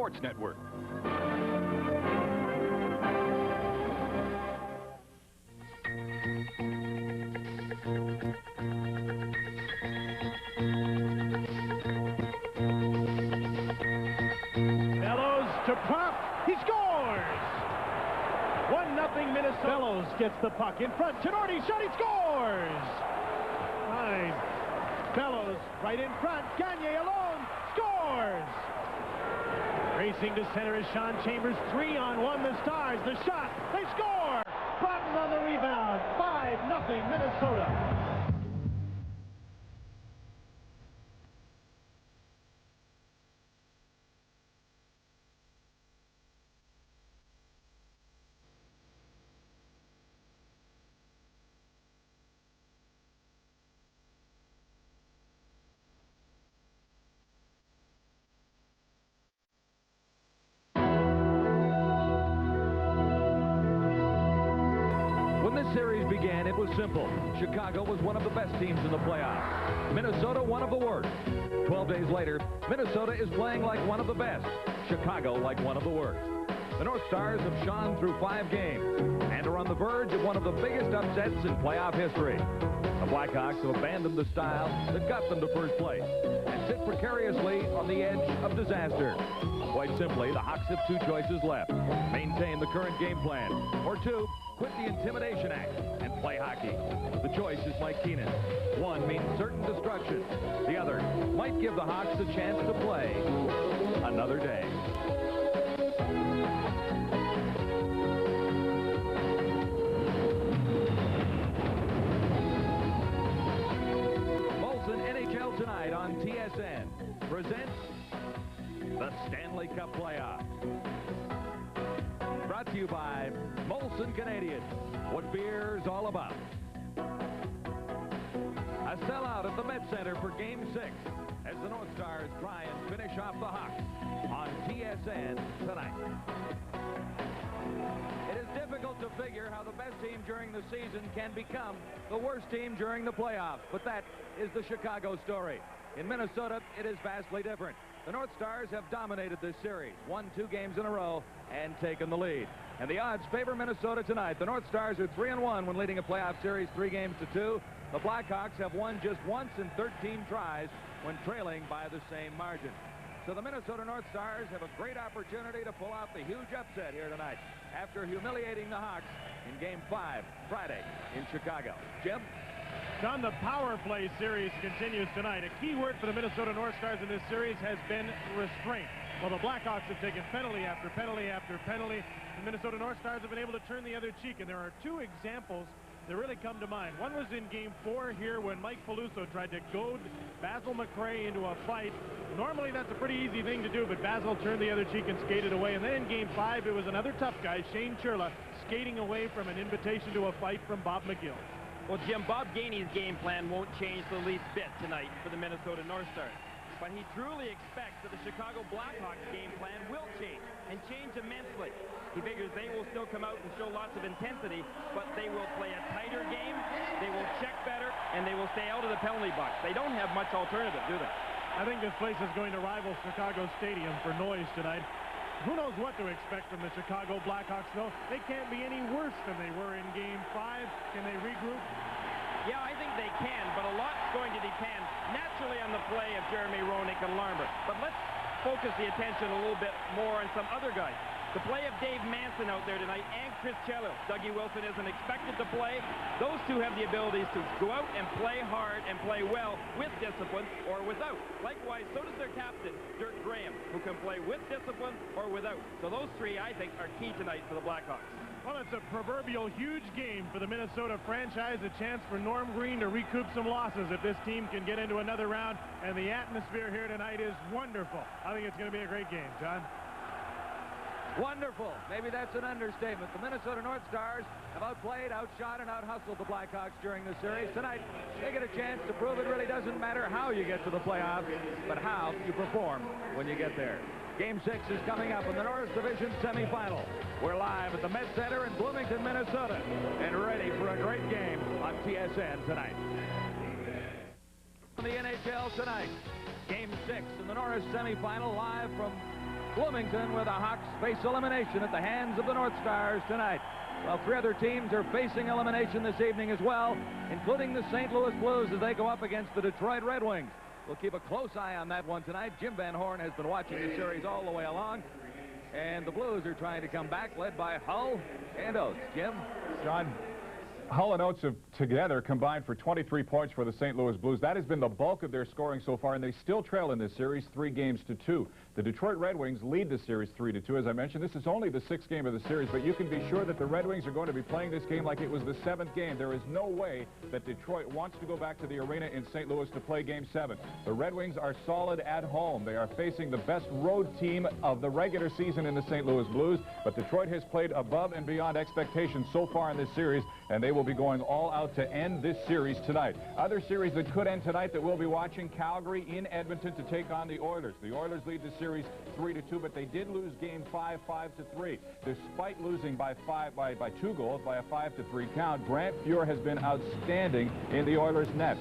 Sports Network. Bellows to Pop. He scores! 1-0 Minnesota. Bellows gets the puck in front. Tenorti shot. He scores! Fine. Bellows right in front. Gagne alone. Scores! Racing to center is Sean Chambers. 3-on-1 the Stars. The shot. They score! Button on the rebound. 5-0 Minnesota. Series began, it was simple. Chicago was one of the best teams in the playoffs. Minnesota, one of the worst. 12 days later, Minnesota is playing like one of the best. Chicago like one of the worst. The North Stars have shone through 5 games and are on the verge of one of the biggest upsets in playoff history. The Blackhawks have abandoned the style that got them to first place and sit precariously on the edge of disaster. Quite simply, the Hawks have 2 choices left. Maintain the current game plan, or 2, quit the intimidation act and play hockey. The choice is Mike Keenan. One means certain destruction. The other might give the Hawks a chance to play another day. Molson NHL Tonight on TSN presents the Stanley Cup Playoffs. Brought to you by Molson Canadian, what beer's all about. A sellout at the Met Center for Game 6 as the North Stars try and finish off the Hawks on TSN tonight. It is difficult to figure how the best team during the season can become the worst team during the playoffs, but that is the Chicago story. In Minnesota, it is vastly different. The North Stars have dominated this series, won 2 games in a row, and taken the lead. And the odds favor Minnesota tonight. The North Stars are 3-1 when leading a playoff series 3-2. The Blackhawks have won just once in 13 tries when trailing by the same margin. So the Minnesota North Stars have a great opportunity to pull out the huge upset here tonight after humiliating the Hawks in Game 5 Friday in Chicago. Jim? John, the power play series continues tonight. A key word for the Minnesota North Stars in this series has been restraint. Well, the Blackhawks have taken penalty after penalty after penalty. The Minnesota North Stars have been able to turn the other cheek, and there are 2 examples that really come to mind. One was in Game 4 here when Mike Peluso tried to goad Basil McRae into a fight. Normally that's a pretty easy thing to do, but Basil turned the other cheek and skated away. And then in Game 5, it was another tough guy, Shane Churla, skating away from an invitation to a fight from Bob McGill. Well, Jim, Bob Gainey's game plan won't change the least bit tonight for the Minnesota North Stars. But he truly expects that the Chicago Blackhawks game plan will change, and change immensely. He figures they will still come out and show lots of intensity, but they will play a tighter game, they will check better, and they will stay out of the penalty box. They don't have much alternative, do they? I think this place is going to rival Chicago Stadium for noise tonight. Who knows what to expect from the Chicago Blackhawks, though? They can't be any worse than they were in Game 5. Can they regroup? Yeah, I think they can, but a lot's going to depend naturally on the play of Jeremy Roenick and Larmer. But let's focus the attention a little bit more on some other guys. The play of Dave Manson out there tonight and Chris Cello. Dougie Wilson isn't expected to play. Those 2 have the abilities to go out and play hard and play well with discipline or without. Likewise, so does their captain, Dirk Graham, who can play with discipline or without. So those 3, I think, are key tonight for the Blackhawks. Well, it's a proverbial huge game for the Minnesota franchise, a chance for Norm Green to recoup some losses if this team can get into another round, and the atmosphere here tonight is wonderful. I think it's going to be a great game, John. Wonderful. Maybe that's an understatement. The Minnesota North Stars have outplayed, outshot, and out-hustled the Blackhawks during the series. Tonight, they get a chance to prove it really doesn't matter how you get to the playoffs, but how you perform when you get there. Game 6 is coming up in the Norris Division semifinal. We're live at the Met Center in Bloomington, Minnesota, and ready for a great game on TSN tonight. On the NHL tonight, Game 6 in the Norris semifinal, live from Bloomington, where the Hawks face elimination at the hands of the North Stars tonight. Well, 3 other teams are facing elimination this evening as well, including the St. Louis Blues as they go up against the Detroit Red Wings. We'll keep a close eye on that one tonight. Jim Van Horn has been watching the series all the way along, and the Blues are trying to come back, led by Hull and Oates. Jim? John, Hull and Oates have together combined for 23 points for the St. Louis Blues. That has been the bulk of their scoring so far, and they still trail in this series 3-2. The Detroit Red Wings lead the series 3-2. As I mentioned, this is only the 6th game of the series, but you can be sure that the Red Wings are going to be playing this game like it was the 7th game. There is no way that Detroit wants to go back to the arena in St. Louis to play Game 7. The Red Wings are solid at home. They are facing the best road team of the regular season in the St. Louis Blues, but Detroit has played above and beyond expectations so far in this series, and they will be going all out to end this series tonight. Other series that could end tonight that we'll be watching: Calgary in Edmonton to take on the Oilers. The Oilers lead the series 3-2, but they did lose Game 5, 5-3. Despite losing by 2 goals, by a 5-3 count, Grant Fuhr has been outstanding in the Oilers' net.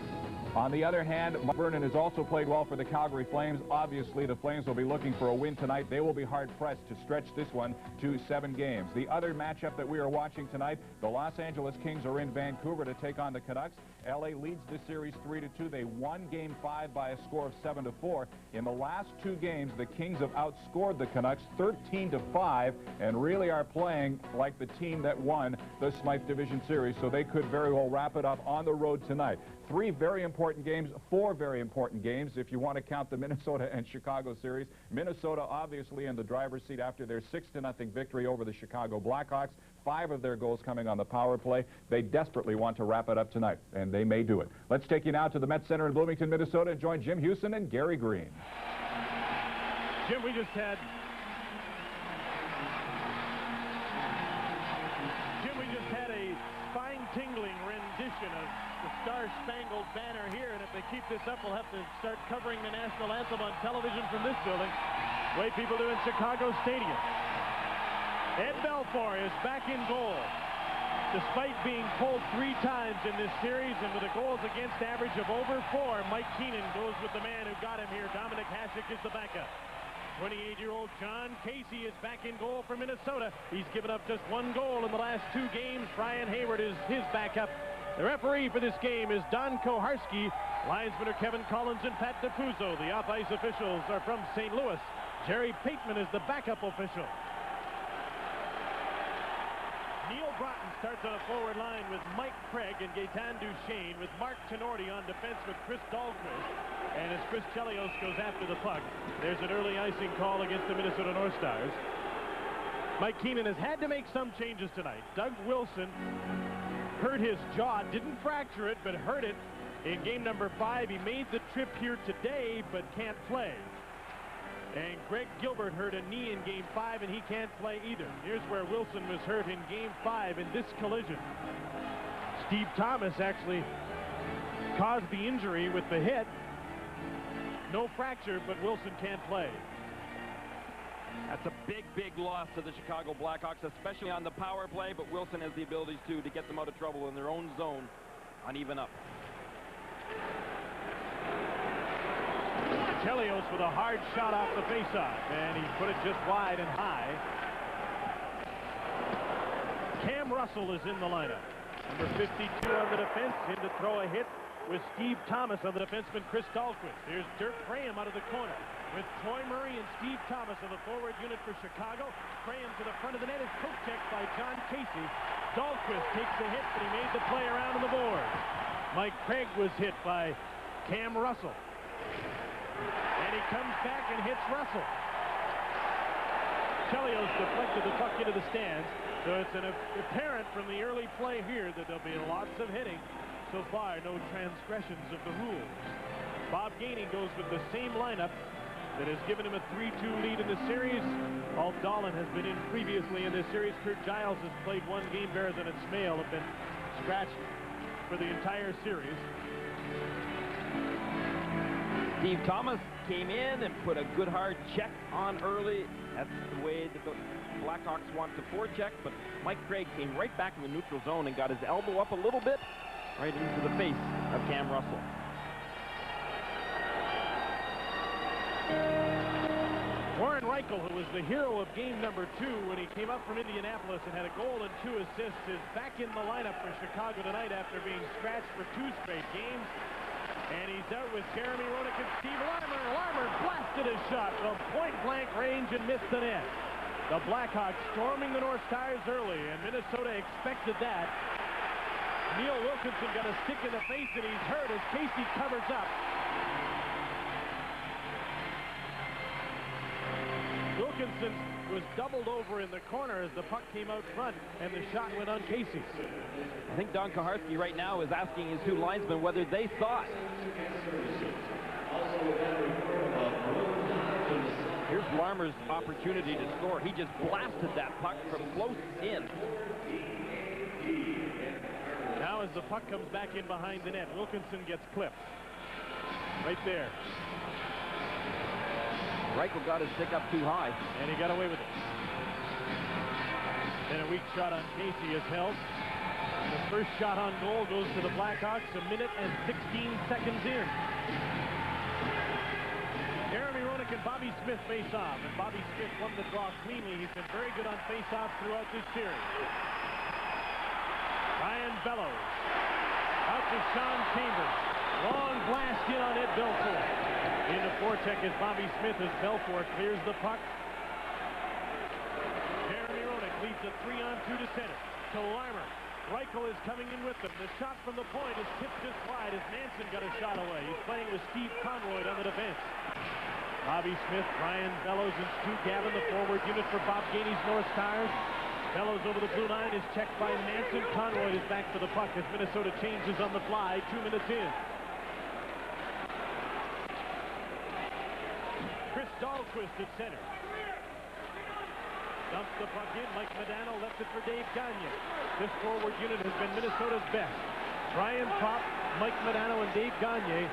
On the other hand, Mark Vernon has also played well for the Calgary Flames. Obviously, the Flames will be looking for a win tonight. They will be hard-pressed to stretch this one to 7 games. The other matchup that we are watching tonight, the Los Angeles Kings are in Vancouver to take on the Canucks. L.A. leads this series 3-2. They won Game 5 by a score of 7-4. In the last 2 games, the Kings have outscored the Canucks 13-5 and really are playing like the team that won the Smythe Division Series, so they could very well wrap it up on the road tonight. 3 very important games, 4 very important games if you want to count the Minnesota and Chicago series. Minnesota obviously in the driver's seat after their 6-0 victory over the Chicago Blackhawks. 5 of their goals coming on the power play. They desperately want to wrap it up tonight, and they may do it. Let's take you now to the Met Center in Bloomington, Minnesota, and join Jim Houston and Gary Green. Jim, we just had a spine-tingling rendition of the Star-Spangled Banner here, and if they keep this up, we'll have to start covering the national anthem on television from this building, the way people do in Chicago Stadium. Ed Belfour is back in goal, despite being pulled 3 times in this series, and with a goals against average of over 4, Mike Keenan goes with the man who got him here. Dominic Hasek is the backup. 28-year-old John Casey is back in goal for Minnesota. He's given up just 1 goal in the last 2 games. Brian Hayward is his backup. The referee for this game is Don Koharski. Linesmen are Kevin Collins and Pat DeFuso. The off-ice officials are from St. Louis. Jerry Pateman is the backup official. Neil Broughton starts on a forward line with Mike Craig and Gaetan Duchesne, with Mark Tenorti on defense with Chris Dahlquist. And as Chris Chelios goes after the puck, there's an early icing call against the Minnesota North Stars. Mike Keenan has had to make some changes tonight. Doug Wilson hurt his jaw, didn't fracture it, but hurt it in game number 5. He made the trip here today, but can't play. And Greg Gilbert hurt a knee in game 5, and he can't play either. Here's where Wilson was hurt in game 5 in this collision. Steve Thomas actually caused the injury with the hit. No fracture, but Wilson can't play. That's a big, big loss to the Chicago Blackhawks, especially on the power play, but Wilson has the abilities, too, to get them out of trouble in their own zone on even up. Chelios with a hard shot off the faceoff, and he put it just wide and high. Cam Russell is in the lineup. Number 52 on the defense, in to throw a hit with Steve Thomas on the defenseman Chris Dahlquist. Here's Dirk Graham out of the corner with Troy Murray and Steve Thomas on the forward unit for Chicago. Graham to the front of the net is poke-checked by John Casey. Dahlquist takes the hit, but he made the play around on the board. Mike Craig was hit by Cam Russell. And he comes back and hits Russell. Chelios deflected the puck into the stands. So it's apparent from the early play here that there'll be lots of hitting. So far, no transgressions of the rules. Bob Gainey goes with the same lineup that has given him a 3-2 lead in the series. Paul Dolan has been in previously in this series. Kurt Giles has played 1 game. Bears and Smale have been scratched for the entire series. Steve Thomas came in and put a good hard check on early. That's the way that the Blackhawks want to forecheck, but Mike Craig came right back in the neutral zone and got his elbow up a little bit right into the face of Cam Russell. Warren Reichel, who was the hero of game number 2 when he came up from Indianapolis and had a goal and 2 assists, is back in the lineup for Chicago tonight after being scratched for 2 straight games. And he's out with Jeremy Roenick and Steve Larmer. Larmer blasted his shot from point-blank range and missed the net. The Blackhawks storming the North Stars early, and Minnesota expected that. Neil Wilkinson got a stick in the face, and he's hurt as Casey covers up. Wilkinson was doubled over in the corner as the puck came out front, and the shot went on Casey. I think Don Koharski right now is asking his 2 linesmen whether they thought. Here's Larmer's opportunity to score. He just blasted that puck from close in. Now as the puck comes back in behind the net, Wilkinson gets clipped. Right there. Reichel got his stick up too high. And he got away with it. Then a weak shot on Casey is held. The first shot on goal goes to the Blackhawks 1 minute and 16 seconds in. Jeremy Roenick and Bobby Smith face off, and Bobby Smith won the draw cleanly. He's been very good on face-offs throughout this series. Ryan Bellows. Out to Sean Chambers. Long blast in on Ed Belfour. In the forecheck is Bobby Smith as Belfour clears the puck. Jeremy Roenick leads a 3-on-2 to center. To Larmer. Reichel is coming in with them. The shot from the point is tipped just wide as Manson got a shot away. He's playing with Steve Conroy on the defense. Bobby Smith, Ryan Bellows, and Stu Gavin, the forward unit for Bob Gainey's North Stars. Bellows over the blue line is checked by Manson. Conroy is back for the puck as Minnesota changes on the fly 2 minutes in. Chris Dahlquist at center. Dumps the puck in. Mike Modano left it for Dave Gagne. This forward unit has been Minnesota's best. Brian Propp, Mike Modano, and Dave Gagne,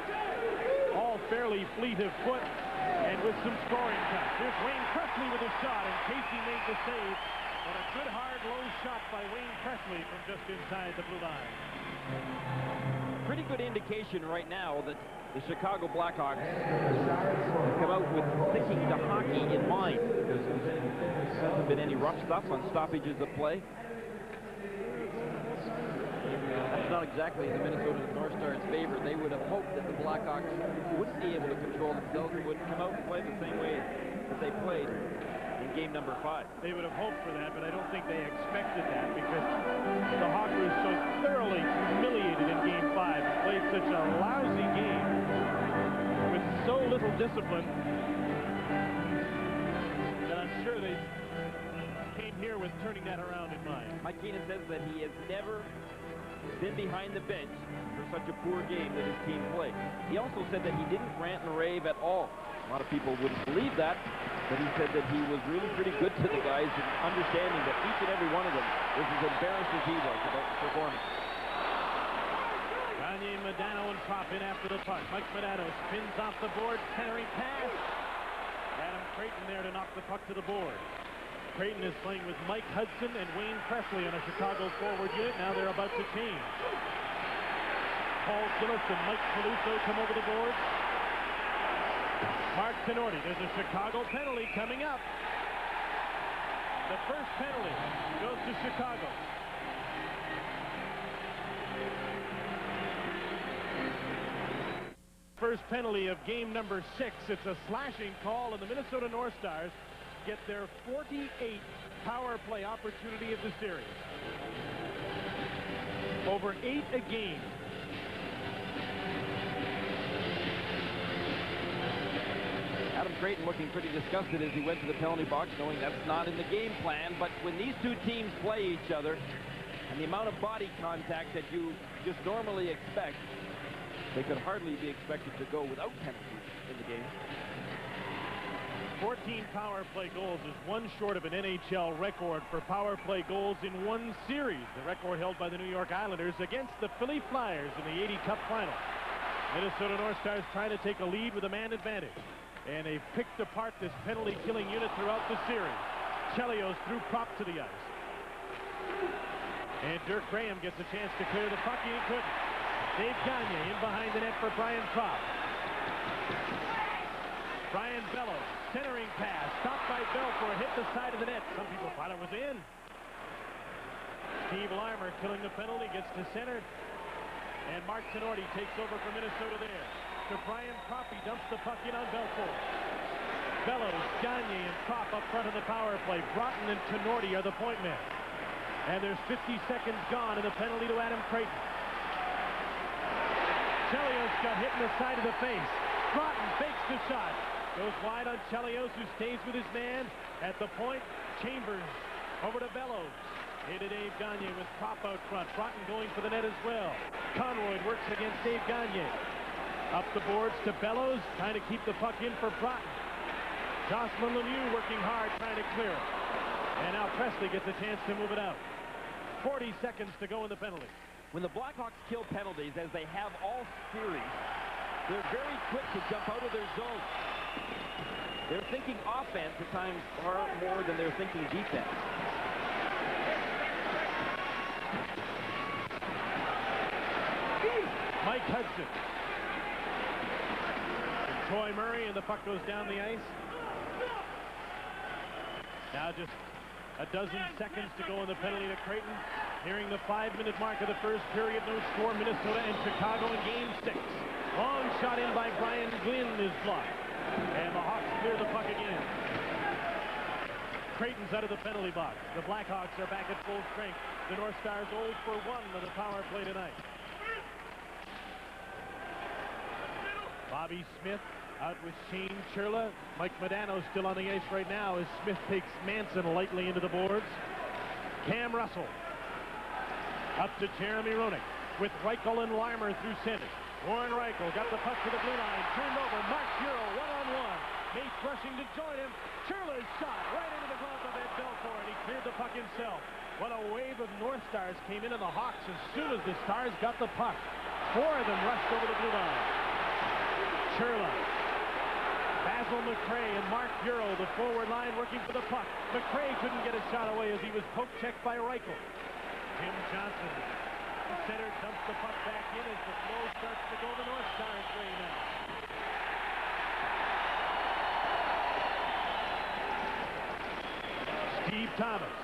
all fairly fleet of foot and with some scoring touch. Here's Wayne Presley with a shot, and Casey made the save. But a good hard low shot by Wayne Presley from just inside the blue line. Pretty good indication right now that the Chicago Blackhawks have come out with sticking to hockey in mind. There hasn't been any rough stuff on stoppages of play. That's not exactly the Minnesota North Stars' favor. They would have hoped that the Blackhawks wouldn't be able to control themselves and would come out and play the same way that they played in game number 5. They would have hoped for that, but I don't think they expected that because the Hawks were so thoroughly humiliated in game 5 and played such a lousy game with so little discipline that I'm sure they came here with turning that around in mind. Mike Keenan says that he has never been behind the bench for such a poor game that his team played. He also said that he didn't rant and rave at all. A lot of people wouldn't believe that, but he said that he was really pretty good to the guys and understanding that each and every one of them was as embarrassed as he was about the performance. Gagne, Modano, and Propp in after the puck. Mike Modano spins off the board, centering pass. Adam Creighton there to knock the puck to the board. Creighton is playing with Mike Hudson and Wayne Presley on a Chicago forward unit. Now they're about to change. Paul Gillis and Mike Peluso come over the board. Mark Tenorti. There's a Chicago penalty coming up. The first penalty goes to Chicago. First penalty of game number 6. It's a slashing call, and the Minnesota North Stars get their 48th power play opportunity of the series. Over 8 a game. Adam Creighton looking pretty disgusted as he went to the penalty box, knowing that's not in the game plan. But when these two teams play each other, and the amount of body contact that you just normally expect, they could hardly be expected to go without penalties in the game. 14 power play goals is one short of an NHL record for power play goals in one series. The record held by the New York Islanders against the Philly Flyers in the 80 Cup final. Minnesota North Stars trying to take a lead with a man advantage. And they've picked apart this penalty-killing unit throughout the series. Chelios threw Propp to the ice. And Dirk Graham gets a chance to clear the puck. He couldn't. Dave Gagne in behind the net for Brian Propp. Brian Bellows, centering pass, stopped by Belfour, hit the side of the net. Some people thought it was in. Steve Larmer killing the penalty, gets to center. And Mark Tenorti takes over for Minnesota there. To Brian Proppy, dumps the puck in on Belfour. Bellows, Gagne, and Propp up front of the power play. Broughton and Tenorti are the point men. And there's 50 seconds gone and the penalty to Adam Creighton. Chelios got hit in the side of the face. Broughton fakes the shot. Goes wide on Chelios, who stays with his man. At the point, Chambers over to Bellows. Into Dave Gagne with Propp out front. Broughton going for the net as well. Conroy works against Dave Gagne. Up the boards to Bellows, trying to keep the puck in for Broughton. Jocelyn Lemieux working hard, trying to clear it. And now Presley gets a chance to move it out. 40 seconds to go in the penalty. When the Blackhawks kill penalties, as they have all series, they're very quick to jump out of their zone. They're thinking offense at times far more than they're thinking defense. Mike Hudson. And Troy Murray, and the puck goes down the ice. Now just a dozen seconds to go in the penalty to Creighton. Nearing the 5-minute mark of the first period. No score. Minnesota and Chicago in Game 6. Long shot in by Brian Glynn is blocked. And the Hawks clear the puck again. Creighton's out of the penalty box. The Blackhawks are back at full strength. The North Stars 0 for 1 on the power play tonight. Bobby Smith out with Shane Churla. Mike Modano still on the ice right now as Smith takes Manson lightly into the boards. Cam Russell up to Jeremy Roenick with Reichel and Larmer through center. Warren Reichel got the puck to the blue line, turned over. Mark Bureau one-on-one. Nate rushing to join him. Churla's shot right into the glove of Ed Belfour, and he cleared the puck himself. What a wave of North Stars came in on the Hawks as soon as the Stars got the puck. 4 of them rushed over the blue line. Churla, Basil McRae, and Mark Bureau, the forward line working for the puck. McRae couldn't get a shot away as he was poke-checked by Reichel. Tim Johnson, center, dumps the puck back in as the flow starts to go the North Stars' way now. Steve Thomas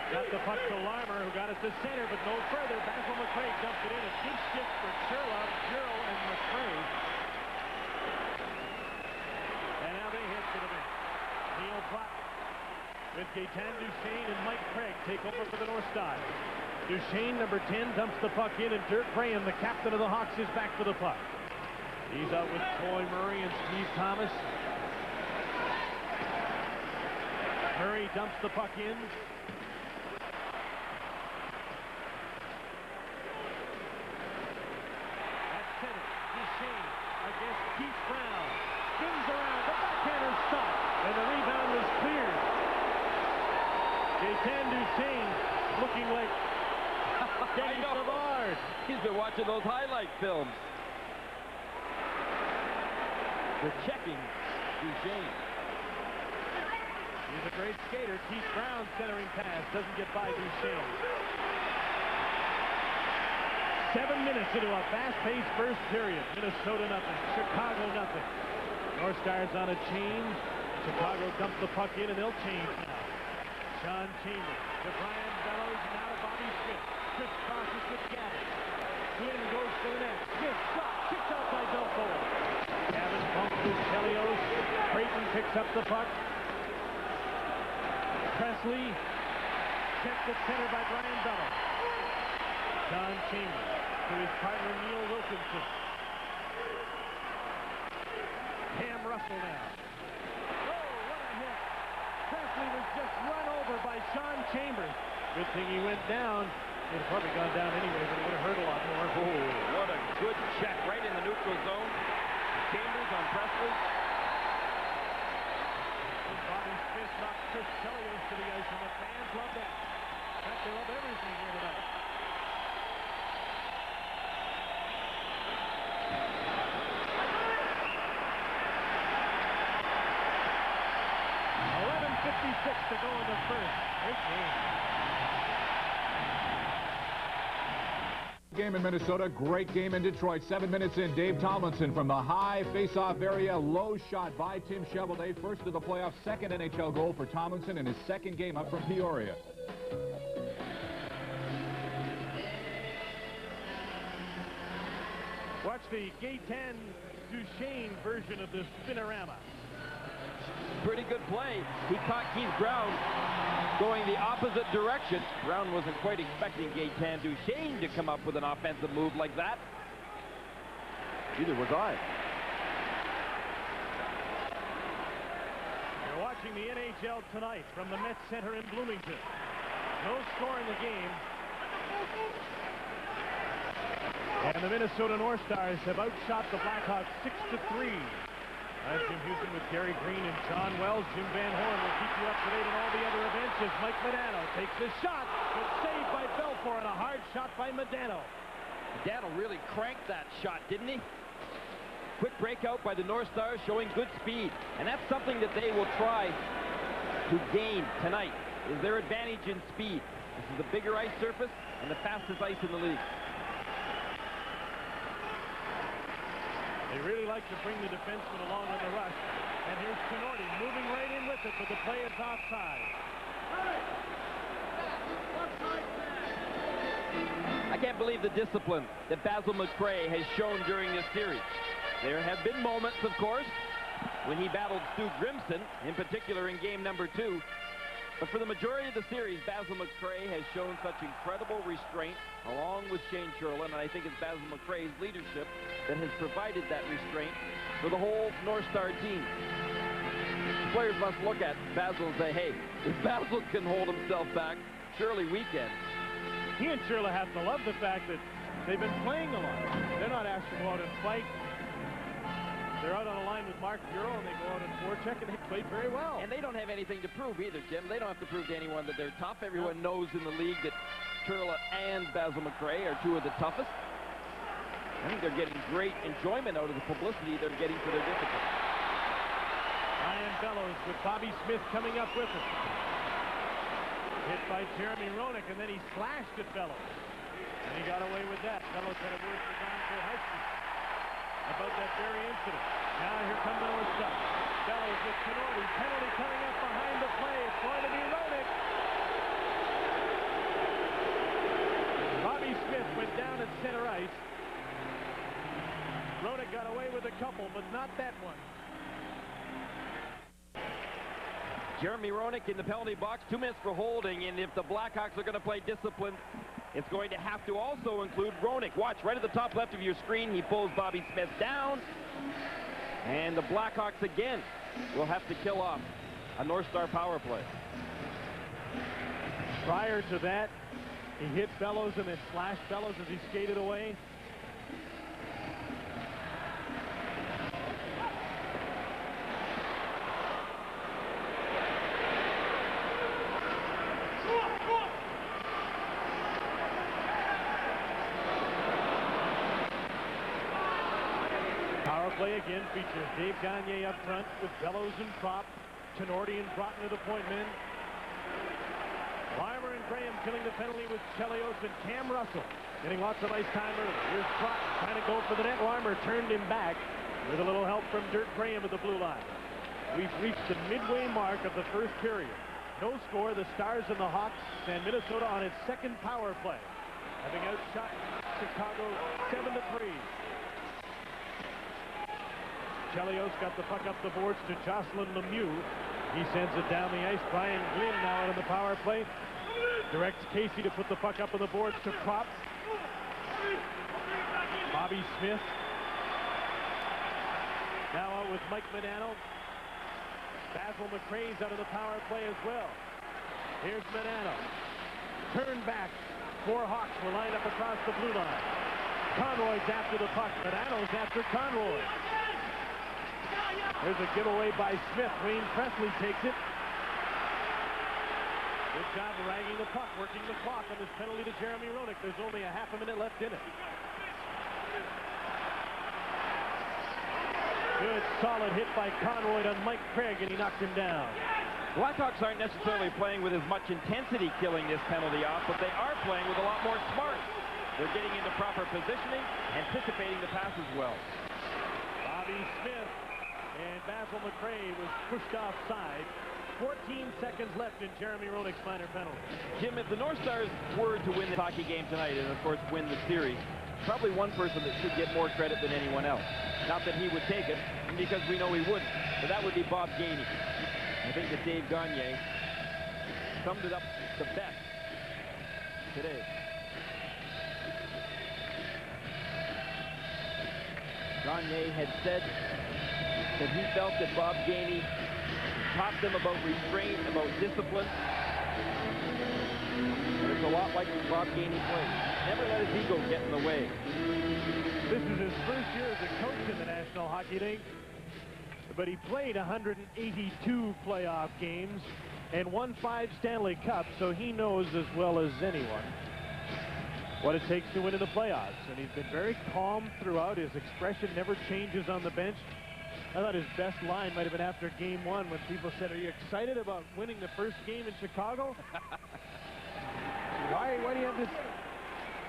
got the puck to Larmer, who got it to center, but no further. Basil McRae dumps it in. A good shift for Churla, Bureau, and McRae. And now they head to the bench. Neil Broughton with Gaetan Duchesne and Mike Craig take over for the North Stars. Duchesne, number 10, dumps the puck in, and Dirk Graham, the captain of the Hawks, is back for the puck. He's out with Troy Murray and Steve Thomas. Murray dumps the puck in. At center, Duchesne against Keith Brown. Spins around, the backhander stopped, and the rebound was cleared. Gaetan Duchesne looking like Dennis Savard. He's been watching those highlight films. They're checking Duchesne. He's a great skater. Keith Brown centering pass doesn't get by Duchesne. 7 minutes into a fast-paced first period. Minnesota nothing. Chicago nothing. North Stars on a change. Chicago dumps the puck in, and they'll change now. Sean Chambers to Brian Bellows, and now to Bobby Smith. Chris crosses with Gavin. Flynn goes for the net. Smith shot, kicked out by Belfour. Gavin bumps with Chelios. Creighton picks up the puck. Presley checked at center by Brian Bellows. Sean Chambers to his partner Neil Wilkinson. Cam Russell now. Oh, what a hit. Presley was just run over by Sean Chambers. Good thing he went down. He'd have probably gone down anyway, but it would have hurt a lot more. Oh, what a good check right in the neutral zone. Chambers on Presley. And Bobby Smith knocked Chris Chelios to the ice, and the fans love that. In fact, they love everything here tonight. .56 to go in the first. Great game. Game in Minnesota, great game in Detroit. 7 minutes in, Dave Tomlinson from the high face-off area. Low shot by Tim Chevalier. First of the playoffs, second NHL goal for Tomlinson in his second game up from Peoria. Watch the Gaetan Duchesne version of the spinorama. Pretty good play. He caught Keith Brown going the opposite direction. Brown wasn't quite expecting Gaetan Duchesne to come up with an offensive move like that. Neither was I. You're watching the NHL tonight from the Met Center in Bloomington. No score in the game. And the Minnesota North Stars have outshot the Blackhawks 6-3. I'm Jim Houston with Gary Green and John Wells. Jim Van Horn will keep you up to date on all the other events as Mike Modano takes a shot, but saved by Belfour and a hard shot by Modano. Modano really cranked that shot, didn't he? Quick breakout by the North Stars showing good speed. And that's something that they will try to gain tonight, is their advantage in speed. This is a bigger ice surface and the fastest ice in the league. They really like to bring the defenseman along on the rush. And here's Tenorti moving right in with it, but the play is offside. I can't believe the discipline that Basil McRae has shown during this series. There have been moments, of course, when he battled Stu Grimson, in particular in game number 2. But for the majority of the series, Basil McRae has shown such incredible restraint, along with Shane Sherlin, and I think it's Basil McRae's leadership that has provided that restraint for the whole North Star team. Players must look at Basil and say, hey, if Basil can hold himself back, surely we can. He and Sherla have to love the fact that they've been playing a lot. They're not asked to go out and fight. They're out on a line with Mark Bureau, and they go out and forecheck, and they played very well. And they don't have anything to prove either, Jim. They don't have to prove to anyone that they're tough. Everyone knows in the league that Turla and Basil McRae are two of the toughest. I think they're getting great enjoyment out of the publicity they're getting for their discipline. Ryan Bellows with Bobby Smith coming up with him. Hit by Jeremy Roenick, and then he slashed at Bellows. And he got away with that. Bellows had a word for Don Kohalski about that very incident. Now here come the North Stars. Bellows with Tenorti. Penalty coming up behind the play. It's going to be Roenick. Bobby Smith went down at center ice. Roenick got away with a couple, but not that one. Jeremy Roenick in the penalty box, 2 minutes for holding, and if the Blackhawks are going to play disciplined, it's going to have to also include Roenick. Watch, right at the top left of your screen, he pulls Bobby Smith down, and the Blackhawks again will have to kill off a North Star power play. Prior to that, he hit Bellows and then slashed Bellows as he skated away. Power play again features Dave Gagne up front with Bellows and Prop, Tenorti and Broughton to the point men. Weimer and Graham killing the penalty with Chelios, and Cam Russell getting lots of ice time early. Here's Prop trying to go for the net. Weimer turned him back with a little help from Dirk Graham at the blue line. We've reached the midway mark of the first period. No score, the Stars and the Hawks, and Minnesota on its second power play, having outshot Chicago 7-3. Chelios got the puck up the boards to Jocelyn Lemieux. He sends it down the ice. Brian Glynn now out on the power play. Directs Casey to put the puck up on the boards to Prop. Bobby Smith. Now out with Mike Modano. Basil McRae's out of the power play as well. Here's Modano. Turn back. 4 Hawks were lined up across the blue line. Conroy's after the puck. Modano's after Conroy. There's a giveaway by Smith. Wayne Presley takes it. Good job ragging the puck, working the clock on this penalty to Jeremy Roenick. There's only a half a minute left in it. Good solid hit by Conroy on Mike Craig, and he knocked him down. Blackhawks aren't necessarily playing with as much intensity killing this penalty off, but they are playing with a lot more smarts. They're getting into proper positioning, anticipating the passes well. Bobby Smith and Basil McRae was pushed offside. 14 seconds left in Jeremy Roenick's minor penalty. Jim, if the North Stars were to win the hockey game tonight and, of course, win the series, probably one person that should get more credit than anyone else. Not that he would take it, because we know he wouldn't, but that would be Bob Gainey. I think that Dave Gagne summed it up the best today. Gagne had said that he felt that Bob Gainey taught them about restraint, about discipline. And it's a lot like Bob Gainey plays. Never let his ego get in the way. This is his first year as a coach in the National Hockey League, but he played 182 playoff games and won 5 Stanley Cups, so he knows as well as anyone what it takes to win in the playoffs. And he's been very calm throughout. His expression never changes on the bench. I thought his best line might have been after game 1 when people said, "Are you excited about winning the first game in Chicago?" Why do you have this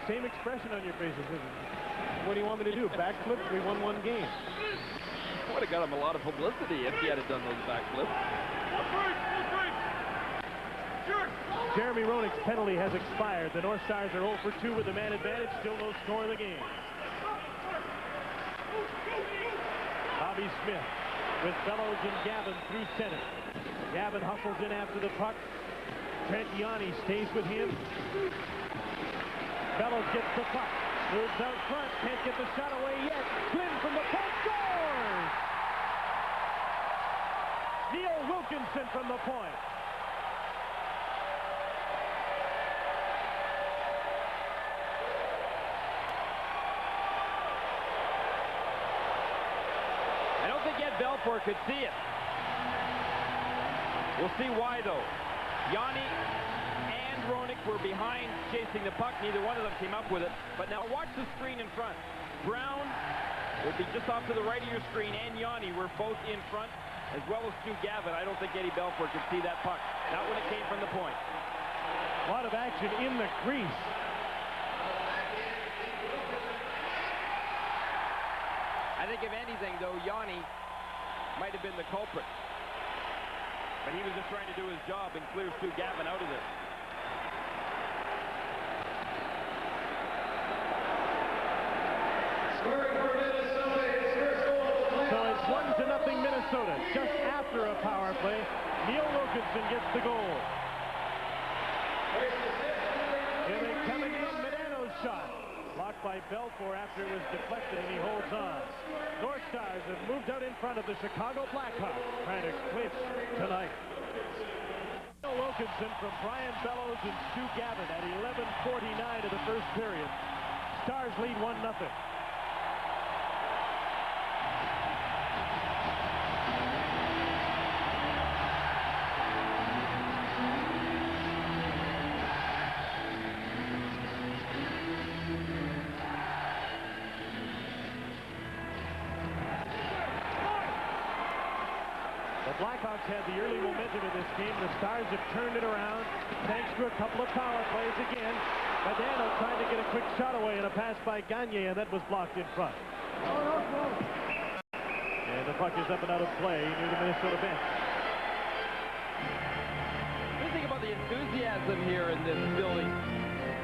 same expression on your faces? What do you want me to do? Backflip? We won 1 game. Would have got him a lot of publicity if he had done those backflips. Jeremy Roenick's penalty has expired. The North Stars are 0 for 2 with the man advantage. Still no score in the game. Bobby Smith with Bellows and Gavin through center. Gavin hustles in after the puck. Trent Yanni stays with him. Bellows gets the puck. Moves out front. Can't get the shot away yet. Flynn from the point. Scores! Neil Wilkinson from the point. Belfour could see it. We'll see why, though. Yanni and Roenick were behind chasing the puck. Neither one of them came up with it. But now watch the screen in front. Brown would be just off to the right of your screen, and Yanni were both in front, as well as Stu Gavin. I don't think Eddie Belfour could see that puck. Not when it came from the point. A lot of action in the crease. I think if anything, though, Yanni might have been the culprit. But he was just trying to do his job and clear Stu Gavin out of this. So it's 1-0 Minnesota. Just after a power play, Neil Wilkinson gets the goal. Here they come again. Medano's shot. Blocked by Belfour after it was deflected, and he holds on. North Stars have moved out in front of the Chicago Blackhawks, trying to clinch tonight. Neil Wilkinson from Brian Bellows and Stu Gavin at 11:49 of the first period. Stars lead 1-0. The Blackhawks had the early momentum in this game. The Stars have turned it around thanks to a couple of power plays again. Medano trying to get a quick shot away and a pass by Gagne, and that was blocked in front. And the puck is up and out of play near the Minnesota bench. What do you think about the enthusiasm here in this building,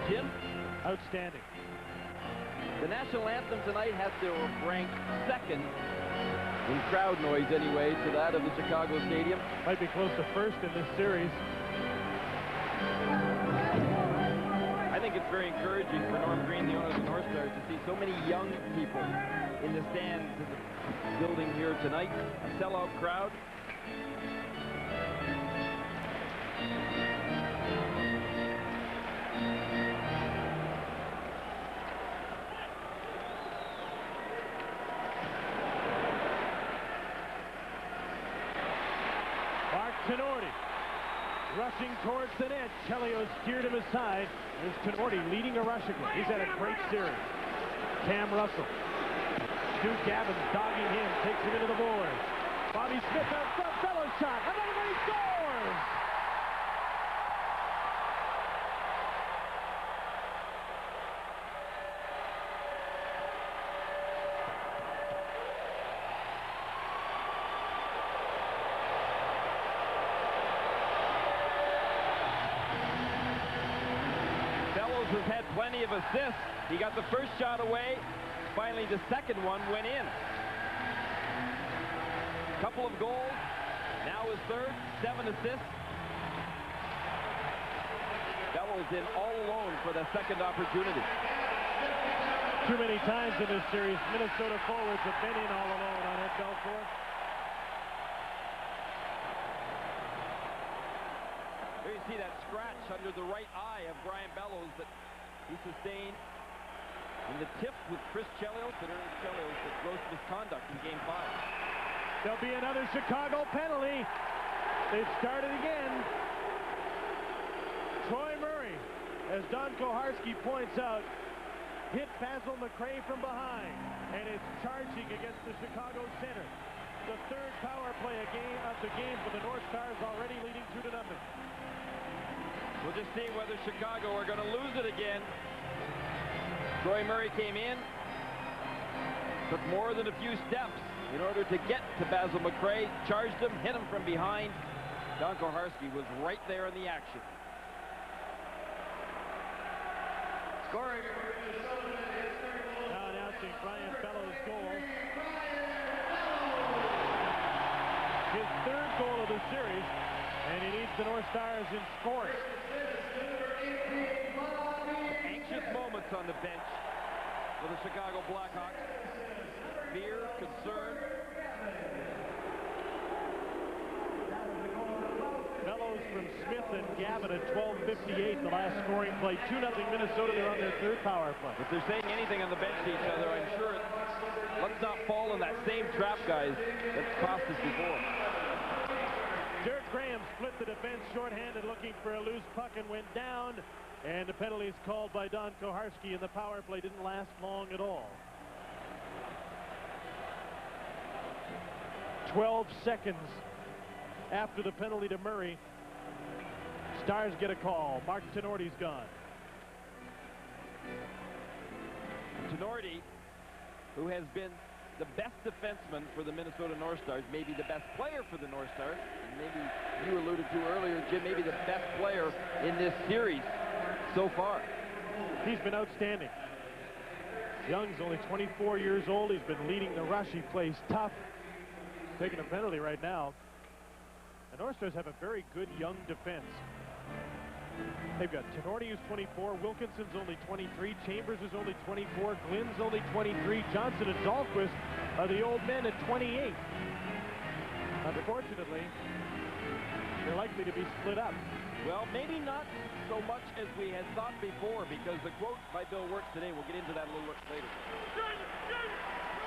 Jim? Outstanding. The national anthem tonight has to rank second in crowd noise anyway to that of the Chicago Stadium. Might be close to first in this series. I think it's very encouraging for Norm Green, the owner of the North Stars, to see so many young people in the stands of the building here tonight. A sellout crowd. Tenorti rushing towards the net. Chelios steered him aside. There's Tenorti leading a rush again. He's had a great series. Cam Russell. Stu Gavin dogging him. Takes him into the boards. Bobby Smith out front. Bellows shot. Another one. He scores! Bellows has had plenty of assists. He got the first shot away. Finally, the second one went in. Couple of goals. Now his third, 7 assists. Bellows in all alone for the second opportunity. Too many times in this series, Minnesota forwards have been in all alone on Ed Belfour. There you see that scratch under the right eye of Brian Bellows that he sustained in the tip with Chris Chelios, and Ernest Chelios, with gross misconduct in Game 5. There'll be another Chicago penalty. They've started again. Troy Murray, as Don Koharski points out, hit Basil McRae from behind, and it's charging against the Chicago center. The third power play of the game for the North Stars, already leading 2-0. We'll just see whether Chicago are going to lose it again. Troy Murray came in, took more than a few steps in order to get to Basil McRae, charged him, hit him from behind. Don Koharski was right there in the action. Scoring. Now announcing Brian Bellows' goal. His third goal of the series, and he needs the North Stars in scoring. Anxious moments on the bench for the Chicago Blackhawks. Fear, concern. Bellows from Smith and Gavin at 12:58, the last scoring play. 2-0 Minnesota. They're on their third power play. If they're saying anything on the bench to each other, I'm sure let's not fall in that same trap, guys, that's cost us before. Dirk Graham split the defense shorthanded, looking for a loose puck, and went down. And the penalty is called by Don Koharski, and the power play didn't last long at all. 12 seconds after the penalty to Murray, Stars get a call. Mark Tenorti's gone. Tenorti, who has been the best defenseman for the Minnesota North Stars, maybe the best player for the North Stars, and maybe you alluded to earlier, Jim, maybe the best player in this series so far. He's been outstanding. Young's only 24 years old. He's been leading the rush. He plays tough. Taking a penalty right now. The North Stars have a very good young defense. They've got Tenorti, who's 24, Wilkinson's only 23, Chambers is only 24, Glynn's only 23, Johnson and Dahlquist are the old men at 28. Unfortunately, they're likely to be split up. Well, maybe not so much as we had thought before, because the quote by Bill Wirtz today, we'll get into that a little later.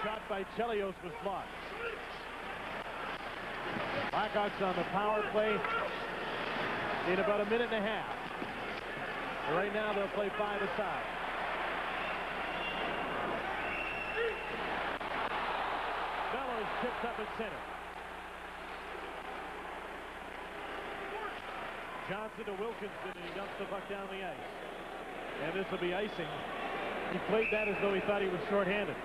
Shot by Chelios was blocked. Blackhawks on the power play in about a minute and a half. Right now they'll play 5 aside. Bellows tipped up at center. Johnson to Wilkinson, and he dumps the puck down the ice. And this will be icing. He played that as though he thought he was shorthanded.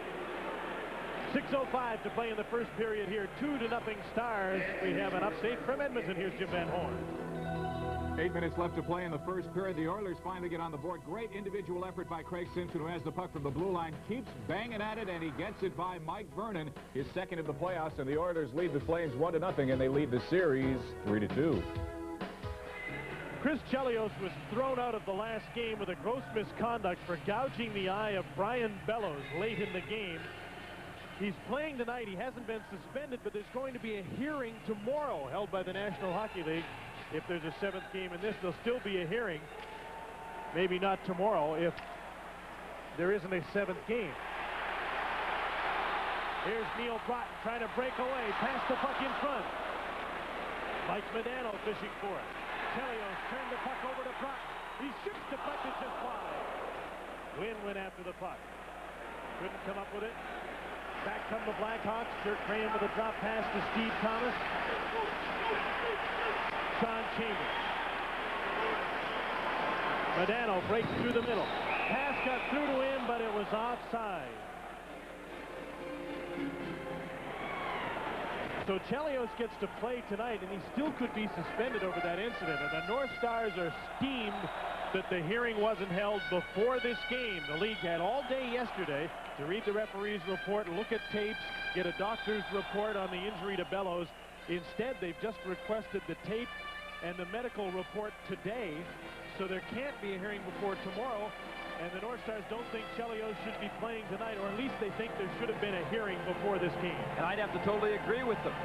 6:05 to play in the first period here. 2-0 Stars. We have an update from Edmonton. Here's Jim Van Horn. 8 minutes left to play in the first period. The Oilers finally get on the board. Great individual effort by Craig Simpson, who has the puck from the blue line, keeps banging at it, and he gets it by Mike Vernon, his second of the playoffs, and the Oilers lead the Flames 1-0, and they lead the series 3-2. Chris Chelios was thrown out of the last game with a gross misconduct for gouging the eye of Brian Bellows late in the game. He's playing tonight. He hasn't been suspended, but there's going to be a hearing tomorrow held by the National Hockey League. If there's a 7th game in this, there'll still be a hearing. Maybe not tomorrow if there isn't a 7th game. Here's Neil Broughton trying to break away. Pass the puck in front. Mike Modano fishing for it. Chelios turned the puck over to Broughton. He shoots the puck that's just wide. Wynn went after the puck. Couldn't come up with it. Back come the Blackhawks. Dirk Graham with a drop pass to Steve Thomas. Sean Chambers. Modano breaks through the middle. Pass got through to him, but it was offside. So Chelios gets to play tonight, and he still could be suspended over that incident. And the North Stars are steamed that the hearing wasn't held before this game. The league had all day yesterday to read the referee's report, look at tapes, get a doctor's report on the injury to Bellows. Instead, they've just requested the tape and the medical report today, so there can't be a hearing before tomorrow. And the North Stars don't think Chelios should be playing tonight, or at least they think there should have been a hearing before this game. And I'd have to totally agree with them.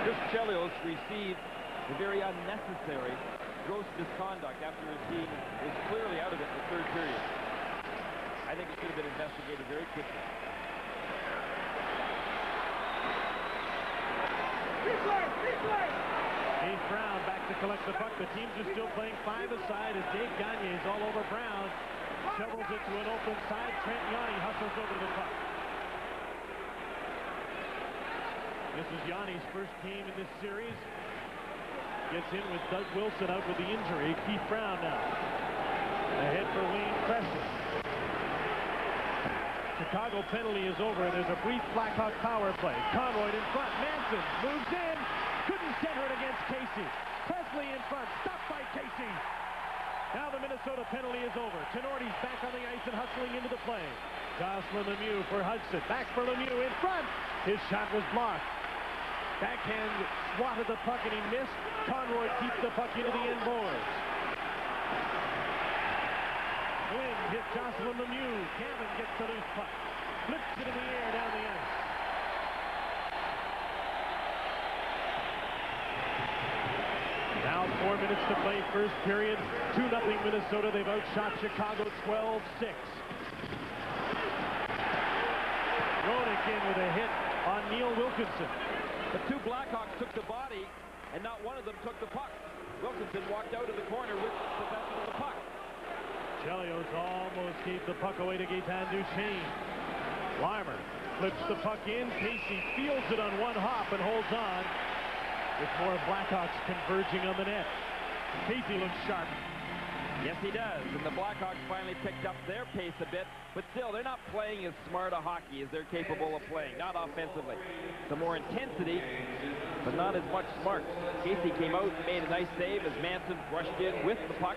Chris Chelios received a very unnecessary gross misconduct after his team was clearly out of it in the third period. I think it should have been investigated very quickly. Dave Brown back to collect the puck. The teams are still playing five-a-side as Dave Gagne is all over Brown. Shovels it to an open side. Trent Yanni hustles over to the puck. This is Yanni's first game in this series. Gets in with Doug Wilson out with the injury. Keith Brown now. Ahead for Wayne Preston. Chicago penalty is over, and there's a brief Blackhawk power play. Conroy in front. Manson moves in. Couldn't center it against Casey. Presley in front. Stopped by Casey. Now the Minnesota penalty is over. Tenorti's back on the ice and hustling into the play. Jocelyn Lemieux for Hudson. Back for Lemieux in front. His shot was blocked. Backhand swatted the puck and he missed. Conroy keeps the puck into the end boards. Wind hit Jocelyn Lemieux. Cameron gets the loose puck. Flips it in the air down the ice. Now 4 minutes to play, first period. 2-0 Minnesota. They've outshot Chicago 12-6. Roenick in with a hit on Neil Wilkinson. The two Blackhawks took the body, and not one of them took the puck. Wilkinson walked out of the corner with possession of the puck. Chelios almost gave the puck away to Gaetan Duchesne. Weimer flips the puck in. Casey fields it on one hop and holds on. With more Blackhawks converging on the net. Casey looks sharp. Yes, he does. And the Blackhawks finally picked up their pace a bit. But still, they're not playing as smart a hockey as they're capable of playing. Not offensively. Some more intensity, but not as much smart. Casey came out and made a nice save as Manson rushed in with the puck.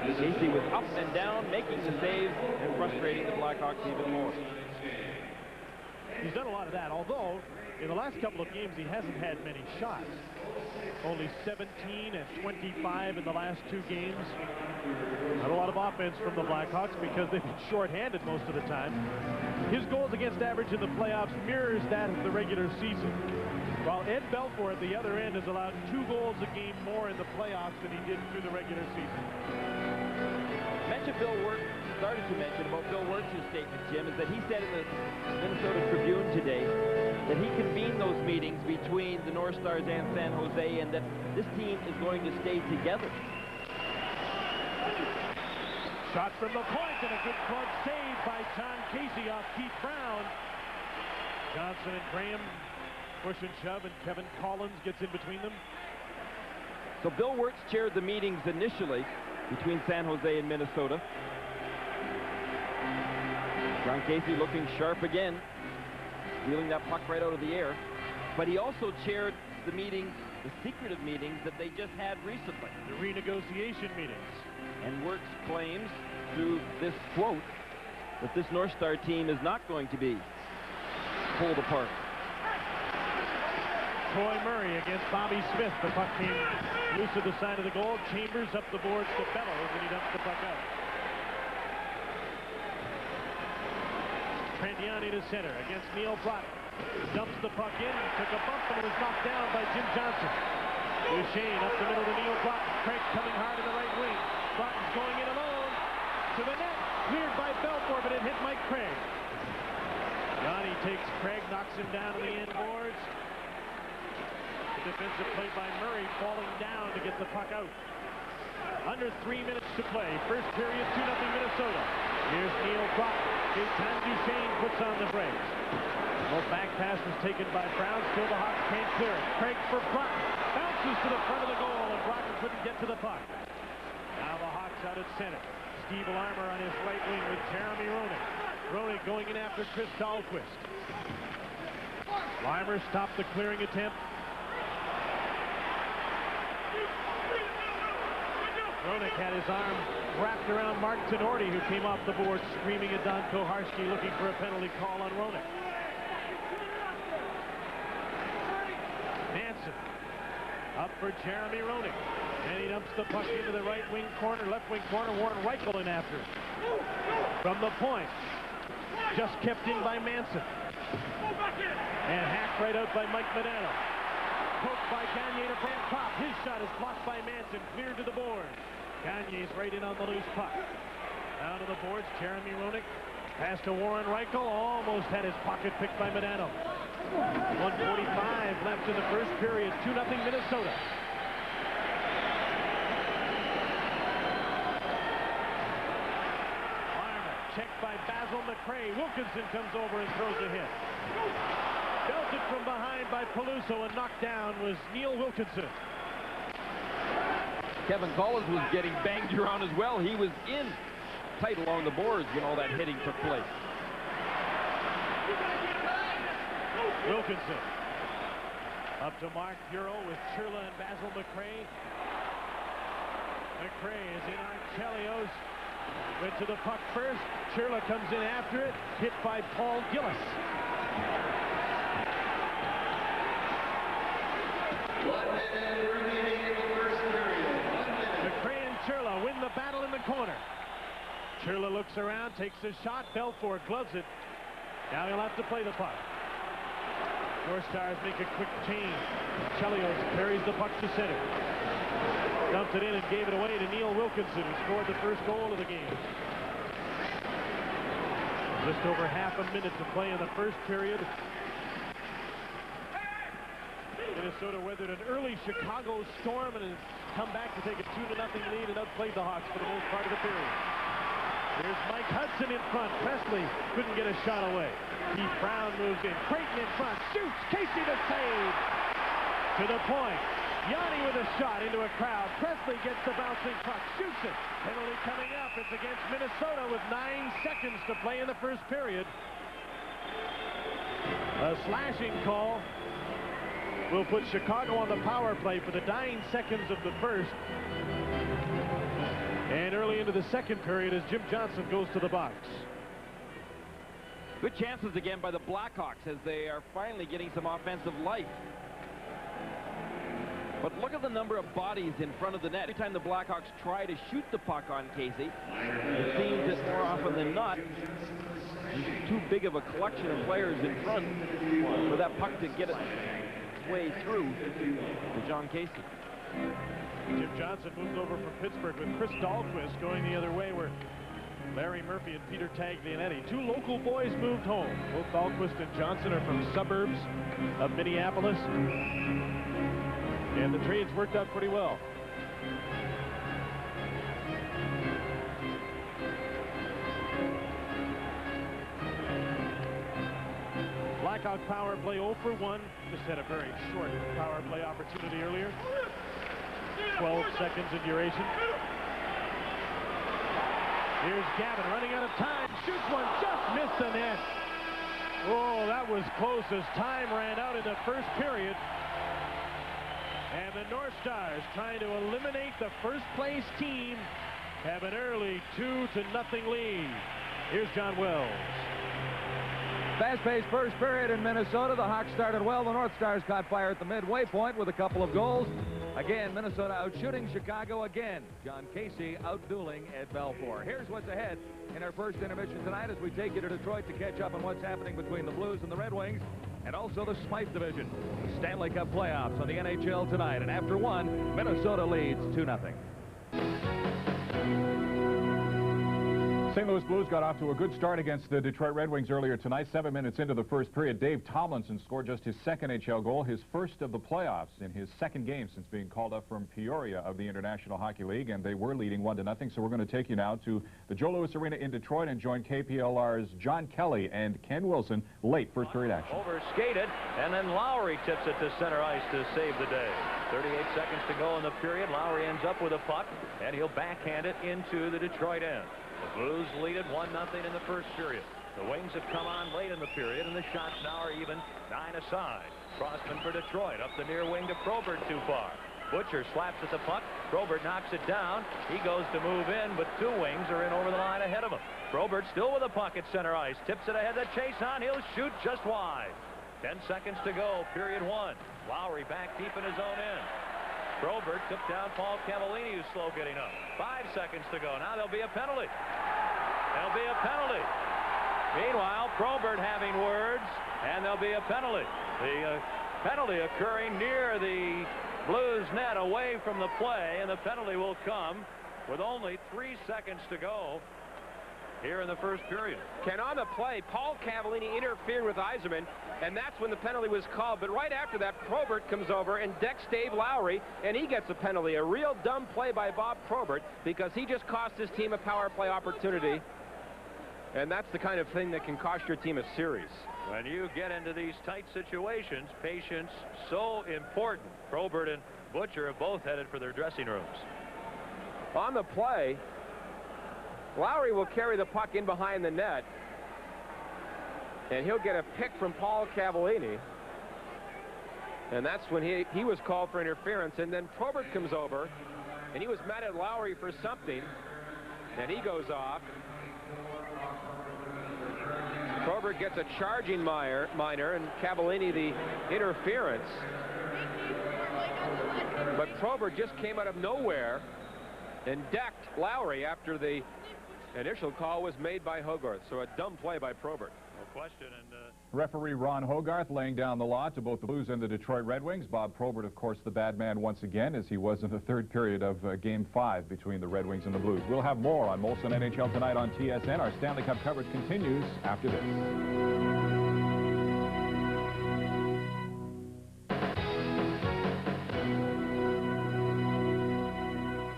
Casey was up and down, making the saves and frustrating the Blackhawks even more. He's done a lot of that, although in the last couple of games he hasn't had many shots. Only 17 and 25 in the last two games. Not a lot of offense from the Blackhawks because they've been shorthanded most of the time. His goals against average in the playoffs mirrors that of the regular season. While Ed Belfour at the other end has allowed 2 goals a game more in the playoffs than he did through the regular season. Mention Bill Wirtz, started to mention about Bill Wirtz's statement, Jim, is that he said in the Minnesota Tribune today that he convened those meetings between the North Stars and San Jose and that this team is going to stay together. Shot from the point and a good club save by John Casey off Keith Brown. Johnson and Graham push and shove, and Kevin Collins gets in between them. So Bill Wirtz chaired the meetings initially between San Jose and Minnesota. John Casey looking sharp again, wheeling that puck right out of the air. But he also chaired the meetings, the secretive meetings that they just had recently. The renegotiation meetings. And Wirtz claims through this quote that this North Star team is not going to be pulled apart. Troy Murray against Bobby Smith. The puck came loose at the side of the goal. Chambers up the boards to Bellows, and he dumps the puck out. Trendiani to center against Neil Brock. Dumps the puck in, took a bump, and it was knocked down by Jim Johnson. Duchesne up the middle to Neil Brock. Craig coming hard in the right wing. Broughton's going in alone to the net. Cleared by Belfour, but it hit Mike Craig. Yanni takes Craig, knocks him down to the end boards. Defensive play by Murray, falling down to get the puck out. Under 3 minutes to play. First period, 2-0 Minnesota. Here's Neil Brock. Gaetan Duchesne puts on the brakes. Well, back pass was taken by Brown. Still the Hawks can't clear it. Craig for Brock. Bounces to the front of the goal, and Brock couldn't get to the puck. Now the Hawks out at center. Steve Larmer on his right wing with Jeremy Roenick. Roenick going in after Chris Dahlquist. Larmer stopped the clearing attempt. Roenick had his arm wrapped around Mark Tenorti, who came off the board screaming at Don Koharski, looking for a penalty call on Roenick. Manson up for Jeremy Roenick, and he dumps the puck into the right wing corner, left wing corner. Warren Reichel in after it. From the point, just kept in by Manson, and hacked right out by Mike Modano. Poked by Gagne to Brant Pop. His shot is blocked by Manson, cleared to the board. Gagne's right in on the loose puck. Down to the boards, Jeremy Roenick. Pass to Warren Reichel. Almost had his pocket picked by Modano. 1:45 left in the first period. 2-0 Minnesota. Larmer checked by Basil McRae. Wilkinson comes over and throws a hit. Belted from behind by Peluso, and knocked down was Neil Wilkinson. Kevin Collins was getting banged around as well. He was in tight along the boards when all that hitting took place. Wilkinson up to Mark Bureau with Churla and Basil McRae. McRae is in on Chelios. Went to the puck first. Churla comes in after it. Hit by Paul Gillis. McRae and Churla win the battle in the corner. Churla looks around, takes a shot. Belfort gloves it. Now he'll have to play the puck. North Stars make a quick change. Chelios carries the puck to center. Dumped it in and gave it away to Neil Wilkinson, who scored the first goal of the game. Just over half a minute to play in the first period. Minnesota weathered an early Chicago storm and has come back to take a 2-0 lead and outplayed the Hawks for the most part of the period. Here's Mike Hudson in front. Presley couldn't get a shot away. Keith Brown moves in. Creighton in front. Shoots. Casey the save. To the point. Yanni with a shot into a crowd. Presley gets the bouncing puck. Shoots it. Penalty coming up. It's against Minnesota with 9 seconds to play in the first period. A slashing call will put Chicago on the power play for the dying seconds of the first. And early into the second period as Jim Johnson goes to the box. Good chances again by the Blackhawks as they are finally getting some offensive life. But look at the number of bodies in front of the net. Every time the Blackhawks try to shoot the puck on Casey, it seems that more often than not, there's too big of a collection of players in front for that puck to get its way through to John Casey. Jim Johnson moved over from Pittsburgh with Chris Dahlquist going the other way, where Larry Murphy and Peter Taglianetti, 2 local boys, moved home. Both Dahlquist and Johnson are from suburbs of Minneapolis, and the trades worked out pretty well. Blackhawk power play 0 for 1. Just had a very short power play opportunity earlier. 12 seconds in duration. Here's Gavin running out of time. Shoots one, just missed the net. Oh, that was close as time ran out in the first period. And the North Stars, trying to eliminate the first place team, have an early 2-0 lead. Here's John Wells. Fast-paced first period in Minnesota. The Hawks started well. The North Stars caught fire at the midway point with a couple of goals. Again, Minnesota out-shooting Chicago again. John Casey out-dueling Ed Belfour. Here's what's ahead in our first intermission tonight as we take you to Detroit to catch up on what's happening between the Blues and the Red Wings, and also the Smythe Division. The Stanley Cup playoffs on the NHL tonight. And after one, Minnesota leads 2-0. St. Louis Blues got off to a good start against the Detroit Red Wings earlier tonight. 7 minutes into the first period, Dave Tomlinson scored just his second NHL goal, his first of the playoffs in his second game since being called up from Peoria of the International Hockey League, and they were leading 1-0. So we're going to take you now to the Joe Louis Arena in Detroit and join KPLR's John Kelly and Ken Wilson. Late first period action. Over-skated, and then Lowry tips it to center ice to save the day. 38 seconds to go in the period. Lowry ends up with a puck, and he'll backhand it into the Detroit end. The Blues lead it 1-0 in the first period. The Wings have come on late in the period, and the shots now are even 9-aside. Crossman for Detroit, up the near wing to Probert, too far. Butcher slaps at the puck. Probert knocks it down. He goes to move in, but two Wings are in over the line ahead of him. Probert still with the puck at center ice. Tips it ahead to Chason. He'll shoot just wide. 10 seconds to go, period 1. Lowry back deep in his own end. Probert took down Paul Cavallini, who's slow getting up. 5 seconds to go. Now there'll be a penalty. There'll be a penalty. Meanwhile, Probert having words, and there'll be a penalty. The penalty occurring near the Blues net, away from the play, and the penalty will come with only 3 seconds to go here in the first period. Ken, on the play, Paul Cavallini interfered with Yzerman, and that's when the penalty was called. But right after that, Probert comes over and decks Dave Lowry, and he gets a penalty. A real dumb play by Bob Probert, because he just cost his team a power play opportunity. And that's the kind of thing that can cost your team a series. When you get into these tight situations, patience so important. Probert and Butcher have both headed for their dressing rooms. On the play, Lowry will carry the puck in behind the net, and he'll get a pick from Paul Cavallini. And that's when he was called for interference. And then Probert comes over, and he was mad at Lowry for something, and he goes off. Probert gets a charging minor, and Cavallini the interference. But Probert just came out of nowhere and decked Lowry after the initial call was made by Hogarth. So a dumb play by Probert. No question. And referee Ron Hogarth laying down the law to both the Blues and the Detroit Red Wings. Bob Probert, of course, the bad man once again, as he was in the third period of Game 5 between the Red Wings and the Blues. We'll have more on Molson NHL tonight on TSN. Our Stanley Cup coverage continues after this.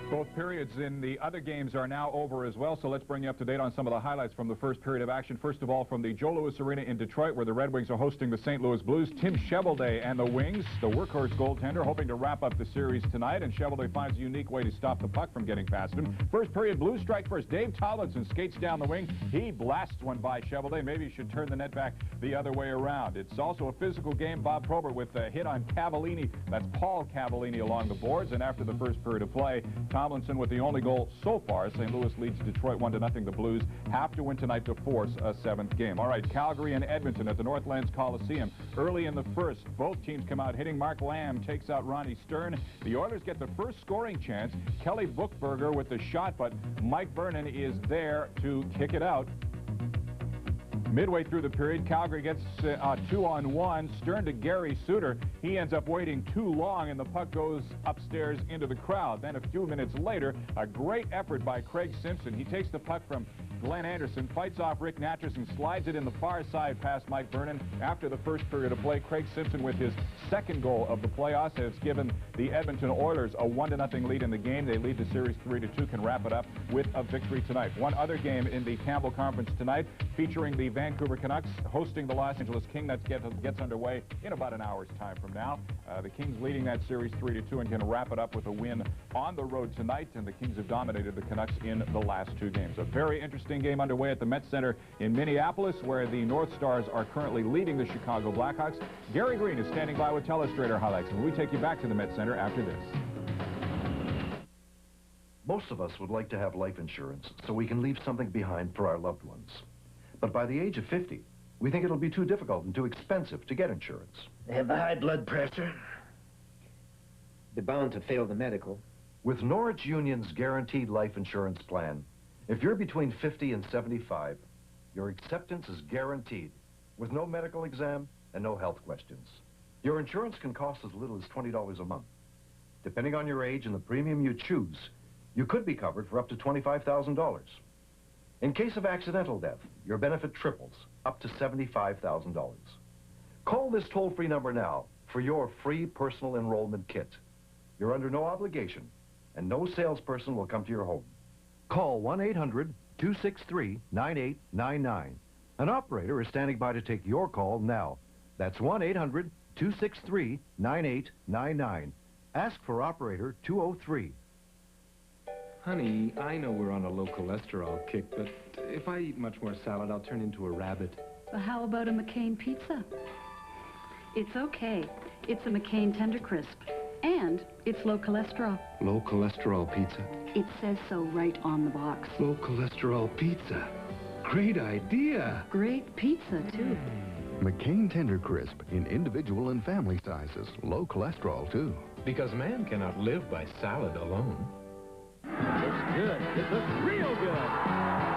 Both periods in the other games are now over as well, so let's bring you up to date on some of the highlights from the first period of action. First of all, from the Joe Louis Arena in Detroit, where the Red Wings are hosting the St. Louis Blues. Tim Cheveldae and the Wings, the workhorse goaltender, hoping to wrap up the series tonight, and Cheveldae finds a unique way to stop the puck from getting past him. First period, Blues strike first. Dave Tomlinson skates down the wing. He blasts one by Cheveldae. Maybe he should turn the net back the other way around. It's also a physical game. Bob Probert with a hit on Cavallini. That's Paul Cavallini along the boards, and after the first period of play, Tomlinson with the only goal so far. St. Louis leads Detroit 1-0. The Blues have to win tonight to force a 7th game. All right, Calgary and Edmonton at the Northlands Coliseum. Early in the first, both teams come out hitting. Mark Lamb takes out Ronnie Stern. The Oilers get the first scoring chance. Kelly Buchberger with the shot, but Mike Vernon is there to kick it out. Midway through the period, Calgary gets a 2-on-1. Stern to Gary Suter. He ends up waiting too long, and the puck goes upstairs into the crowd. Then a few minutes later, a great effort by Craig Simpson. He takes the puck from Glenn Anderson, fights off Rick Natras, and slides it in the far side past Mike Vernon. After the first period of play, Craig Simpson with his second goal of the playoffs has given the Edmonton Oilers a 1-0 lead in the game. They lead the series 3-2, can wrap it up with a victory tonight. One other game in the Campbell Conference tonight, featuring the Vancouver Canucks hosting the Los Angeles Kings. That gets underway in about an hour's time from now. The Kings leading that series 3-2 and can wrap it up with a win on the road tonight, and the Kings have dominated the Canucks in the last two games. A very interesting game underway at the Met Center in Minneapolis, where the North Stars are currently leading the Chicago Blackhawks. Gary Green is standing by with Telestrator highlights, and we take you back to the Met Center after this. Most of us would like to have life insurance so we can leave something behind for our loved ones. But by the age of 50, we think it'll be too difficult and too expensive to get insurance. They have the high blood pressure. They're bound to fail the medical. With Norwich Union's guaranteed life insurance plan, if you're between 50 and 75, your acceptance is guaranteed, with no medical exam and no health questions. Your insurance can cost as little as $20 a month. Depending on your age and the premium you choose, you could be covered for up to $25,000. In case of accidental death, your benefit triples, up to $75,000. Call this toll-free number now for your free personal enrollment kit. You're under no obligation, and no salesperson will come to your home. Call 1-800-263-9899. An operator is standing by to take your call now. That's 1-800-263-9899. Ask for operator 203. Honey, I know we're on a low cholesterol kick, but if I eat much more salad, I'll turn into a rabbit. Well, how about a McCain pizza? It's okay. It's a McCain Tender Crisp. And it's low cholesterol. Low cholesterol pizza? It says so right on the box. Low cholesterol pizza. Great idea. Great pizza, too. McCain Tender Crisp in individual and family sizes. Low cholesterol, too. Because man cannot live by salad alone. Looks good. It looks real good.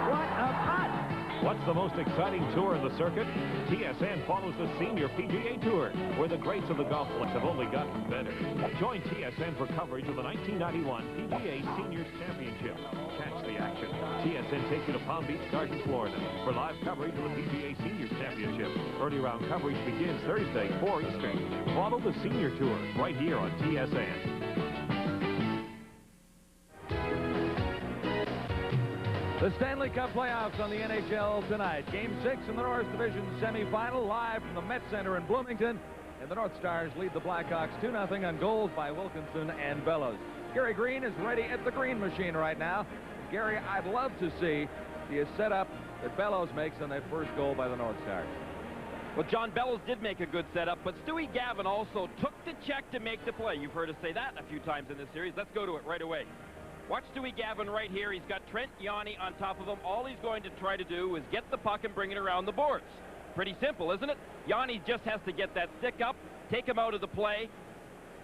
What a putt! What's the most exciting tour in the circuit? TSN follows the Senior PGA Tour, where the greats of the golf course have only gotten better. Join TSN for coverage of the 1991 PGA Seniors Championship. Catch the action. TSN takes you to Palm Beach Gardens, Florida, for live coverage of the PGA Seniors Championship. Early round coverage begins Thursday, 4 Eastern. Follow the Senior Tour right here on TSN. The Stanley Cup playoffs on the NHL tonight. Game 6 in the North Division semifinal, live from the Met Center in Bloomington. And the North Stars lead the Blackhawks 2-0 on goals by Wilkinson and Bellows. Gary Green is ready at the green machine right now. Gary, I'd love to see the setup that Bellows makes on that first goal by the North Stars. Well, John Bellows did make a good setup, but Stewie Gavin also took the check to make the play. You've heard us say that a few times in this series. Let's go to it right away. Watch Stewie Gavin right here. He's got Trent Yanni on top of him. All he's going to try to do is get the puck and bring it around the boards. Pretty simple, isn't it? Yanni just has to get that stick up, take him out of the play.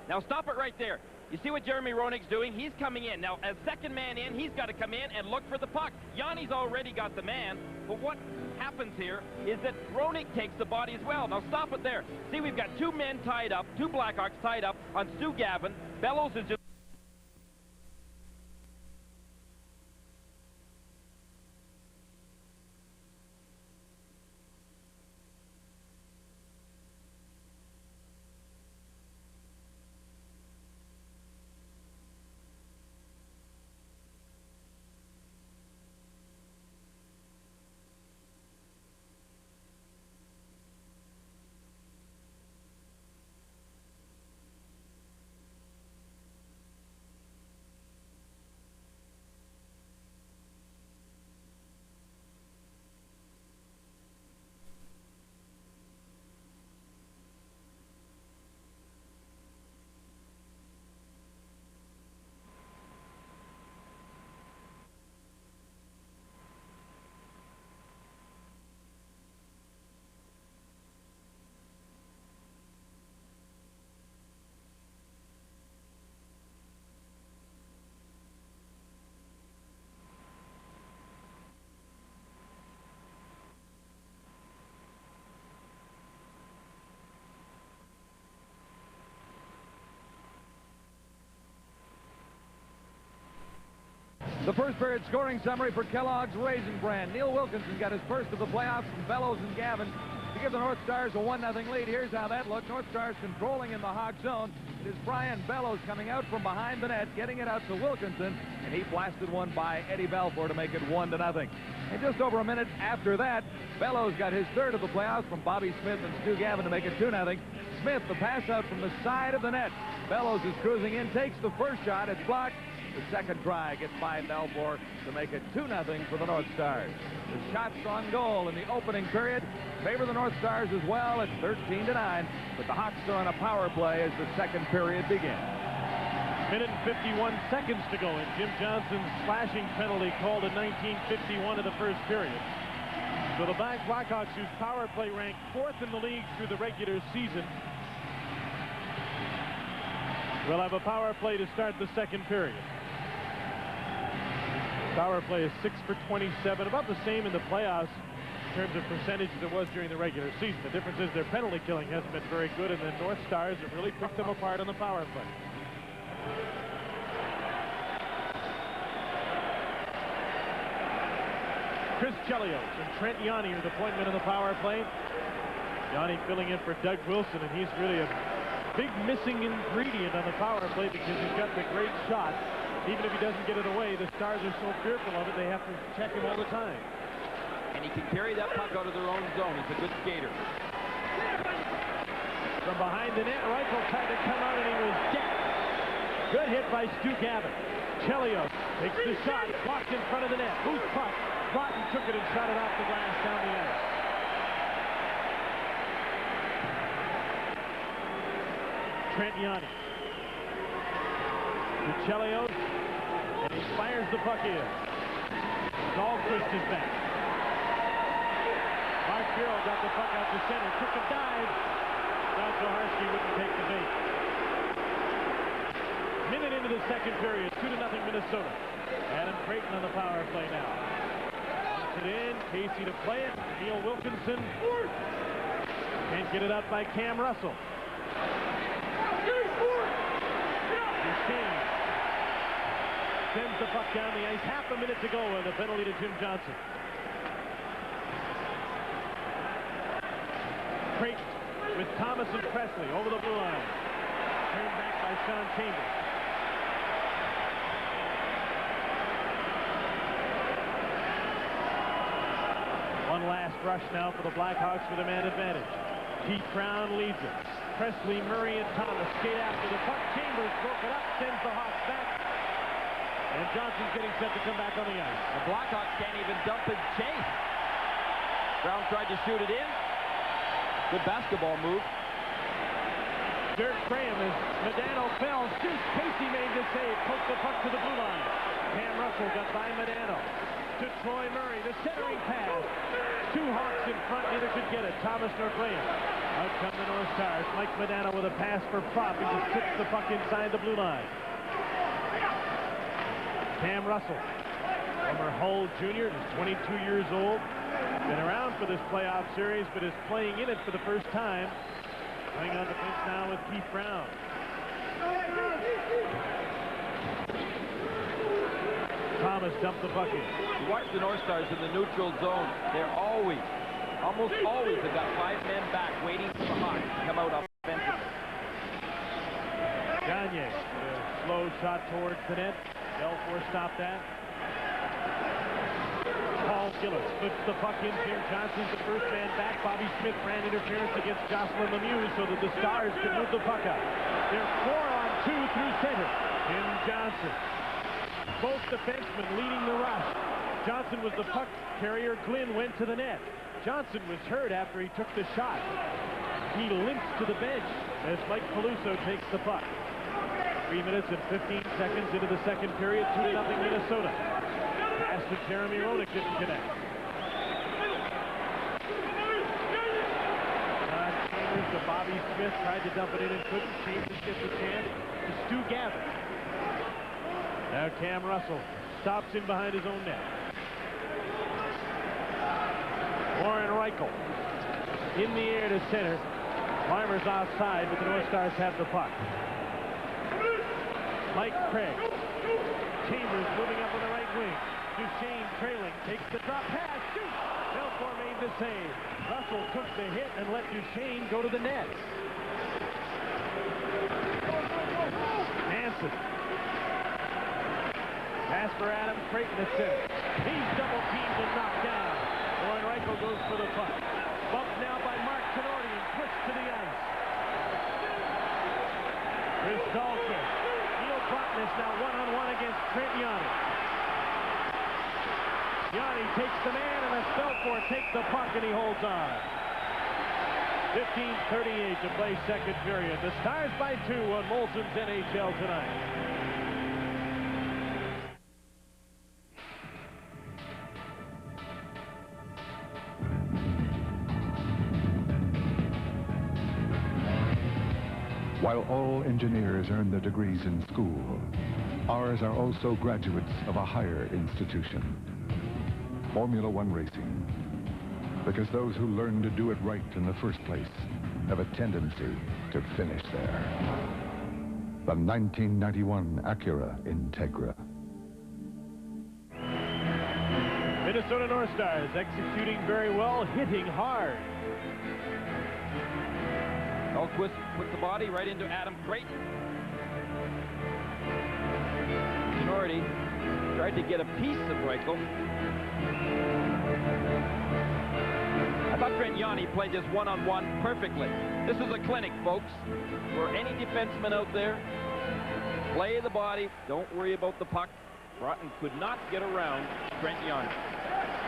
Now stop it right there. You see what Jeremy Roenick's doing? He's coming in. Now, as second man in, he's got to come in and look for the puck. Yanni's already got the man, but what happens here is that Roenick takes the body as well. Now stop it there. See, we've got two men tied up, two Blackhawks tied up on Stu Gavin. Bellows is just... The first period scoring summary for Kellogg's Raisin Bran. Neil Wilkinson got his first of the playoffs from Bellows and Gavin to give the North Stars a 1-0 lead. Here's how that looked. North Stars controlling in the Hawk zone. It is Brian Bellows coming out from behind the net, getting it out to Wilkinson, and he blasted one by Eddie Balfour to make it 1-0. And just over a minute after that, Bellows got his third of the playoffs from Bobby Smith and Stu Gavin to make it 2-0. Smith, the pass out from the side of the net. Bellows is cruising in, takes the first shot. It's blocked. The second try gets by Balfour to make it 2-0 for the North Stars. The shots on goal in the opening period favor the North Stars as well at 13-9, but the Hawks are on a power play as the second period begins. Minute and 51 seconds to go, and Jim Johnson's slashing penalty called in 1951 of the first period. So the Blackhawks, whose power play ranked 4th in the league through the regular season, will have a power play to start the second period. Power play is 6 for 27, about the same in the playoffs in terms of percentage as it was during the regular season. The difference is their penalty killing hasn't been very good, and the North Stars have really picked them apart on the power play. Chris Chelios and Trent Yanni are the point men on the power play. Yanni filling in for Doug Wilson, and he's really a big missing ingredient on the power play because he's got the great shot. Even if he doesn't get it away, the Stars are so fearful of it, they have to check him all the time. And he can carry that puck out of their own zone. He's a good skater. From behind the net, Reichel tried to come out, and he was dead. Good hit by Stu Gavin. Chelios Takes the shot, blocked in front of the net. Loose puck. Broughton took it and shot it off the glass down the ice. Trent Yanni. To Chelios, and he fires the puck in. Dahlquist is back. Mark Bureau got the puck out to center, took a dive. Don Koharski wouldn't take the bait. Minute into the second period, 2-0 Minnesota. Adam Creighton on the power play now. Puts it in, Casey to play it. Neil Wilkinson. Can't get it up by Cam Russell. Duchesne sends the puck down the ice. Half a minute to go with a penalty to Jim Johnson. Creighton with Thomas and Presley over the blue line. Turned back by Sean Chambers. One last rush now for the Blackhawks with a man advantage. Keith Brown leads it. Presley, Murray, and Thomas skate after the puck. Chambers broke it up, sends the Hawks back. And Johnson's getting set to come back on the ice. The Blackhawks can't even dump his chase. Brown tried to shoot it in. Good basketball move. Dirk Graham as Medano fell. Shoots. Casey made the save. Poked the puck to the blue line. Cam Russell got by Medano. To Troy Murray. The centering pass. Two Hawks in front. Neither could get it. Thomas nor Graham. Out come the North Stars. Mike Medano with a pass for Prop. He just tips the puck inside the blue line. Cam Russell. Former Hull junior. He's 22 years old. Been around for this playoff series, but is playing in it for the first time. Playing on defense now with Keith Brown. Thomas dumped the puck in. You watch the North Stars in the neutral zone. They're always, almost always, have got 5 men back waiting for the Hawks to come out offensively. Gagne, a slow shot towards the net. Belfour stopped that. Paul Gillis flips the puck in. Jim Johnson's the first man back. Bobby Smith ran interference against Jocelyn Lemieux so that the Stars could move the puck out. They're 4-on-2 through center. Jim Johnson. Both defensemen leading the rush. Johnson was the puck carrier. Glynn went to the net. Johnson was hurt after he took the shot. He limps to the bench as Mike Peluso takes the puck. 3 minutes and 15 seconds into the second period. 2-0 Minnesota. Pass to Jeremy Roenick, didn't connect. Chambers to Bobby Smith, tried to dump it in and couldn't. Chambers gets a chance to Stu Gavin. Now Cam Russell stops in behind his own net. Warren Reichel in the air to center. Farmer's offside, but the North Stars have the puck. Mike Craig. Chambers moving up on the right wing. Duchesne trailing, takes the drop pass, shoots! Belfour made the save. Russell took the hit and let Duchesne go to the net. Hansen. Pass for Adam Creighton at center. He's double teamed and knocked down. Warren Reichel goes for the puck. Bumped now by Mark Tenorti and pushed to the ice. Chris Dahlquist. Neil Broughton is now one-on-one against Trent Yanni. Yanni takes the man, and Belfour takes the puck, and he holds on. 15:38 to play second period. The Stars by 2 on Molson's NHL tonight. While all engineers earn their degrees in school, ours are also graduates of a higher institution. Formula One Racing. Because those who learn to do it right in the first place have a tendency to finish there. The 1991 Acura Integra. Minnesota North Stars executing very well, hitting hard. Dahlquist puts the body right into Adam Creighton. Tenorti tried to get a piece of Reichel. I thought Trent Yanni played this one-on-one perfectly. This is a clinic, folks. For any defenseman out there, play the body. Don't worry about the puck. Broughton could not get around Trent Yanni.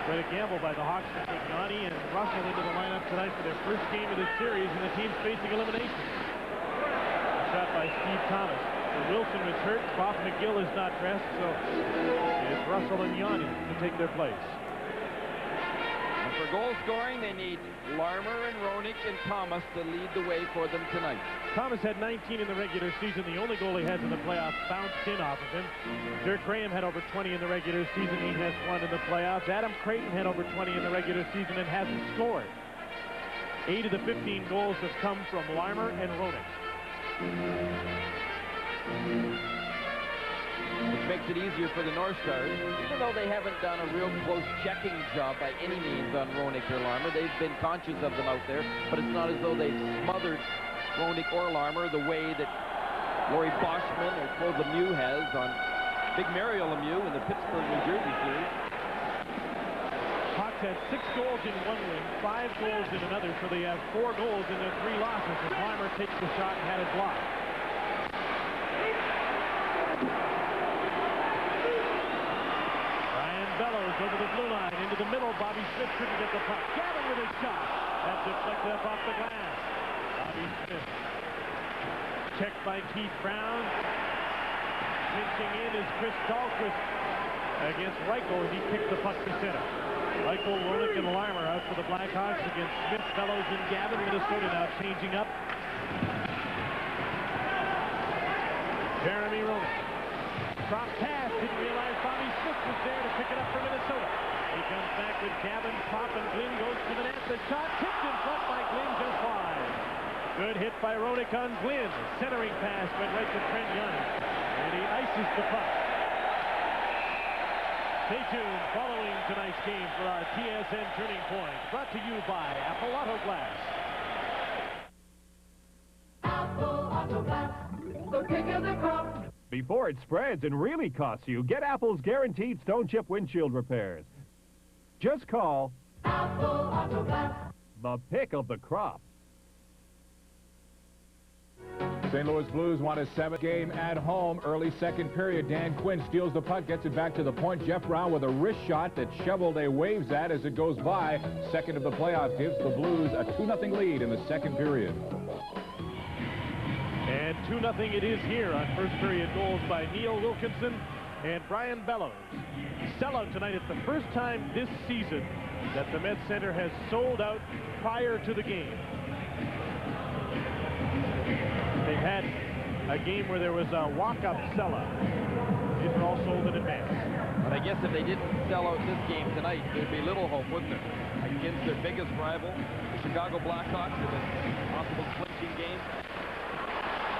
Quite a gamble by the Hawks to put Yanni and Russell into the lineup tonight for their first game of this series, and the team's facing elimination. A shot by Steve Thomas. So Wilson was hurt. Bob McGill is not dressed, so it's Russell and Yanni to take their place. And for goal scoring, they need Larmer and Roenick and Thomas to lead the way for them tonight. Thomas had 19 in the regular season. The only goal he has in the playoffs bounced in off of him. Dirk Graham had over 20 in the regular season. He has 1 in the playoffs. Adam Creighton had over 20 in the regular season and hasn't scored. 8 of the 15 goals have come from Larmer and Roenick. Which makes it easier for the North Stars, even though they haven't done a real close checking job by any means on Roenick or Larmer. They've been conscious of them out there, but it's not as though they've smothered Roenick or Larmer the way that Laurie Boschman or Claude Lemieux has on Big Mario Lemieux in the Pittsburgh, New Jersey series. Hawks had 6 goals in one win, 5 goals in another, so they have 4 goals in their 3 losses as Larmer takes the shot and had it blocked. Brian Bellows over the blue line, into the middle. Bobby Smith couldn't get the puck. Gavin with his shot. That's deflected up off the glass. Bobby Smith. Checked by Keith Brown. Pinching in is Chris Dahlquist against Reichel, and he kicked the puck to center. Reichel, Roenick, and Larmer out for the Blackhawks against Smith, Bellows, and Gavin. Minnesota now changing up. Jeremy Roenick. Drop pass, didn't realize Bobby Smith was there to pick it up for Minnesota. He comes back with Gavin, Pop, and Glynn goes to the net. The shot tipped in front by Glynn, just wide. Good hit by Roenick on Glynn. Centering pass went right to Trent Yanni, and he ices the puck. Stay tuned following tonight's game for our TSN Turning Point, brought to you by Apple Auto Glass. Apple Auto Glass, the pick of the crop. Before it spreads and really costs you, get Apple's guaranteed stone chip windshield repairs. Just call Apple Auto Glass, the pick of the crop. St. Louis Blues won a 7th game at home. Early second period, Dan Quinn steals the puck, gets it back to the point. Jeff Brown with a wrist shot that Shovelday waves at as it goes by. Second of the playoffs gives the Blues a 2-0 lead in the second period. And 2-0 it is here on first period goals by Neil Wilkinson and Brian Bellows. Sellout tonight. It's the first time this season that the Met Center has sold out prior to the game. They've had a game where there was a walk-up sellout. These were all sold in advance. But I guess if they didn't sell out this game tonight, there'd be little hope, wouldn't there? Against their biggest rival, the Chicago Blackhawks, in a possible clinching game.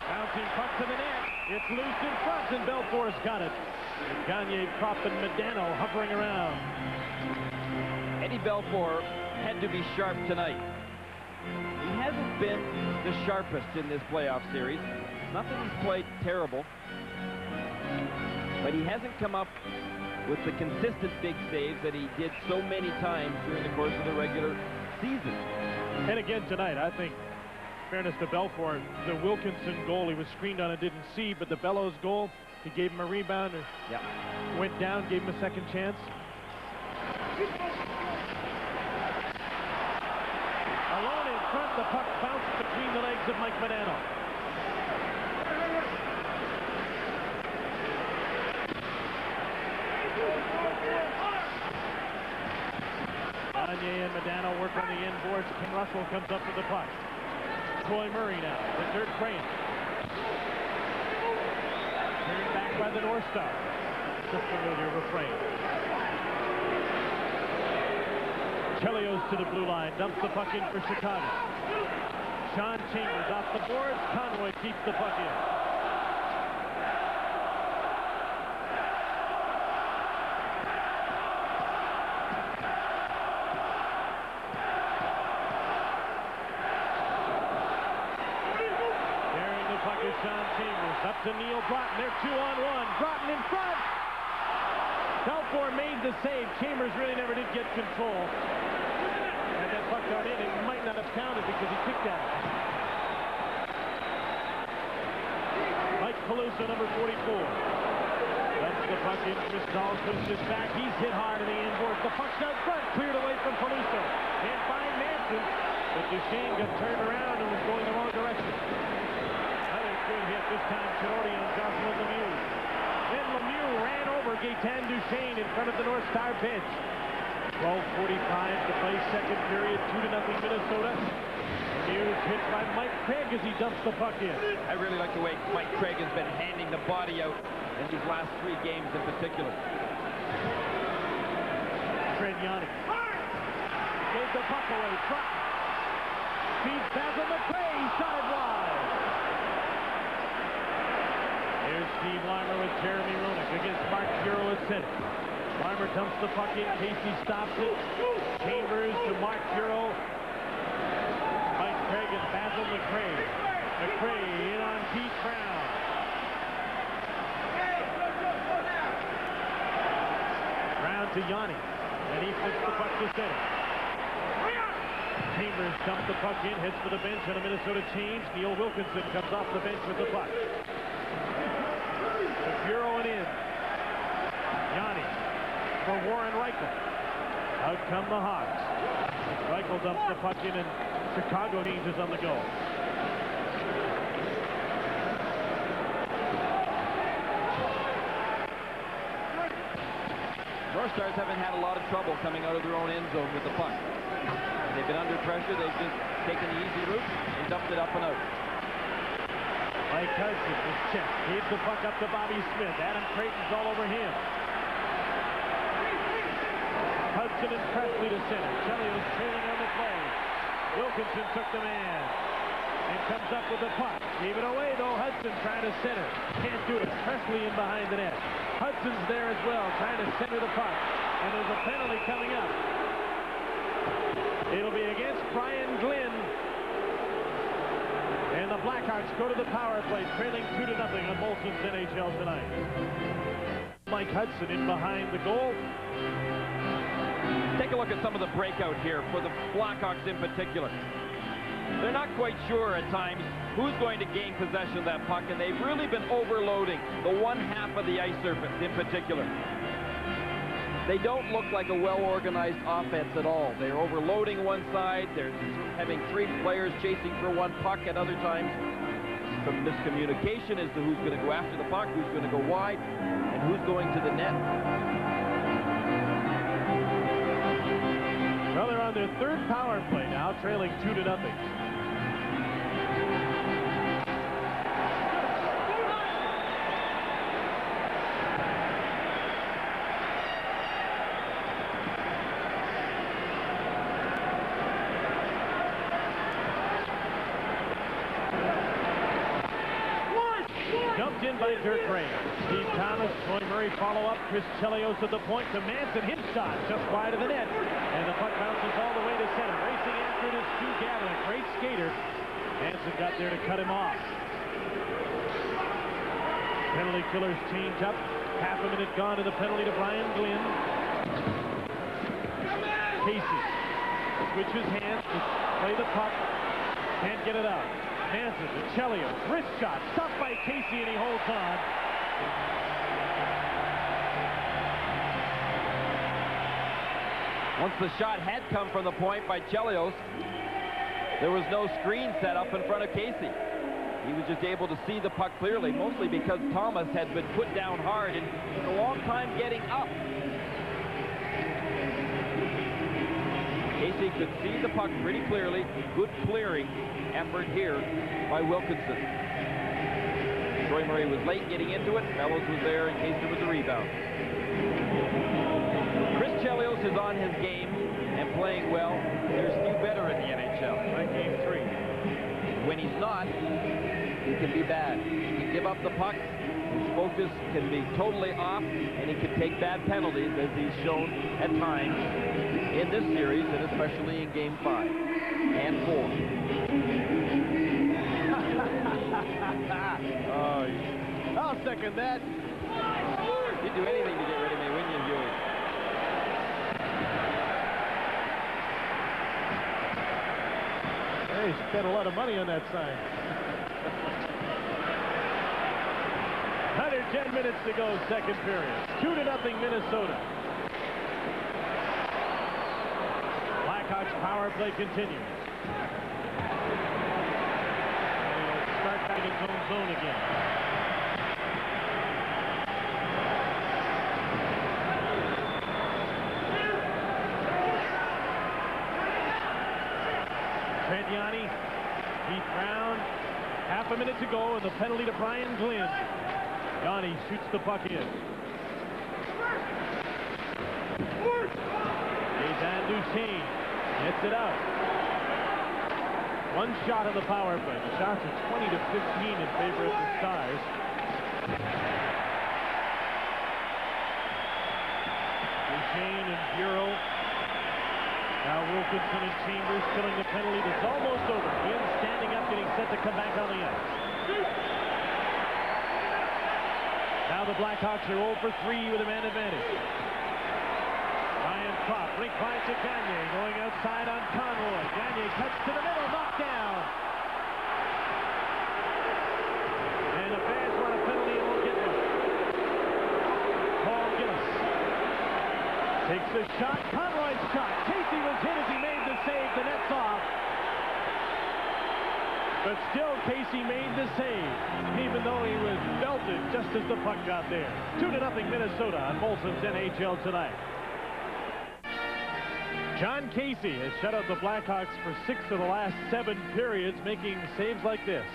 Bouncing puck to the net. It's loose in front, and Belfour's got it. Gagne, Kropp, and Medano hovering around. Eddie Belfour had to be sharp tonight. He hasn't been the sharpest in this playoff series. Not that he's played terrible, but he hasn't come up with the consistent big saves that he did so many times during the course of the regular season. And again tonight, I think, in fairness to Belfour, the Wilkinson goal he was screened on and didn't see, but the Bellows goal, he gave him a rebound and went down, gave him a second chance. Alone in front, the puck bounced between the legs of Mike Medano. Gagne and Medano work on the end boards. Ken Russell comes up with the puck. Troy Murray now to Dirk Graham. Turned back by the North Star. The familiar refrain. Chelios to the blue line, dumps the puck in for Chicago. Sean Chambers off the boards. Conroy keeps the puck in. Carrying the puck is Sean Chambers. Up to Neil Broughton. They're 2-on-1. Broughton in front. Belfour made the save. Chambers really never did get control. And that puck got in. It might not have counted because he kicked at it. Mike Peluso, number 44. Dumps the puck in. Cristal pushes back. He's hit hard in the end boards. The puck's out front. Cleared away from Peluso. And by Manson. But Duchesne got turned around and was going the wrong direction. Another good hit. This time Chiroti on Jocelyn Lemieux. Then Lemieux ran over Gaetan Duchesne in front of the North Star bench. 12:45 to play, second period, 2-0 Minnesota. Lemieux hit by Mike Craig as he dumps the puck in. I really like the way Mike Craig has been handing the body out in these last 3 games in particular. Yanni gave the puck away, dropped. Feeds Basil McRae, shot it wide. Here's Steve Larmer with Jeremy Roenick against Mark Bureau at center. Larmer dumps the puck in, Casey stops it. Chambers to Mark Bureau. Mike Craig and Basil McRae. McRae in on Pete Brown. Brown to Yanni. And he flips the puck to center. Chambers dumps the puck in, heads for the bench on a Minnesota change. Neil Wilkinson comes off the bench with the puck. To Bureau and in. Yanni for Warren Reichel. Out come the Hawks. Reichel dumps the puck in and Chicago changes on the go. North Stars haven't had a lot of trouble coming out of their own end zone with the puck. They've been under pressure. They've just taken the easy route and dumped it up and out. Mike Hudson is checked. Gave the puck up to Bobby Smith. Adam Creighton's all over him. Hudson and Presley to center. Chelios trailing on the play. Wilkinson took the man and comes up with the puck. Gave it away though. Hudson trying to center. Can't do it. Presley in behind the net. Hudson's there as well, trying to center the puck. And there's a penalty coming up. It'll be against Brian Glynn. And the Blackhawks go to the power play, trailing 2-0 on Molson's NHL tonight. Mike Hudson in behind the goal. Take a look at some of the breakout here for the Blackhawks in particular. They're not quite sure at times who's going to gain possession of that puck, and they've really been overloading the one half of the ice surface in particular. They don't look like a well-organized offense at all. They're overloading one side. They're having 3 players chasing for one puck at other times. Some miscommunication as to who's going to go after the puck, who's going to go wide, and who's going to the net. Well, they're on their 3rd power play now, trailing 2-0. Dumped in by Dirk Ray. Steve Thomas, Troy Murray follow up. Chris Chelios at the point to Manson. His shot just wide of the net. And the puck bounces all the way to center. Racing after it is Stu Gavin, a great skater. Manson got there to cut him off. Penalty killers change up. Half a minute gone to the penalty to Brian Glynn. Casey switches hands to play the puck. Can't get it out. Manson to Chelios. Wrist shot. Stopped by Casey and he holds on. Once the shot had come from the point by Chelios, there was no screen set up in front of Casey. He was just able to see the puck clearly, mostly because Thomas had been put down hard and took a long time getting up. Casey could see the puck pretty clearly. Good clearing effort here by Wilkinson. Troy Murray was late getting into it. Fellows was there in case there was a rebound. Chris Chelios is on his game and playing well. There's few better in the NHL. Like game 3. When he's not, he can be bad. He can give up the puck. His focus can be totally off, and he can take bad penalties, as he's shown at times in this series, and especially in Game 5 and 4. Oh, I'll second that. You'd do anything to get rid of me, wouldn't you, Huey? Hey, spent a lot of money on that sign. Another 10 minutes to go, second period. 2-0 Minnesota. Blackhawks power play continues. They'll start back in its own zone again. Trediani, Heath Brown, half a minute to go, and the penalty to Brian Glynn. Yanni shoots the puck in. Nathan Duchesne gets it out. One shot on the power play. The shots are 20 to 15 in favor of the Stars. Duchesne and Bureau. Now Wilkinson and Chambers killing the penalty. It's almost over. Glynn standing up, getting set to come back on the ice. Now the Blackhawks are 0 for 3 with a man advantage. Ryan Kropp, blink by to Gagne, going outside on Conroy. Gagne cuts to the middle, knocked down. And the fans want a penalty and won't get one. Paul Gillis takes a shot. Conroy's shot. Casey was hit as he made the save. The net's off. But still, Casey made the save, even though he was belted just as the puck got there. 2-0 Minnesota on Molson's NHL Tonight. John Casey has shut out the Blackhawks for 6 of the last 7 periods, making saves like this.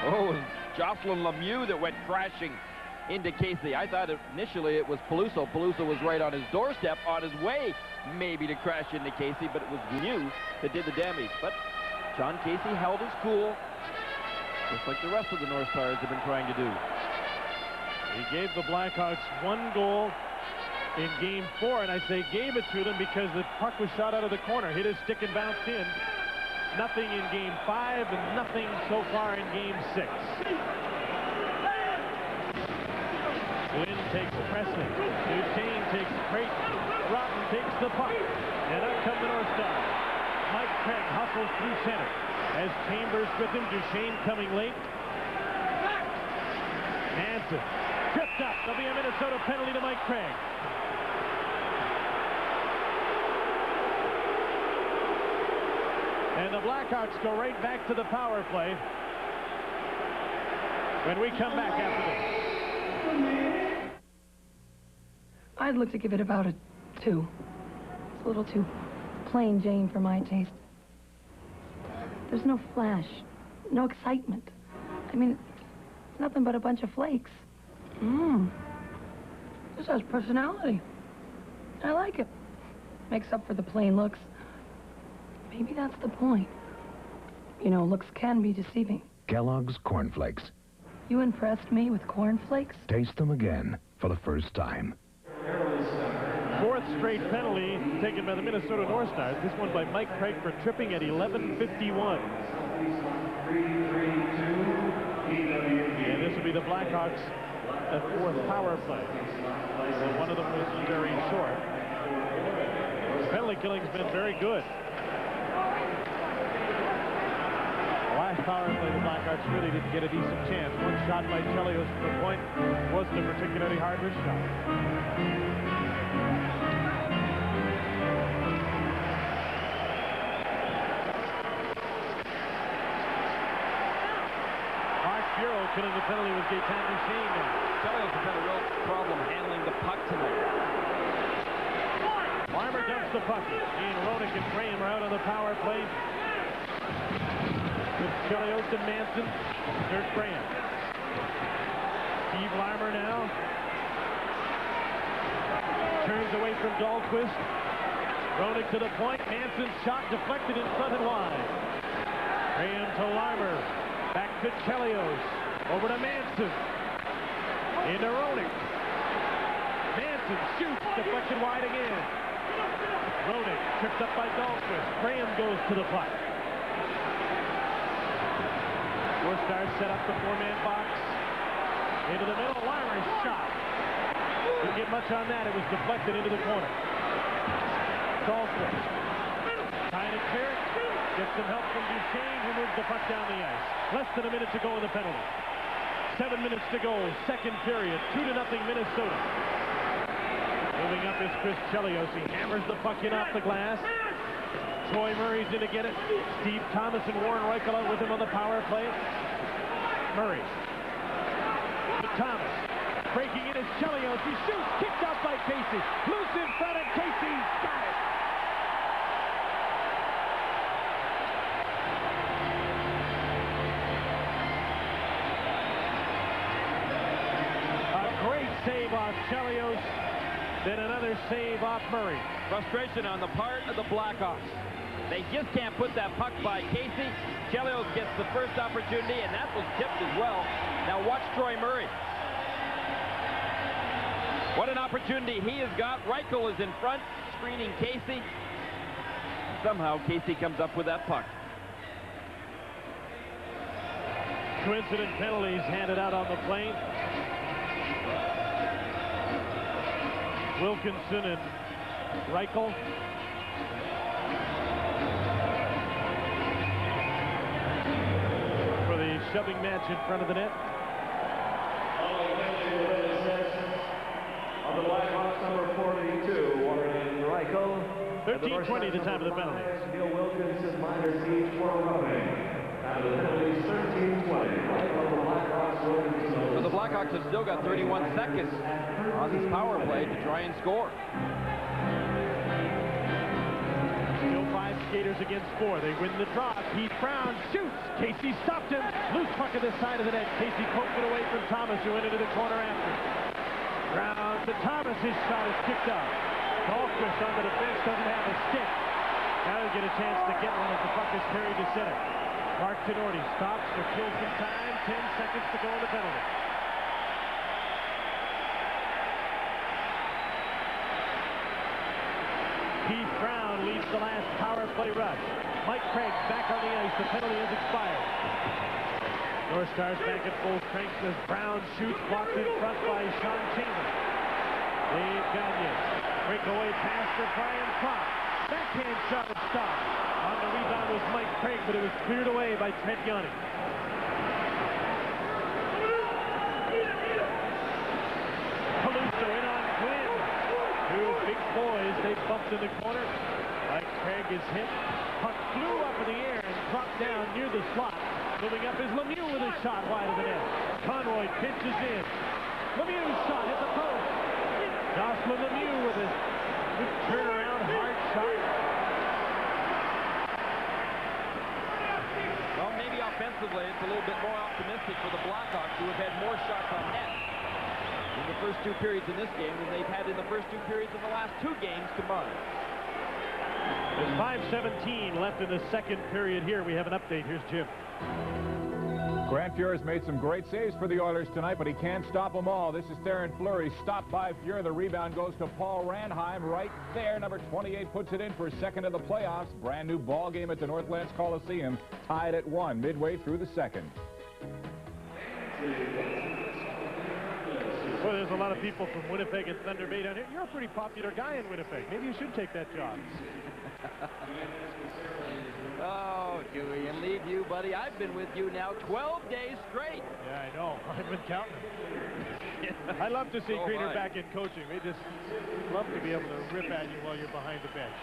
Oh, Jocelyn Lemieux that went crashing into Casey. I thought initially it was Peluso. Peluso was right on his doorstep, on his way maybe to crash into Casey, but it was Lemieux that did the damage. But John Casey held his cool, just like the rest of the North Stars have been trying to do. He gave the Blackhawks 1 goal in Game 4, and I say gave it to them because the puck was shot out of the corner, hit his stick and bounced in. Nothing in Game 5 and nothing so far in Game 6. Glynn takes Preston. Duchesne takes Creighton. Rotten takes the puck. And up come the North Stars. Mike Craig hustles through center. As Chambers with him, Duchesne coming late. Hansen tripped up. There'll be a Minnesota penalty to Mike Craig. And the Blackhawks go right back to the power play when we come back after this. I'd look to give it about a 2. It's a little too plain Jane for my taste. There's no flash, no excitement. I mean, it's nothing but a bunch of flakes. This has personality. I like it. Makes up for the plain looks. Maybe that's the point. You know, looks can be deceiving. Kellogg's Corn Flakes. You impressed me with corn flakes? Taste them again for the first time. 4th straight penalty taken by the Minnesota North Stars. This one by Mike Craig for tripping at 11:51. And this will be the Blackhawks at 4th power play. So one of them was very short. Penalty killing's been very good. The last power play, the Blackhawks really didn't get a decent chance. One shot by Chelios from the point wasn't a particularly hard-hit shot. Bureau killing the penalty with Gaetan Duchesne now. Chelios has had a real problem handling the puck tonight. Farmer dumps the puck. Ian Ronick and Graham are out on the power play. With Chelios and Manson. There's Graham. Steve Larmer now. Turns away from Dahlquist. Ronick to the point. Manson's shot deflected in front and wide. Graham to Larmer. Back to Chelios. Over to Manson. Into Ronick. Manson shoots. Deflected wide again. Ronick tripped up by Dahlquist. Graham goes to the puck. North Stars set up the 4-man box. Into the middle. Larmer's shot. Didn't get much on that. It was deflected into the corner. Dahlquist. Trying to clear it. Gets some help from Duchesne, who moves the puck down the ice. Less than a minute to go in the penalty. 7 minutes to go, second period, 2-0 Minnesota. Moving up is Chris Chelios. He hammers the puck in off the glass. Troy Murray's in to get it. Steve Thomas and Warren Reichel out with him on the power play. Murray to Thomas. Breaking in is Chelios. He shoots. Kicked out by Casey. Loose in front, and Casey's got it. A great save off Chelios. Then another save off Murray. Frustration on the part of the Blackhawks. They just can't put that puck by Casey. Chelios gets the first opportunity, and that was tipped as well. Now watch Troy Murray. What an opportunity he has got. Reichel is in front, screening Casey. Somehow Casey comes up with that puck. Coincident penalties handed out on the plane. Wilkinson and Reichel. For the shoving match in front of the net. On the Blackhawks, number 42, Warren Reichel. 13:20 the time of the penalty. Neil Wilkinson minus each for roughing. Time of the penalties 13:20. Reichel, the Blackhawks, Wilkinson. So the Blackhawks have still got 31 seconds on this power play to try and score. Still 5 skaters against 4. They win the draw. Keith Brown shoots. Casey stopped him. Loose puck at the side of the net. Casey poked it away from Thomas, who went into the corner after. Brown to Thomas. His shot is kicked out. Dahlquist on the defense doesn't have a stick. Now he'll get a chance to get one as the puck is carried to center. Mark Tenorti stops to kill some time. 10 seconds to go in the penalty. Keith Brown leads the last power play rush. Mike Craig back on the ice. The penalty has expired. North Stars back at full strength as Brown shoots, blocked in front by Sean Chambers. Dave Gagne. Breakaway pass for Brian Klopp. Backhand shot is stopped. On the rebound was Mike Craig, but it was cleared away by Trent Yanni. Caluso in on Glynn. Two big boys, they bumped in the corner. Mike Craig is hit. Puck flew up in the air and dropped down near the slot. Moving up is Lemieux with a shot wide of the net. Conroy pitches in. Lemieux's shot hit the post. Jocelyn Lemieux with a good turnaround, hard shot. Well, maybe offensively, it's a little bit more optimistic for the Blackhawks, who have had more shots on net in the first 2 periods in this game than they've had in the first 2 periods in the last 2 games combined. There's 5:17 left in the second period here. We have an update. Here's Jim. Grant Fuhr has made some great saves for the Oilers tonight, but he can't stop them all. This is Theron Fleury, stopped by Fuhr. The rebound goes to Paul Ranheim right there. Number 28 puts it in for second in the playoffs. Brand new ball game at the Northlands Coliseum, tied at 1 midway through the second. Well, there's a lot of people from Winnipeg and Thunder Bay down here. You're a pretty popular guy in Winnipeg. Maybe you should take that job. Oh, Dewey, and leave you, buddy. I've been with you now 12 days straight. Yeah, I know. I've been counting. I love to see Greener back in coaching. They just love to be able to rip at you while you're behind the bench.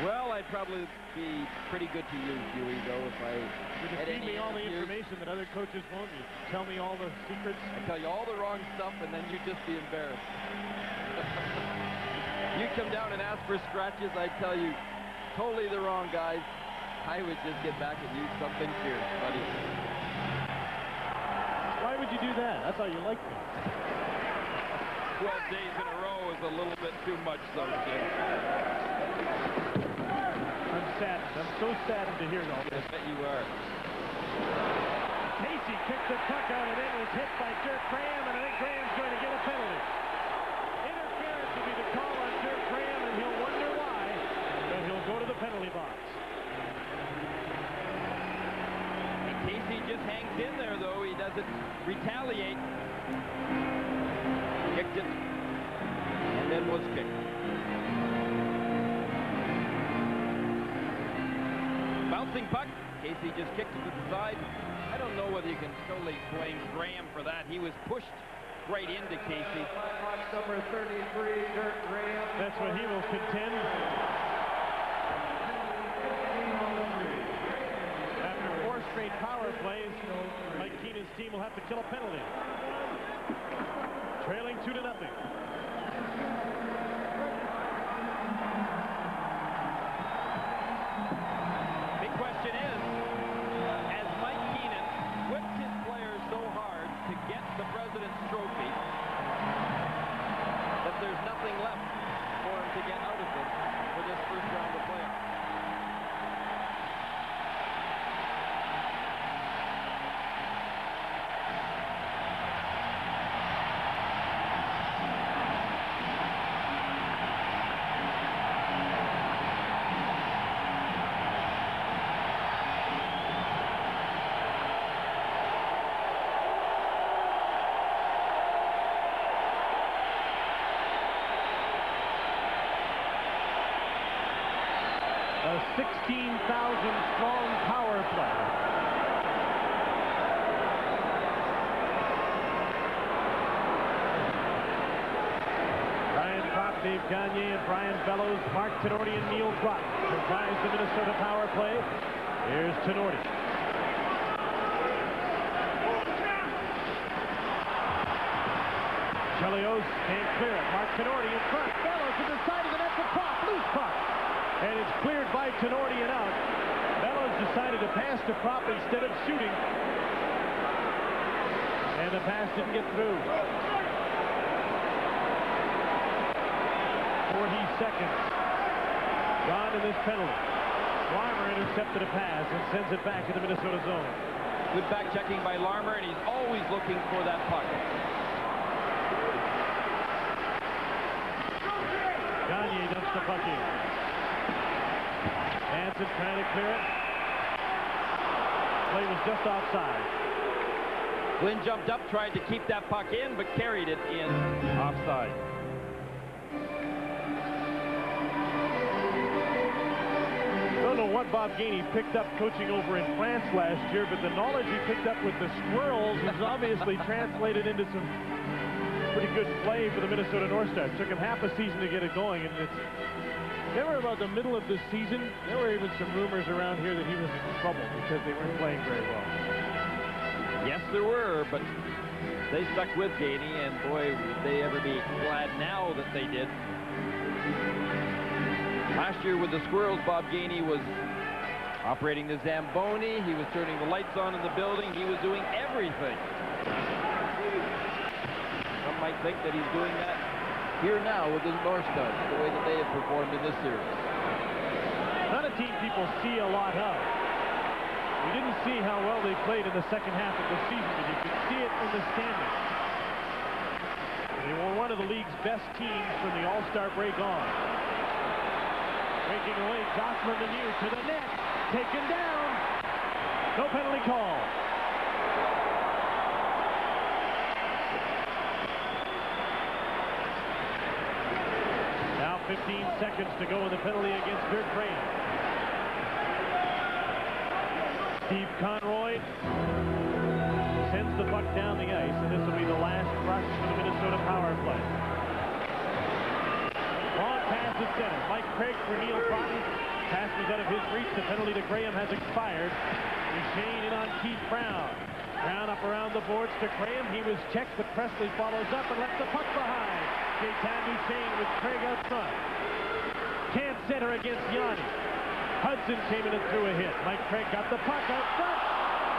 Well, I'd probably be pretty good to you, Dewey, though, if I You feed me all the information that other coaches won't. You tell me all the secrets. I tell you all the wrong stuff, and then you'd just be embarrassed. You come down and ask for scratches, I tell you, totally the wrong guys. I would just get back at you something fierce, buddy. Why would you do that? I thought you liked me. 12 days in a row is a little bit too much, though, Jim. I'm saddened. I'm so saddened to hear all this. I bet you are. Casey kicked the puck out and then was hit by Dirk Graham, and I think Graham's going to get a penalty. Interference will be the call on Dirk Graham, and he'll wonder why, but he'll go to the penalty box. And Casey just hangs in there, though. He doesn't retaliate. Kicked it, and then was kicked. Bouncing puck Casey just kicked it to the side. I don't know whether you can solely blame Graham for that. He was pushed right into Casey. Number 33, Dirk Graham. That's what he will contend. After 4 straight power plays, Mike Keenan's team will have to kill a penalty. Trailing 2-0. Big question is, has Mike Keenan whipped his players so hard to get the President's Trophy that there's nothing left for him to get out of it for this first round of playoffs? A 16,000-strong power play. Brian Kropp, Dave Gagne, and Brian Bellows, Mark Tenorti, and Neil Kropp comprise the Minnesota power play. Here's Tenorti. Chelios can't clear it. Mark Tenorti in front. Bellows to the side of the net for Kropp. Loose puck. And it's cleared by Tenorti and out. Bellows decided to pass to Kropp instead of shooting. And the pass didn't get through. 40 seconds gone in this penalty. Larmer intercepted a pass and sends it back to the Minnesota zone. Good back checking by Larmer, and he's always looking for that puck. Gagne dumps the puck in. Hansen trying to clear it. Play was just offside. Glynn jumped up, tried to keep that puck in, but carried it in offside. I don't know what Bob Gainey picked up coaching over in France last year, but the knowledge he picked up with the Squirrels is obviously translated into some pretty good play for the Minnesota North Stars. Took him half a season to get it going, and it's they were about the middle of the season. There were even some rumors around here that he was in trouble because they weren't playing very well. Yes, there were, but they stuck with Gainey, and boy, would they ever be glad now that they did. Last year with the Squirrels, Bob Gainey was operating the Zamboni. He was turning the lights on in the building. He was doing everything. Some might think that he's doing that here now with the North Stars, the way that they have performed in this series. Not a team people see a lot of. We didn't see how well they played in the second half of the season, but you could see it in the standings. They were one of the league's best teams from the All-Star break on. Breaking away, Jocelyn Lemieux to the net, taken down. No penalty call. Now 15 seconds to go in the penalty against Dirk Graham. Steve Conroy sends the puck down the ice, and this will be the last rush for the Minnesota power play. Long pass to center. Mike Craig for Neil Cotton. Pass was out of his reach. The penalty to Graham has expired. Duchesne in on Keith Brown. Brown up around the boards to Graham. He was checked, but Presley follows up and lets the puck behind. Gaetan Duchesne with Craig out front. Can't center against Yanni. Hudson came in and threw a hit. Mike Craig got the puck out front.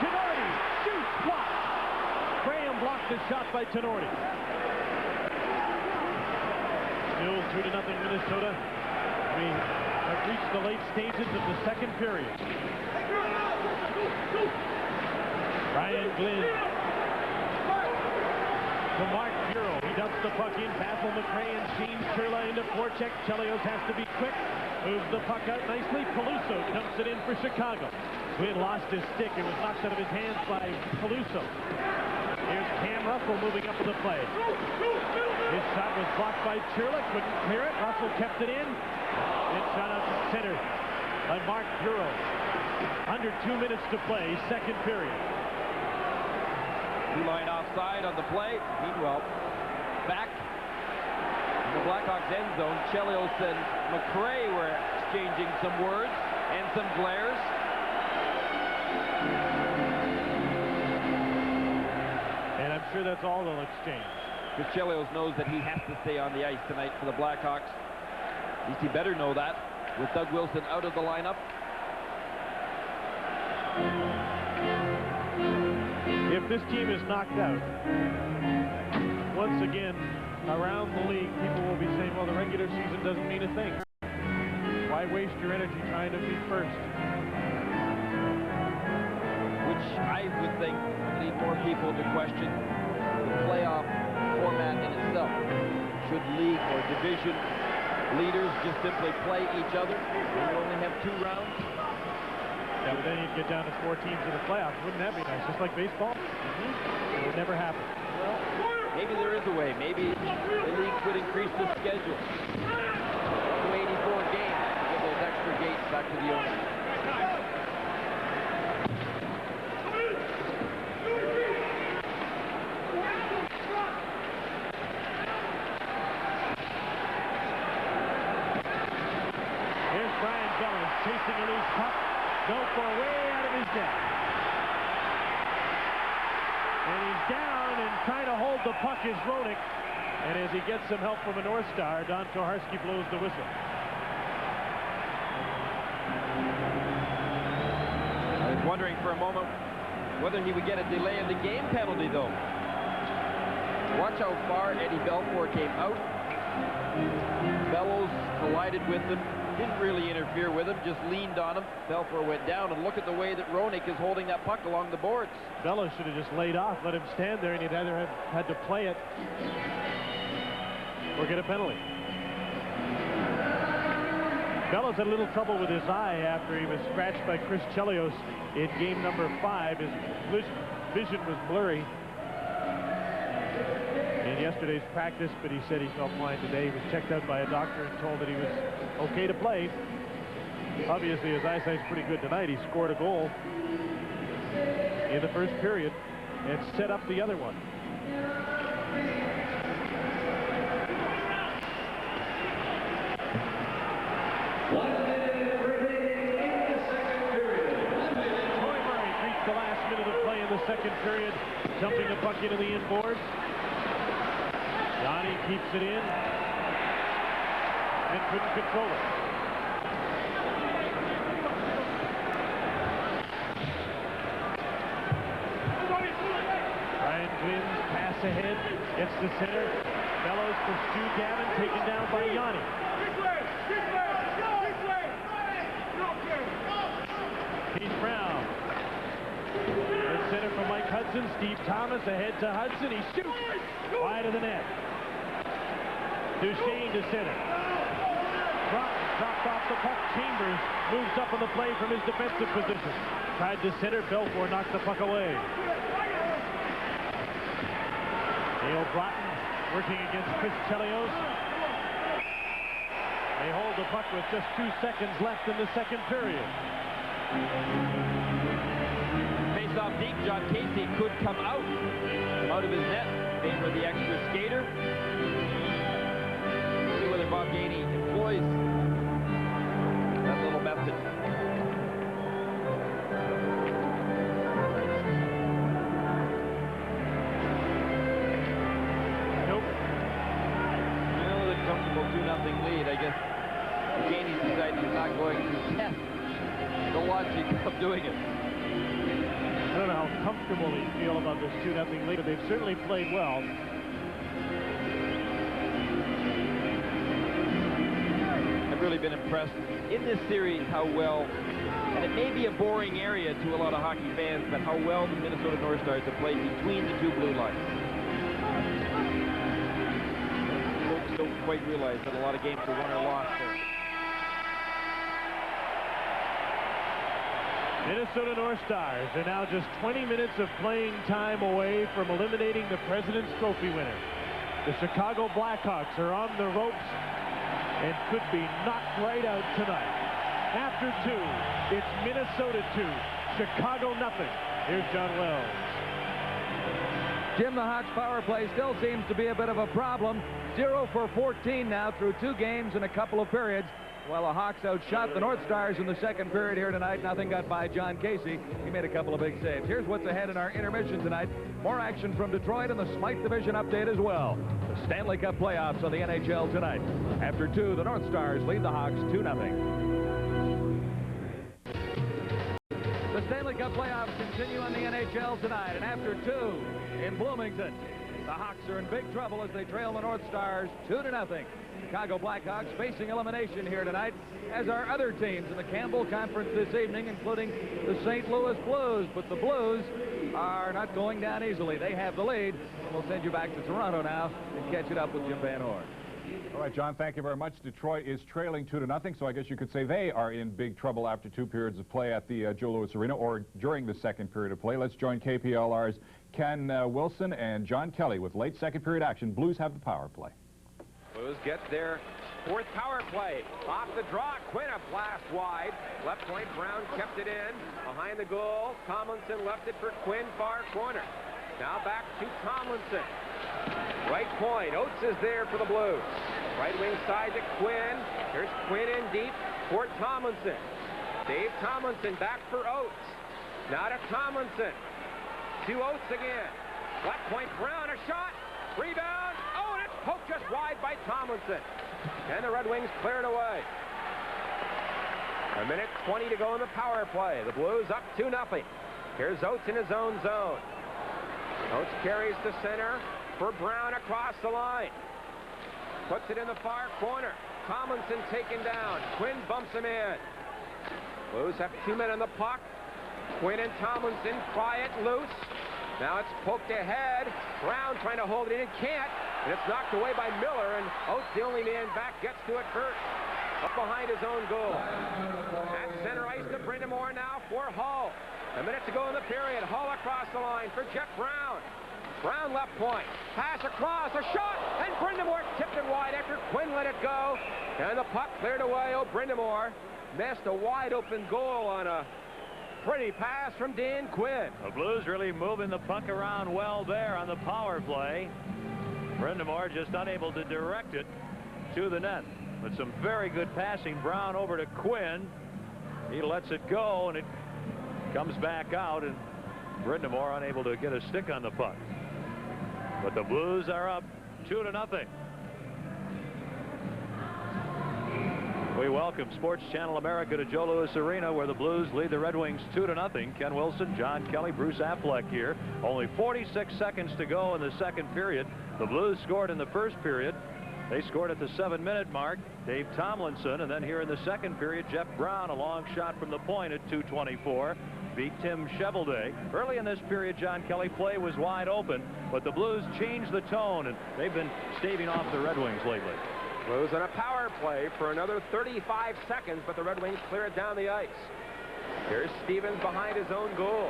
Tenorti shoots, blocked. Graham blocked the shot by Tenorti. Still 2-0 Minnesota. We have reached the late stages of the second period. Ryan Glynn to Mark Bureau. He dumps the puck in. Basil McRae and Sheen Churla into forecheck. Chelios has to be quick. Moves the puck out nicely. Peluso dumps it in for Chicago. Glynn lost his stick. It was knocked out of his hands by Peluso. Here's Cam Russell moving up to the play. His shot was blocked by Churla. Couldn't clear it. Russell kept it in. It's shot out to center by Mark Bureau. Under 2 minutes to play, second period. Two-line offside on the play. Meanwhile, back in the Blackhawks end zone, Chelios and McRae were exchanging some words and some glares. And I'm sure that's all they'll exchange. Because Chelios knows that he has to stay on the ice tonight for the Blackhawks. At least he better know that, with Doug Wilson out of the lineup. If this team is knocked out, once again, around the league, people will be saying, well, the regular season doesn't mean a thing. Why waste your energy trying to be first? Which I would think would lead more people to question the playoff format in itself. Should league or division leaders just simply play each other? We only have 2 rounds. Yeah, but then you'd get down to 4 teams in the playoffs. Wouldn't that be nice? Just like baseball? It would never happen. Well, maybe there is a way. Maybe the league could increase the schedule to 84 games to give those extra gates back to the owners. Here's Brian Bellis chasing a loose puck. Belfour way out of his depth. And he's down and trying to hold the puck is Roenick. And as he gets some help from a North Star, Don Toharski blows the whistle. I was wondering for a moment whether he would get a delay of the game penalty, though. Watch how far Eddie Belfour came out. Bellows collided with him. Didn't really interfere with him, just leaned on him. Belfour went down, and look at the way that Roenick is holding that puck along the boards. Bellows should have just laid off, let him stand there, and he'd either have had to play it or get a penalty. Bellows had a little trouble with his eye after he was scratched by Chris Chelios in game number 5. His vision was blurry in yesterday's practice, but he said he felt fine today. He was checked out by a doctor and told that he was okay to play. Obviously, his eyesight's pretty good tonight. He scored a goal in the first period and set up the other one. Troy Murray reached the last minute of play in the second period, dumping the puck into the inboards. Johnny keeps it in and couldn't control it. Brian Gwynn's pass ahead, gets to center. Bellows for Stu Gavin, taken down by Yanni. Keith Brown. At center for Mike Hudson. Steve Thomas ahead to Hudson. He shoots wide of the net. Duchesne to center. Dropped off the puck. Chambers moves up on the play from his defensive position. Tried to center. Belfour knocked the puck away. Neil Broughton working against Chris Chelios. They hold the puck with just 2 seconds left in the second period. Face off deep. John Casey could come out of his net. Favor the extra skater. See whether Bob Gainey employs that little method. Nope. You know, the comfortable 2-0 lead. I guess Gainey decided he's not going to test the logic of doing it. I don't know how comfortable they feel about this 2-0 lead, but they've certainly played well. I've really been impressed in this series how well, and it may be a boring area to a lot of hockey fans, but how well the Minnesota North Stars have played between the 2 blue lines. Folks don't quite realize that a lot of games are won or lost there. Minnesota North Stars are now just 20 minutes of playing time away from eliminating the President's Trophy winner. The Chicago Blackhawks are on the ropes and could be knocked right out tonight. After 2, it's Minnesota 2, Chicago nothing. Here's John Wells. Jim, the Hawks power play still seems to be a bit of a problem. 0 for 14 now through 2 games and a couple of periods. While the Hawks outshot the North Stars in the second period here tonight. Nothing got by John Casey. He made a couple of big saves. Here's what's ahead in our intermission tonight. More action from Detroit and the Smythe Division update as well. The Stanley Cup playoffs on the NHL tonight. After 2, the North Stars lead the Hawks 2-0. The Stanley Cup playoffs continue on the NHL tonight. And after 2 in Bloomington, the Hawks are in big trouble as they trail the North Stars 2-0. Chicago Blackhawks facing elimination here tonight, as are other teams in the Campbell Conference this evening, including the St. Louis Blues. But the Blues are not going down easily. They have the lead. We'll send you back to Toronto now and catch it up with Jim Van Horn. All right, John, thank you very much. Detroit is trailing 2-0, so I guess you could say they are in big trouble after 2 periods of play at the Joe Louis Arena, or during the second period of play. Let's join KPLR's Ken Wilson and John Kelly with late second period action. Blues have the power play. Blues get their 4th power play. Off the draw, Quinn a blast wide. Left point, Brown kept it in. Behind the goal, Tomlinson left it for Quinn, far corner. Now back to Tomlinson. Right point, Oates is there for the Blues. Right wing side to Quinn. Here's Quinn in deep for Tomlinson. Dave Tomlinson back for Oates. Now to Tomlinson. To Oates again. Left point, Brown, a shot. Rebound. Oh, and it's poked just wide by Tomlinson. And the Red Wings clear it away. 1:20 to go in the power play. The Blues up 2-0. Here's Oates in his own zone. Oates carries to center for Brown across the line. Puts it in the far corner. Tomlinson taken down. Quinn bumps him in. Blues have 2 men on the puck. Quinn and Tomlinson pry it loose. Now it's poked ahead. Brown trying to hold it in and can't. And it's knocked away by Miller. And Oates, the only man back, gets to it first. Up behind his own goal. At center ice to Brindamore now for Hull. 1 minute to go in the period. Hull across the line for Jeff Brown. Brown left point. Pass across. A shot. And Brindamore tipped it wide after Quinn let it go. And the puck cleared away. Oh, Brindamore missed a wide open goal on a pretty pass from Dan Quinn. The Blues really moving the puck around well there on the power play. Brindamore just unable to direct it to the net. But some very good passing. Brown over to Quinn. He lets it go, and it comes back out, and Brindamore unable to get a stick on the puck. But the Blues are up 2-0. We welcome Sports Channel America to Joe Louis Arena, where the Blues lead the Red Wings 2-0. Ken Wilson, John Kelly, Bruce Affleck here. Only 46 seconds to go in the second period. The Blues scored in the first period. They scored at the 7-minute mark. Dave Tomlinson, and then here in the second period, Jeff Brown, a long shot from the point at 2:24, beat Tim Chevelday. Early in this period, John Kelly, play was wide open, but the Blues changed the tone, and they've been staving off the Red Wings lately. Blues on a power play for another 35 seconds, but the Red Wings clear it down the ice. Here's Stevens behind his own goal.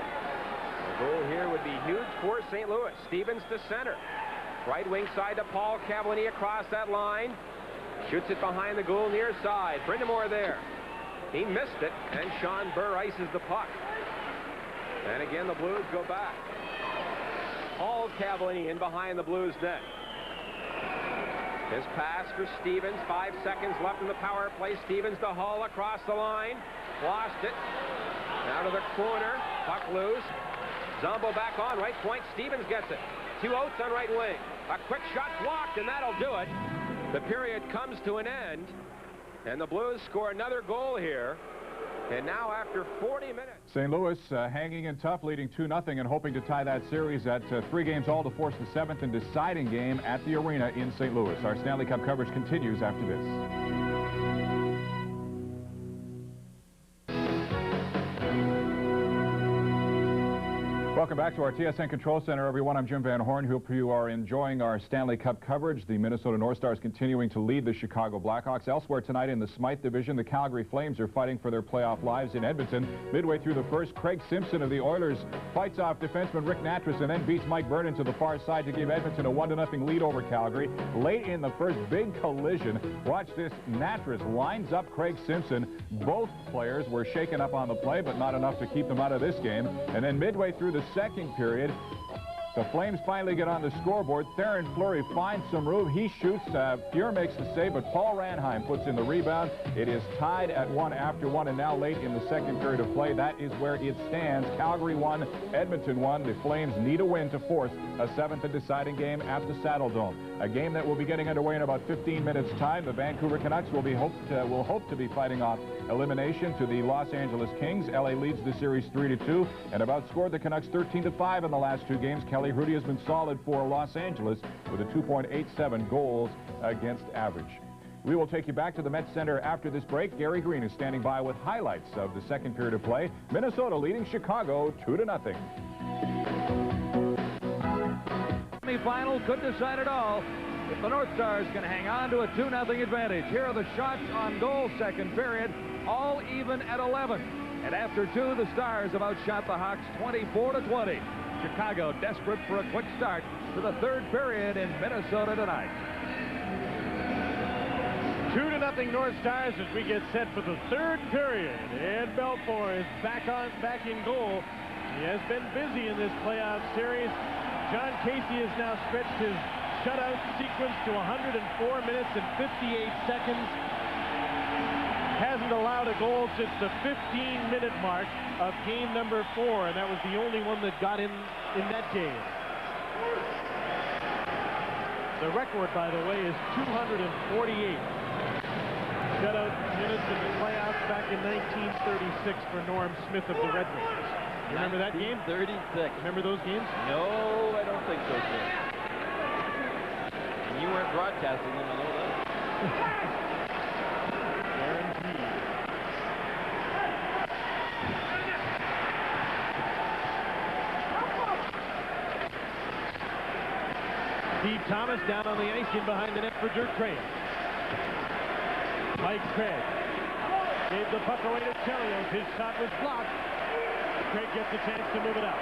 The goal here would be huge for St. Louis. Stevens to center. Right wing side to Paul Cavallini across that line. Shoots it behind the goal near side. Brindamore there. He missed it, and Sean Burr ices the puck. And again, the Blues go back. Paul Cavallini in behind the Blues net. His pass for Stevens. 5 seconds left in the power play. Stevens to Hull across the line. Lost it. Out of the corner. Puck loose. Zombo back on. Right point. Stevens gets it. 2 Oates on right wing. A quick shot blocked, and that'll do it. The period comes to an end, and the Blues score another goal here. And now after 40 minutes. St. Louis hanging in tough, leading 2-0 and hoping to tie that series at 3 games all to force the 7th and deciding game at the arena in St. Louis. Our Stanley Cup coverage continues after this. Welcome back to our TSN Control Center, everyone. I'm Jim Van Horn. Hope you are enjoying our Stanley Cup coverage. The Minnesota North Stars continuing to lead the Chicago Blackhawks. Elsewhere tonight in the Smythe Division, the Calgary Flames are fighting for their playoff lives in Edmonton. Midway through the first, Craig Simpson of the Oilers fights off defenseman Rick Natras and then beats Mike Vernon to the far side to give Edmonton a 1-0 lead over Calgary. Late in the first, big collision. Watch this. Natras lines up Craig Simpson. Both players were shaken up on the play, but not enough to keep them out of this game. And then midway through the second period, the Flames finally get on the scoreboard. Theron Fleury finds some room. He shoots. Fuhr makes the save, but Paul Ranheim puts in the rebound. It is tied at 1 after 1, and now late in the second period of play, that is where it stands. Calgary 1, Edmonton 1. The Flames need a win to force a 7th and deciding game at the Saddle Dome. A game that will be getting underway in about 15 minutes' time. The Vancouver Canucks will hope to be fighting off elimination to the Los Angeles Kings. LA leads the series 3-2 and have outscored the Canucks 13-5 in the last 2 games. Kelly Hrudey has been solid for Los Angeles with a 2.87 goals against average. We will take you back to the Met Center after this break. Gary Green is standing by with highlights of the second period of play. Minnesota leading Chicago 2-0. Final could decide it all if the North Stars can hang on to a 2-0 advantage. Here are the shots on goal second period, all even at 11. And after 2, the Stars have outshot the Hawks 24-20. Chicago desperate for a quick start to the third period in Minnesota tonight. 2-0 North Stars as we get set for the third period. Ed Belfour is back in goal. He has been busy in this playoff series. John Casey has now stretched his shutout sequence to 104 minutes and 58 seconds. Hasn't allowed a goal since the 15-minute mark of game number 4, and that was the only one that got in that game. The record, by the way, is 248 shutout minutes in the playoffs back in 1936 for Norm Smith of the Red Wings. You remember that game? 36. Remember those games? No, I don't think so, sir. And you weren't broadcasting them, I know that. Guaranteed. Steve Thomas down on the ice in behind the net for Dirk Craig. Mike Craig gave the puck away to Chelios. His shot was blocked. Craig gets a chance to move it out.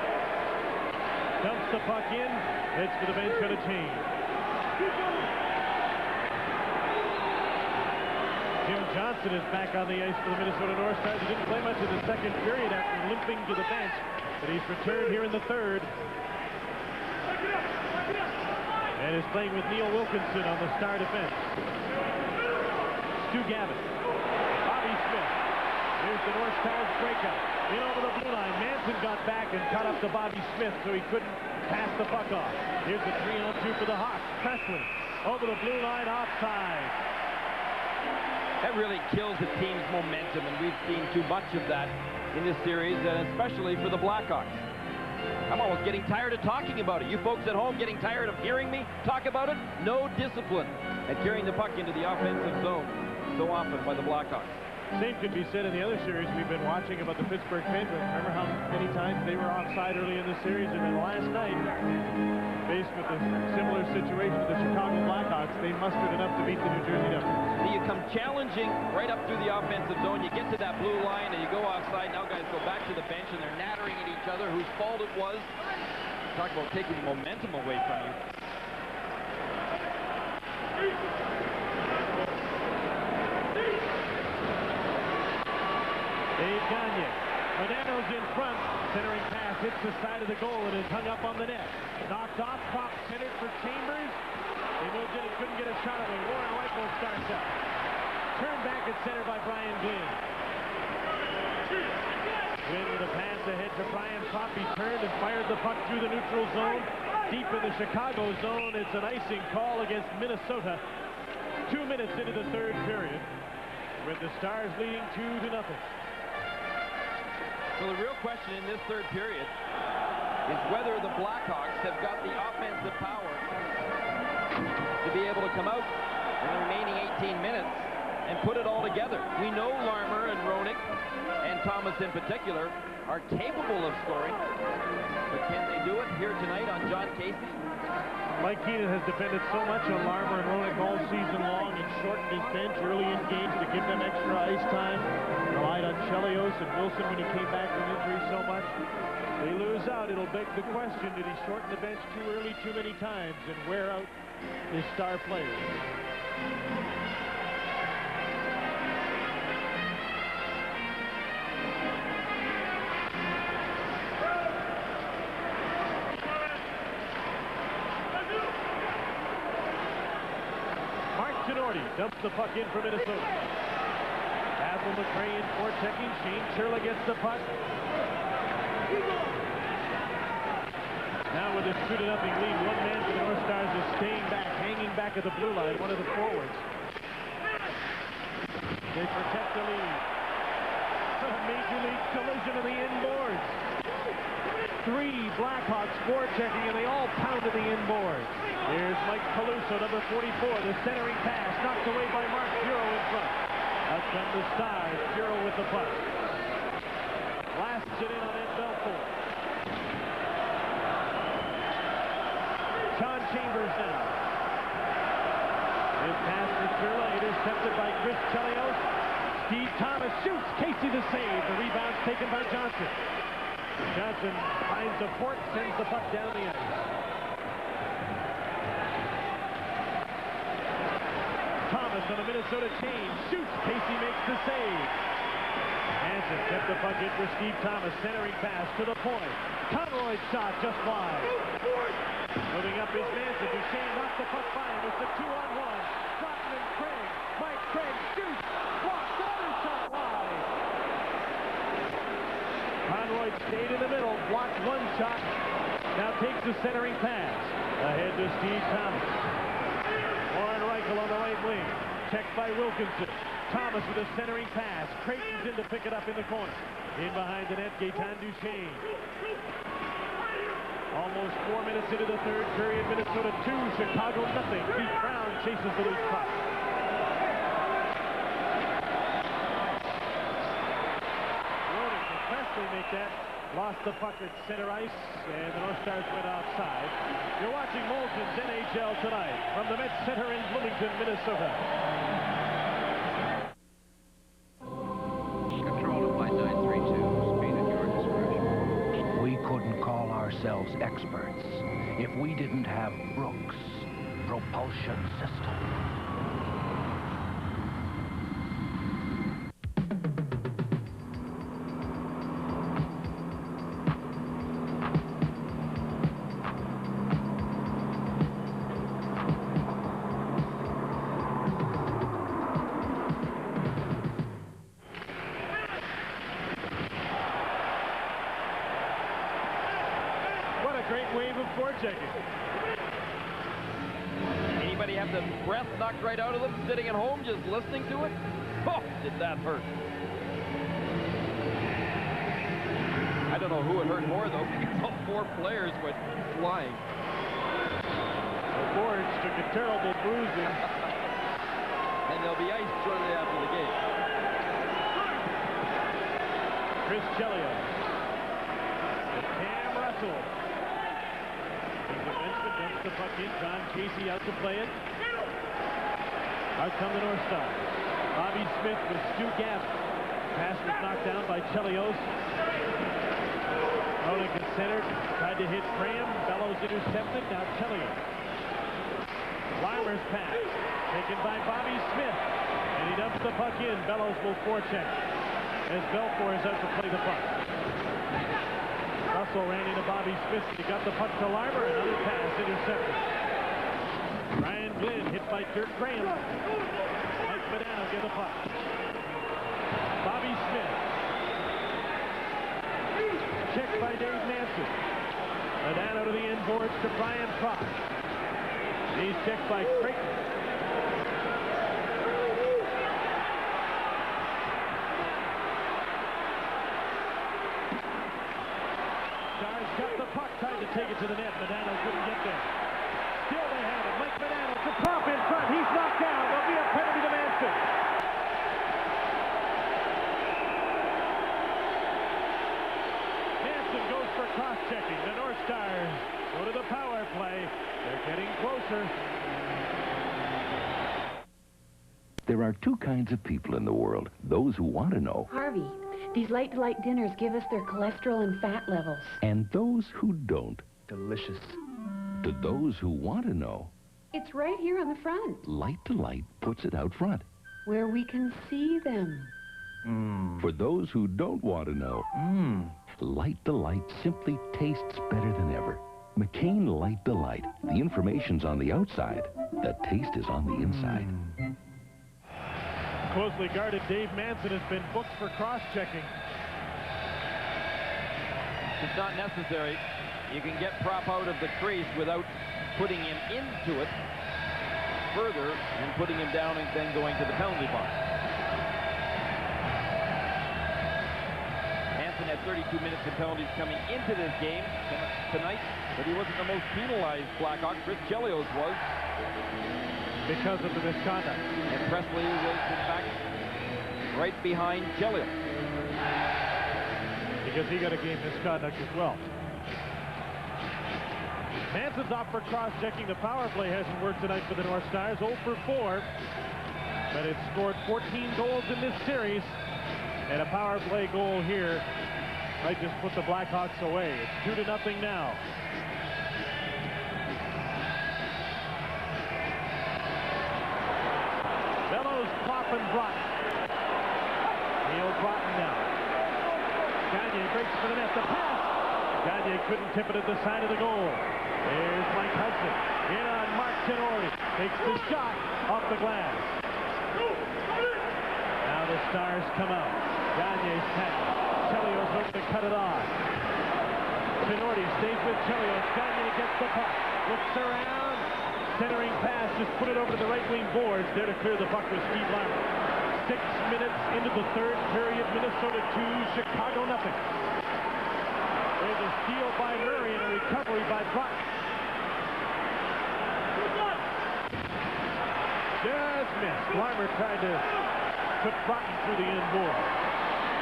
Dumps the puck in. Heads for the bench for the change. Jim Johnson is back on the ice for the Minnesota North Stars. He didn't play much in the second period after limping to the bench, but he's returned here in the third. And is playing with Neil Wilkinson on the Star defense. Stu Gavin. Bobby Smith. Here's the North Stars breakout. In over the blue line. Manson got back and cut up to Bobby Smith so he couldn't pass the puck off. Here's the 3-on-2 for the Hawks. Presley over the blue line, offside. That really kills the team's momentum, and we've seen too much of that in this series, and especially for the Blackhawks. I'm almost getting tired of talking about it. You folks at home getting tired of hearing me talk about it? No discipline at carrying the puck into the offensive zone so often by the Blackhawks. Same could be said in the other series we've been watching about the Pittsburgh Penguins. Remember how many times they were offside early in the series, and then last night, faced with a similar situation to the Chicago Blackhawks, they mustered enough to beat the New Jersey Devils. So you come challenging right up through the offensive zone, you get to that blue line, and you go offside. Now guys go back to the bench, and they're nattering at each other whose fault it was. Talk about taking momentum away from you. Dave Gagne. Modano's in front. Centering pass hits the side of the goal and is hung up on the net. Knocked off, pop centered for Chambers. He moved in and couldn't get a shot away. Warren Reichel starts up. Turned back at center by Brian Glynn. Glynn with a pass ahead to Brian Pop. He turned and fired the puck through the neutral zone. Deep in the Chicago zone. It's an icing call against Minnesota. 2 minutes into the third period, with the Stars leading 2-0. So the real question in this third period is whether the Blackhawks have got the offensive power to be able to come out in the remaining 18 minutes and put it all together. We know Larmer and Roenick and Thomas in particular are capable of scoring. But can they do it here tonight on John Casey? Mike Keenan has defended so much on Larmer and Roenick all season long and shortened his bench early in games to give them extra ice time. Relied on Chelios and Wilson when he came back from injury so much. They lose out. It'll beg the question, did he shorten the bench too early too many times and wear out his star players? Dumps the puck in for Minnesota. Basil McRae forechecking. Shane Churla gets the puck. Now with a 2-0 lead, one man for the North Stars is staying back, hanging back at the blue line, one of the forwards. They protect the lead. A major league collision of the inboards. 3 Blackhawks forechecking, and they all pounded the inboards. Here's Mike Caluso, number 44, the centering pass, knocked away by Mark Bureau in front. Out come the Stars, Bureau with the puck. Blasts it in on Ed Belfour. John Chambers now. His pass to Churla, intercepted by Chris Chelios. Steve Thomas shoots, Casey the save. The rebound's taken by Johnson. Johnson finds the port, sends the puck down the ice. Thomas on a Minnesota change, shoots, Casey makes the save. Hansen kept the puck in for Steve Thomas, centering pass to the point. Conroy's shot just wide. Moving up is Manson. Duchesne knocks the puck by him. It's a 2-on-1. Cotton and Craig. Mike Craig shoots, blocks, another shot wide. Conroy stayed in the middle, blocked one shot. Now takes the centering pass. Ahead to Steve Thomas. Warren Reichel on the right wing. Checked by Wilkinson. Thomas with a centering pass. Creighton's in to pick it up in the corner. In behind the net, Gaetan Duchesne. Almost 4 minutes into the third period. Minnesota 2, Chicago nothing. Pete Brown chases the loose puck. Roenick and Presley make that. Lost the puck at center ice, and the North Stars went outside. You're watching Molson's NHL Tonight from the Met Center in Bloomington, Minnesota. Control of Flight 932, speed at your discretion. We couldn't call ourselves experts if we didn't have Brooks Propulsion System. Anybody have the breath knocked right out of them sitting at home just listening to it? Oh, did that hurt. I don't know who it hurt more, though, because all 4 players went flying. The boards took a terrible bruising. And they'll be iced shortly after the game. Chris Chelios. Cam Russell. Dumps the puck in. John Casey out to play it. Out come the North Stars. Bobby Smith with Stu Gaff. Pass was knocked down by Chelios. Roenick is centered. Tried to hit Graham. Bellows intercepted. Now Chelios. Larmer's pass. Taken by Bobby Smith. And he dumps the puck in. Bellows will forecheck. As Belfour is out to play the puck. Russell ran into Bobby Smith. He got the puck to Larmer. Another pass intercepted. Ryan Glynn hit by Dirk Graham. Mike Medano get the puck. Bobby Smith. Checked by Dave Manson. Medano to the inboards to Brian Prock. He's checked by Creighton. Tried to take it to the net. Medano couldn't get there. Still they have it. Mike Medano to Prop in front. He's knocked down. There'll be a penalty to Manson. for cross-checking. The North Stars go to the power play. They're getting closer. There are two kinds of people in the world. Those who want to know. Harvey, these Light Delight dinners give us their cholesterol and fat levels. And those who don't. Delicious. To those who want to know. It's right here on the front, Light Delight puts it out front. where we can see them. For those who don't want to know. Light Delight simply tastes better than ever. McCain Light Delight. The information's on the outside. The taste is on the inside. Closely guarded Dave Manson has been booked for cross-checking. It's not necessary. You can get Prop out of the crease without putting him into it further and putting him down and then going to the penalty box. Manson had 32 minutes of penalties coming into this game tonight, but he wasn't the most penalized Blackhawk. Chris Chelios was. Because of the misconduct. And Presley was, in fact, right behind Chelios. Because he got a game misconduct as well. Manson's off for cross-checking. The power play hasn't worked tonight for the North Stars. 0 for 4. But it's scored 14 goals in this series. And a power play goal here might just put the Blackhawks away. It's 2-0 now. Bellows, Klopp, and Broughton. Neil Broughton now. Gagne breaks for the net. The pass. Gagne couldn't tip it at the side of the goal. There's Mike Hudson. In on Mark Tenori. Takes the shot off the glass. Now the Stars come out. Gagne's tackle. Chelios looking to cut it off. Tenori stays with Chelios. Gagne gets the puck. Looks around. Centering pass. Just put it over to the right wing boards. There to clear the puck with Steve Larmer. 6 minutes into the third period. Minnesota 2, Chicago 0. There's a steal by Murray and a recovery by Broughton. Just missed. Larmer tried to put Broughton through the end board.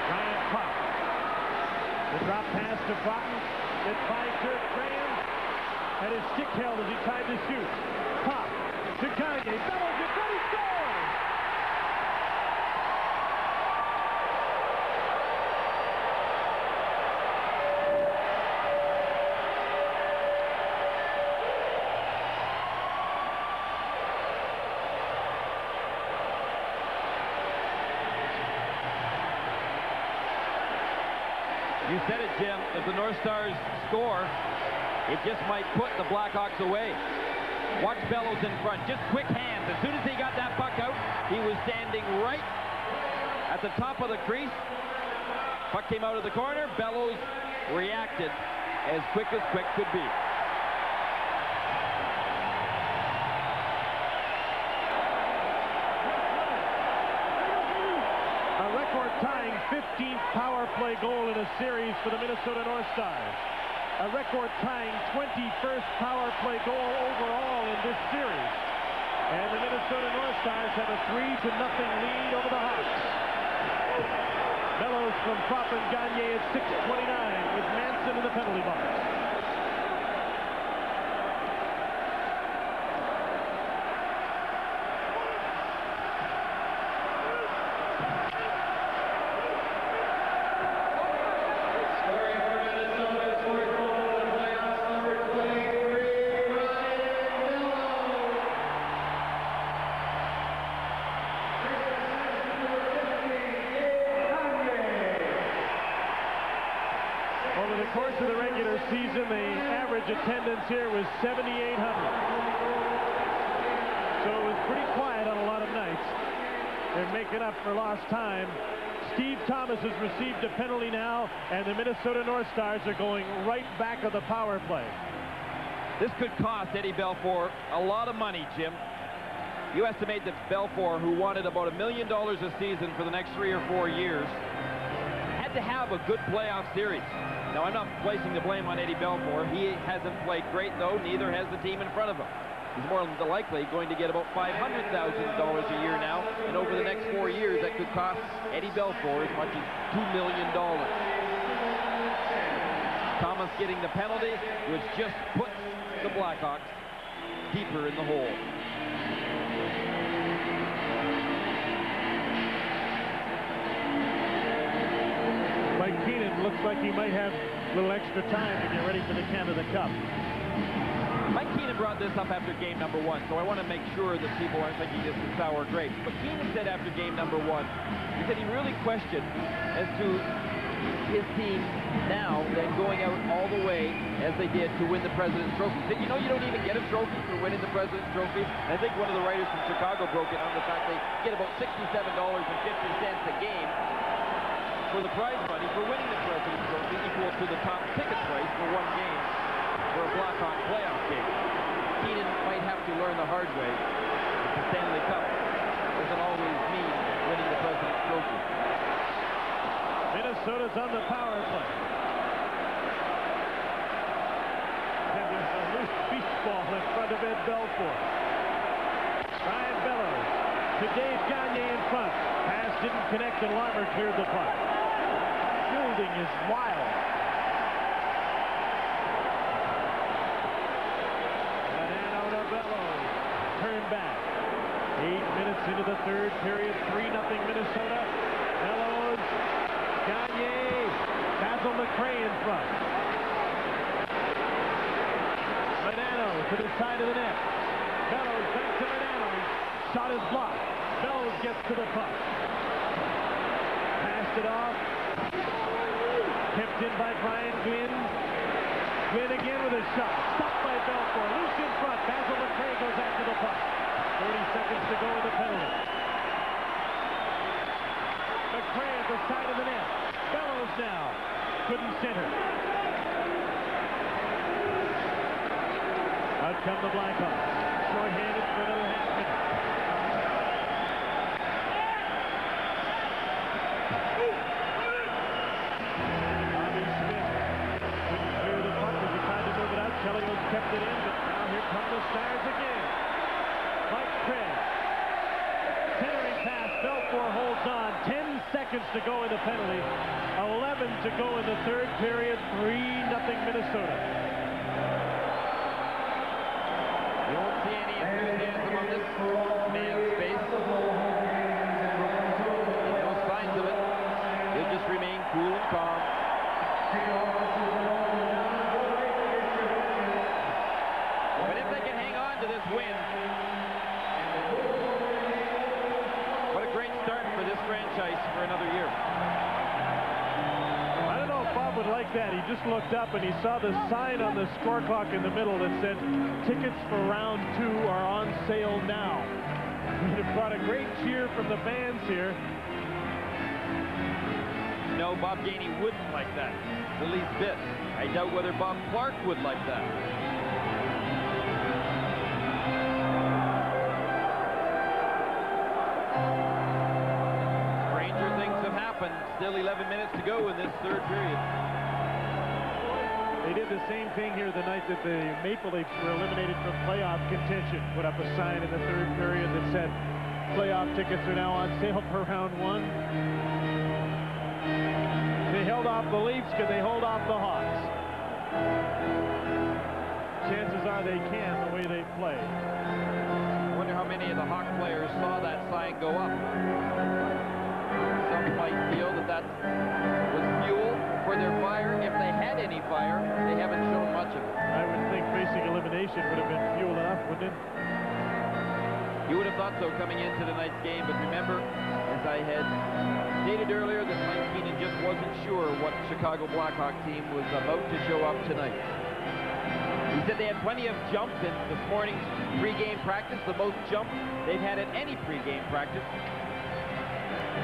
Ryan Pop. The drop pass to Broughton. It's by Kirk Graham. Had his stick held as he tried to shoot. Pop to Gagne. Bellows it, but he scores! You said it, Jim. If the North Stars score, it just might put the Blackhawks away. Watch Bellows in front. Just quick hands. As soon as he got that puck out, he was standing right at the top of the crease. Puck came out of the corner. Bellows reacted as quick could be. A record-tying 15th power play goal in a series for the Minnesota North Stars. A record-tying 21st power play goal overall in this series. And the Minnesota North Stars have a 3-0 lead over the Hawks. Bellows from Prop and Gagne at 6:29 with Manson in the penalty box. Over the course of the regular season, the average attendance here was 7,800. So it was pretty quiet on a lot of nights. They're making up for lost time. Steve Thomas has received a penalty now, and the Minnesota North Stars are going right back of the power play. This could cost Eddie Belfour a lot of money, Jim. You estimate that Belfour, who wanted about $1 million a season for the next 3 or 4 years, had to have a good playoff series. Now, I'm not placing the blame on Eddie Belfour. He hasn't played great, though. Neither has the team in front of him. He's more than likely going to get about $500,000 a year now, and over the next 4 years, that could cost Eddie Belfour as much as $2 million. Thomas getting the penalty, which just puts the Blackhawks deeper in the hole. Mike Keenan looks like he might have a little extra time to get ready for the Canada Cup. Mike Keenan brought this up after game number 1, so I want to make sure that people aren't thinking this is sour grapes. But Keenan said after game number 1, he said he really questioned as to his team now then going out all the way as they did to win the President's Trophy. He said, you know, you don't even get a trophy for winning the President's Trophy. And I think one of the writers from Chicago broke it on the fact they get about $67.50 a game for the prize money for winning the President's Trophy, equal to the top ticket price for one game for a Blackhawk playoff game. Keenan might have to learn the hard way that the Stanley Cup doesn't always mean winning the President's Trophy. Minnesota's on the power play. And there's a loose beach ball in front of Ed Belfour. Ryan Bellows to Dave Gagne in front. Pass didn't connect and Larmer cleared the puck. Fielding is wild. Banano to Bellows. Turn back. 8 minutes into the third period. 3-0 Minnesota. Bellows. Gagne. Basil McRae in front. Banano to the side of the net. Bellows back to Banano. Shot is blocked. Bellows gets to the puck. Passed it off. Kept in by Brian Glynn. Glynn again with a shot. Stopped by Belfour. Loose in front. Basil McRae goes after the puck. 30 seconds to go in the penalty. McRae at the side of the net. Bellows now. Couldn't center. Out come the Blackhawks. Short-handed for another half minute. Bobby Smith couldn't clear the puck as he tried to move it out. Chelios kept it in, but now here come the Stars again. Mike Craig. Centering pass. Belfour holds on. 10 seconds to go in the penalty. 11 to go in the third period. 3-0 Minnesota. You won't see any enthusiasm on this man's face. No signs of it. He'll just remain cool and calm. But if they can hang on to this win, what a great start for this franchise for another year. I don't know if Bob would like that. He just looked up and he saw the sign on the score clock in the middle that said, tickets for round 2 are on sale now. It brought a great cheer from the fans here. No, Bob Gainey wouldn't like that the least bit. I doubt whether Bob Clark would like that. Stranger things have happened. Still 11 minutes to go in this third period. They did the same thing here the night that the Maple Leafs were eliminated from playoff contention. Put up a sign in the third period that said playoff tickets are now on sale for round 1. They held off the Leafs. Can they hold off the Hawks? Chances are they can, the way they play. I wonder how many of the Hawk players saw that sign go up. Some might feel that that was fuel for their fire. If they had any fire, they haven't shown much of it. I would think facing elimination would have been fuel enough, wouldn't it? You would have thought so coming into tonight's game, but remember, as I had stated earlier, that Mike Keenan just wasn't sure what Chicago Blackhawk team was about to show up tonight. He said they had plenty of jump in this morning's pregame practice, the most jump they've had at any pregame practice.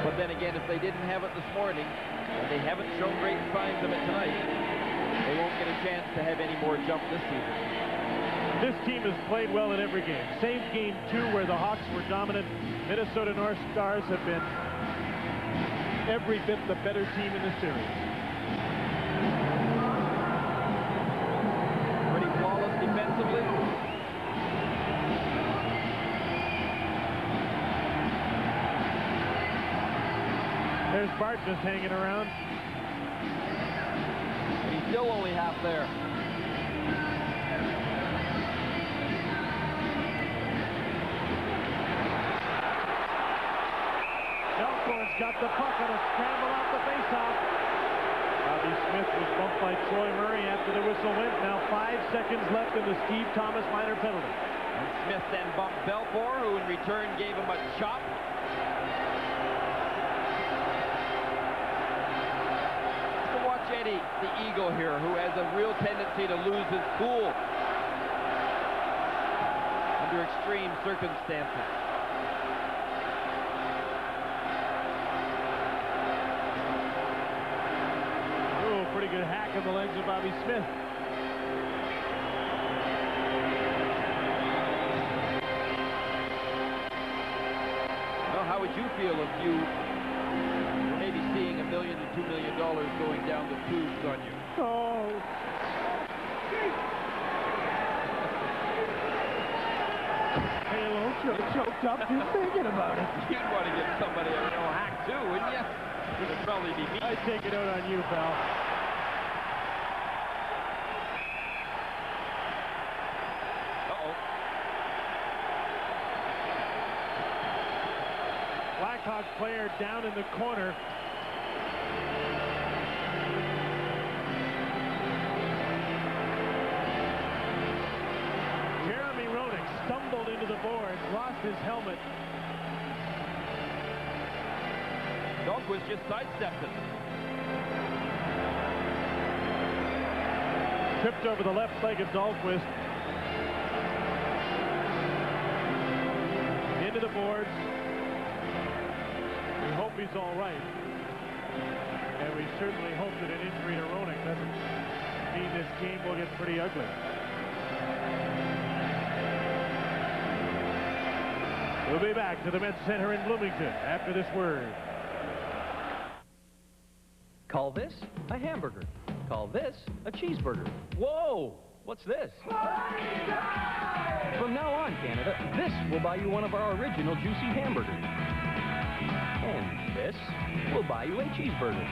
But then again, if they didn't have it this morning, and they haven't shown great signs of it tonight, they won't get a chance to have any more jump this season. This team has played well in every game. Same game 2 where the Hawks were dominant. Minnesota North Stars have been every bit the better team in the series. Pretty flawless defensively. There's Bart just hanging around. He's still only half there. Delcourt's got the puck on a scramble off the faceoff. Bobby Smith was bumped by Troy Murray after the whistle went. Now 5 seconds left in the Steve Thomas minor penalty. And Smith then bumped Belfour, who in return gave him a chop. So watch Eddie, the Eagle here, who has a real tendency to lose his cool under extreme circumstances. Pretty good hack on the legs of Bobby Smith. Well, how would you feel if you were maybe seeing $1 million to $2 million going down the tubes on you? Oh. Halo choked up just thinking about it. You'd want to give somebody a real hack too, wouldn't you? It would probably be me. I'd take it out on you, pal. Blackhawks player down in the corner. Jeremy Roenick stumbled into the boards, lost his helmet. Dahlquist just sidestepped it. Tripped over the left leg of Dahlquist. Into the boards. We hope he's all right. And we certainly hope that an injury to Roenick doesn't mean this game will get pretty ugly. We'll be back to the Met Center in Bloomington after this word. Call this a hamburger. Call this a cheeseburger. Whoa! What's this? From now on, Canada, this will buy you one of our original juicy hamburgers. And this will buy you a cheeseburger.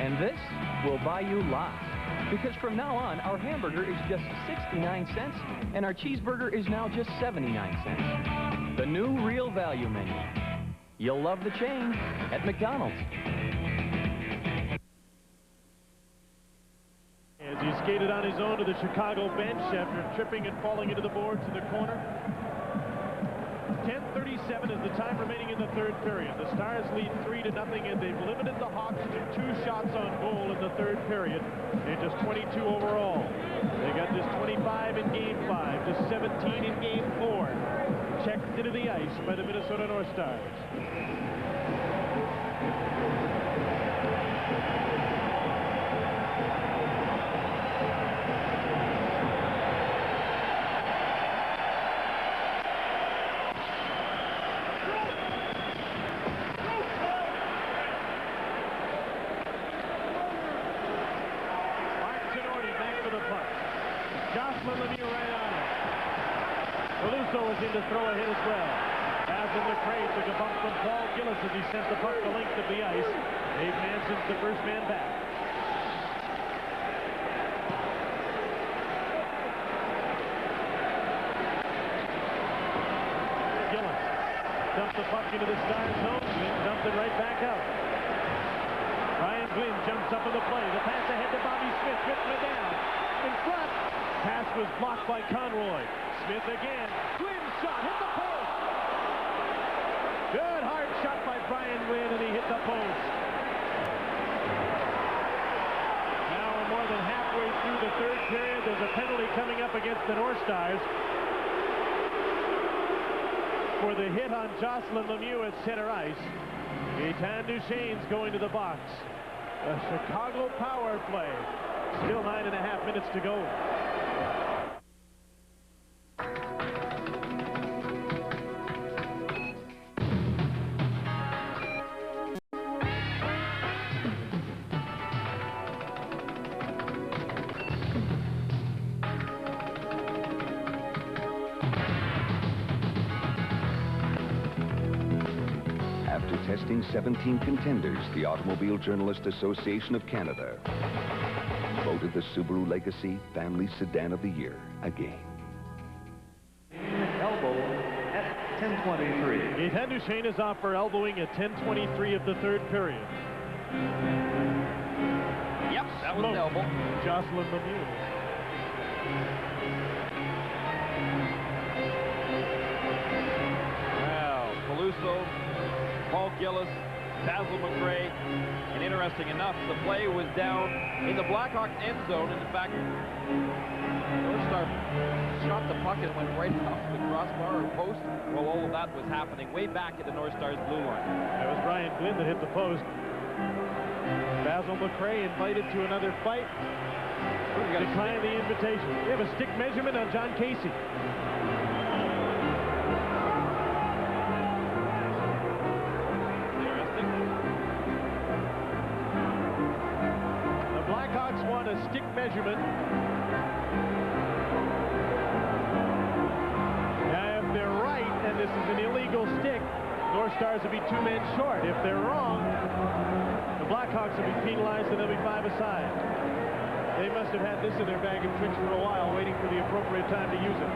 And this will buy you lots. Because from now on, our hamburger is just 69 cents, and our cheeseburger is now just 79 cents. The new Real Value menu. You'll love the change at McDonald's. As he skated on his own to the Chicago bench after tripping and falling into the boards in the corner. 10:37 is the time remaining in the third period. The Stars lead 3-0, and they've limited the Hawks to 2 shots on goal in the third period. They're just 22 overall. They got just 25 in Game 5, just 17 in Game 4. Checked into the ice by the Minnesota North Stars. To throw a hit as well. Basil McRae took a bump from Paul Gillis as he sent the puck the length of the ice. Dave Manson's the first man back. Gillis dumped the puck into the Stars zone and dumped it right back out. Ryan Glynn jumps up in the play. The pass ahead to Bobby Smith. Whitman down. In front. Pass was blocked by Conroy. Smith again. Glynn shot. Hit the post. Good hard shot by Brian Glynn, and he hit the post. Now we're more than halfway through the third period. There's a penalty coming up against the North Stars for the hit on Jocelyn Lemieux at center ice. Gaetan Duchesne's going to the box. A Chicago power play. Still 9.5 minutes to go. Testing 17 contenders, the Automobile Journalist Association of Canada voted to the Subaru Legacy Family Sedan of the Year again. Elbow at 10:23. Ethan Duchesne is off for elbowing at 10:23 of the third period. Yep, that was an elbow. Jocelyn Lemieux. Well, Peluso, Paul Gillis, Basil McRae, and interesting enough, the play was down in the Blackhawks end zone, and in fact, North Star shot the puck and went right off the crossbar or post. Well, all of that was happening way back at the North Star's blue line. That was Ryan Glynn that hit the post. Basil McRae invited to another fight. Declined the invitation. We have a stick measurement on John Casey. Interesting. The Blackhawks want a stick measurement. Now, if they're right, and this is an illegal stick, North Stars will be 2 men short. If they're wrong, the Blackhawks will be penalized and they'll be 5 aside. They must have had this in their bag of tricks for a while, waiting for the appropriate time to use it.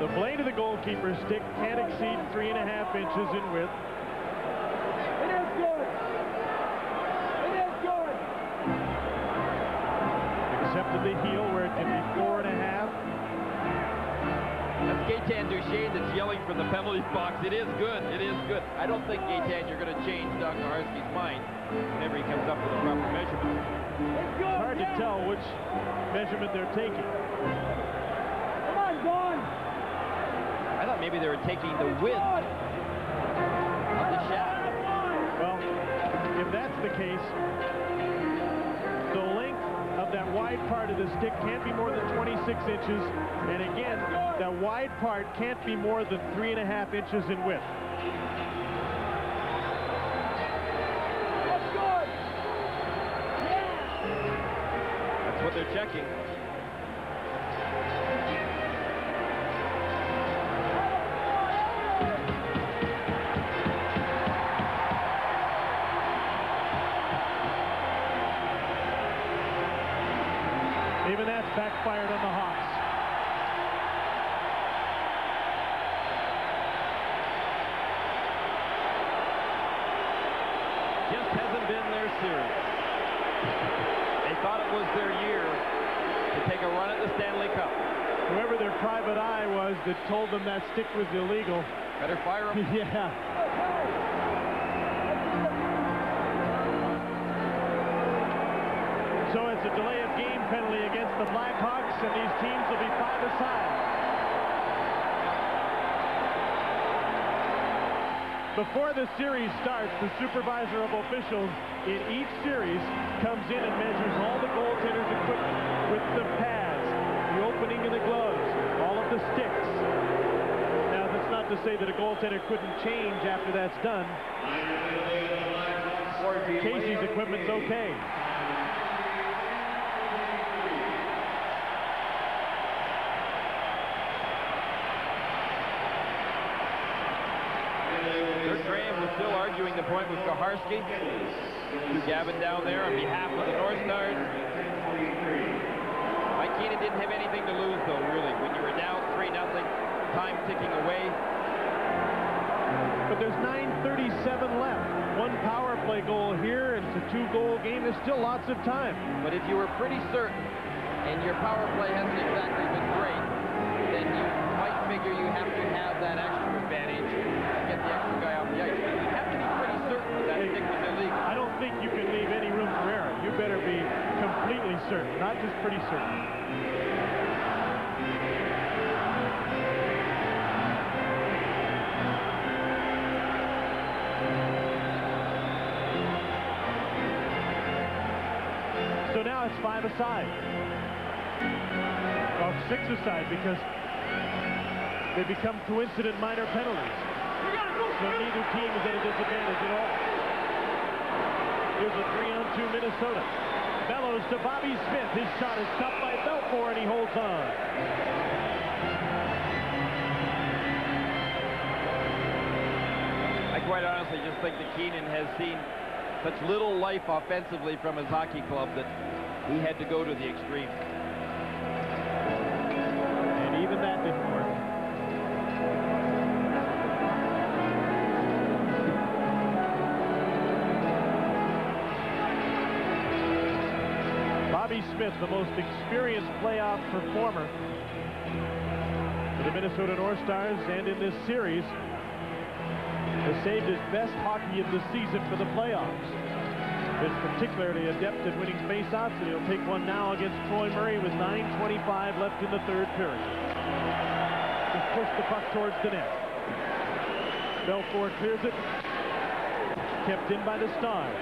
The blade of the goalkeeper's stick can't exceed 3.5 inches in width. It is good. It is good. Except at the heel where it can be 4.5. That's Gaetan Duchesne that's yelling from the penalty box. It is good. It is good. I don't think, Gaetan, you're going to change Doug Koharski's mind whenever he comes up with a proper measurement. It's hard to tell which measurement they're taking. Come on, Don. I thought maybe they were taking the width of the shaft. Well, if that's the case, the length of that wide part of the stick can't be more than 26 inches. And again, that wide part can't be more than 3.5 inches in width. That's good. That's what they're checking. Even that's backfired on the Hawks. Just hasn't been their series. They thought it was their year to take a run at the Stanley Cup. Whoever their private eye was that told them that stick was illegal. Better fire them. Yeah. So it's a delay of game penalty against the Blackhawks, and these teams will be 5 aside. Before the series starts, the supervisor of officials in each series comes in and measures all the goaltenders' equipment with the pads, the opening of the gloves, all of the sticks. Now, that's not to say that a goaltender couldn't change after that's done. Casey's equipment's okay. Still arguing the point with Koharski. Gavin down there on behalf of the North Stars. Mike Keenan didn't have anything to lose, though, really. When you were down 3-0, time ticking away. But there's 9:37 left. 1 power play goal here, and it's a 2-goal game. There's still lots of time. But if you were pretty certain, and your power play hasn't exactly been great, then you might figure you have to have that extra advantage to get the extra guy off the ice. You have to be pretty certain that stick was illegal. I don't think you can leave any room for error. You better be completely certain, not just pretty certain. So now it's 5 aside. six-a-side because they become coincident minor penalties. So neither team is at a disadvantage at all. Here's a 3-on-2 Minnesota. Bellows to Bobby Smith. His shot is stopped by Belfour, and he holds on. I quite honestly just think that Keenan has seen such little life offensively from his hockey club that he had to go to the extreme. And even that didn't work. Bobby Smith, the most experienced playoff performer for the Minnesota North Stars and in this series, has saved his best hockey of the season for the playoffs. Is particularly adept at winning faceoffs, and he'll take one now against Troy Murray with 9:25 left in the third period. Just push the puck towards the net. Belfour clears it. Kept in by the Stars.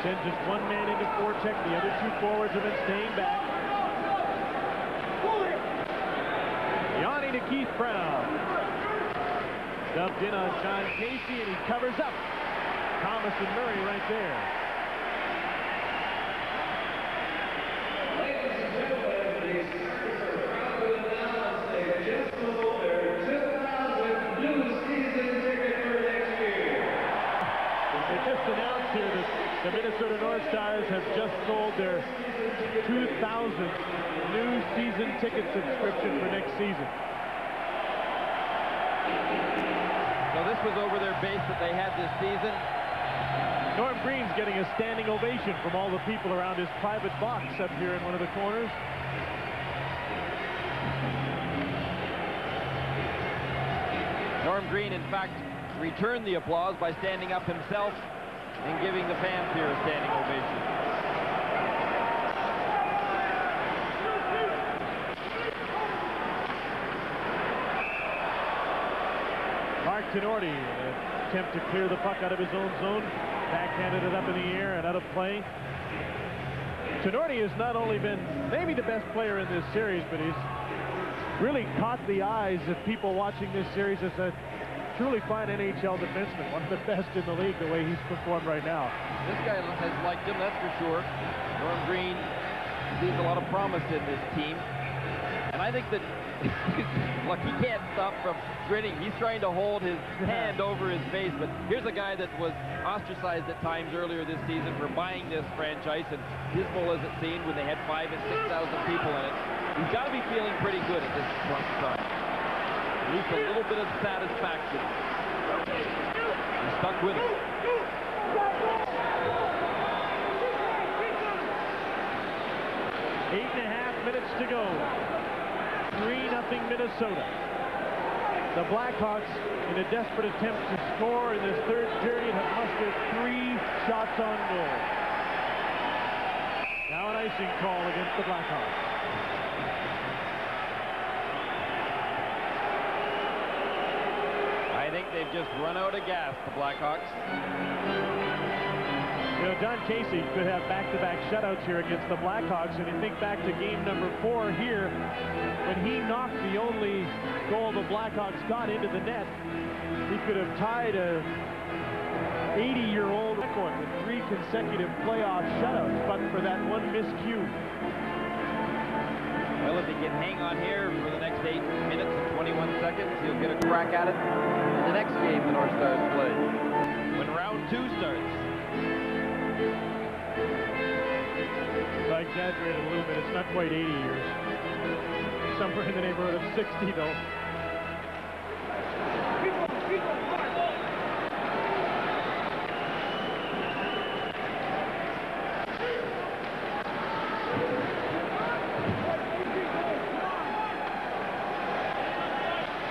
Sends just one man into forecheck. The other two forwards have been staying back. Yanni to Keith Brown. Dumped in on John Casey, and he covers up. Thomas and Murray right there. Ladies and gentlemen, please proudly announce a just holder 2,000 new season ticket for next year. They just announced here that the Minnesota North Stars have just sold their 2,000th new season ticket subscription for next season. So this was over their base that they had this season. Norm Green's getting a standing ovation from all the people around his private box up here in one of the corners. Norm Green, in fact, returned the applause by standing up himself and giving the fans here a standing ovation. Mark Tenorti, attempt to clear the puck out of his own zone. Backhanded it up in the air and out of play. Tenorti has not only been maybe the best player in this series, but he's really caught the eyes of people watching this series as a truly fine NHL defenseman. One of the best in the league, the way he's performed right now. This guy has liked him, that's for sure. Norm Green sees a lot of promise in this team. And I think that, look, he can't stop from grinning. He's trying to hold his hand over his face, but here's a guy that was ostracized at times earlier this season for buying this franchise, and dismal as it seemed when they had 5,000 and 6,000 people in it. He's got to be feeling pretty good at this point in time. At least a little bit of satisfaction. He's stuck with it. 8.5 minutes to go. 3-0 Minnesota. The Blackhawks, in a desperate attempt to score in this third period, have mustered 3 shots on goal. Now an icing call against the Blackhawks. I think they've just run out of gas, the Blackhawks. You know, John Casey could have back-to-back shutouts here against the Blackhawks, and you think back to game number 4 here, when he knocked the only goal the Blackhawks got into the net. He could have tied a 80-year-old record with 3 consecutive playoff shutouts, but for that one miscue. Well, if he can hang on here for the next 8 minutes and 21 seconds, he'll get a crack at it in the next game the North Stars play, when round 2 starts. I exaggerated a little bit. It's not quite 80 years. Somewhere in the neighborhood of 60, though.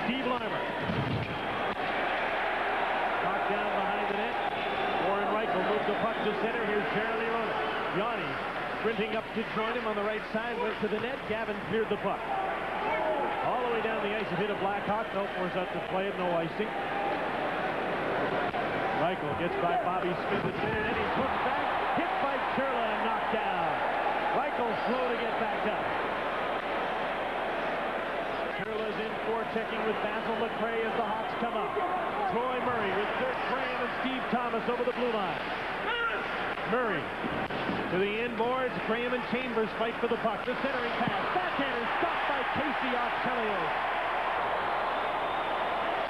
Steve Larmer. Knocked down behind the net. Warren Reichel moved the puck to center. Here's Jeremy Roenick. Yanni sprinting up to join him on the right side, went to the net. Gavin cleared the puck. All the way down the ice, it hit a Blackhawk. Belfour's out to play it, no icing. Reichel gets by Bobby Smith and then he's hooked back, hit by Churla and knocked down. Reichel slow to get back up. Turla's in forechecking with Basil McRae as the Hawks come up. Troy Murray with Dirk Graham and Steve Thomas over the blue line. Murray to the inboards. Graham and Chambers fight for the puck. The centering pass. Backhander stopped by Casey off Chelios.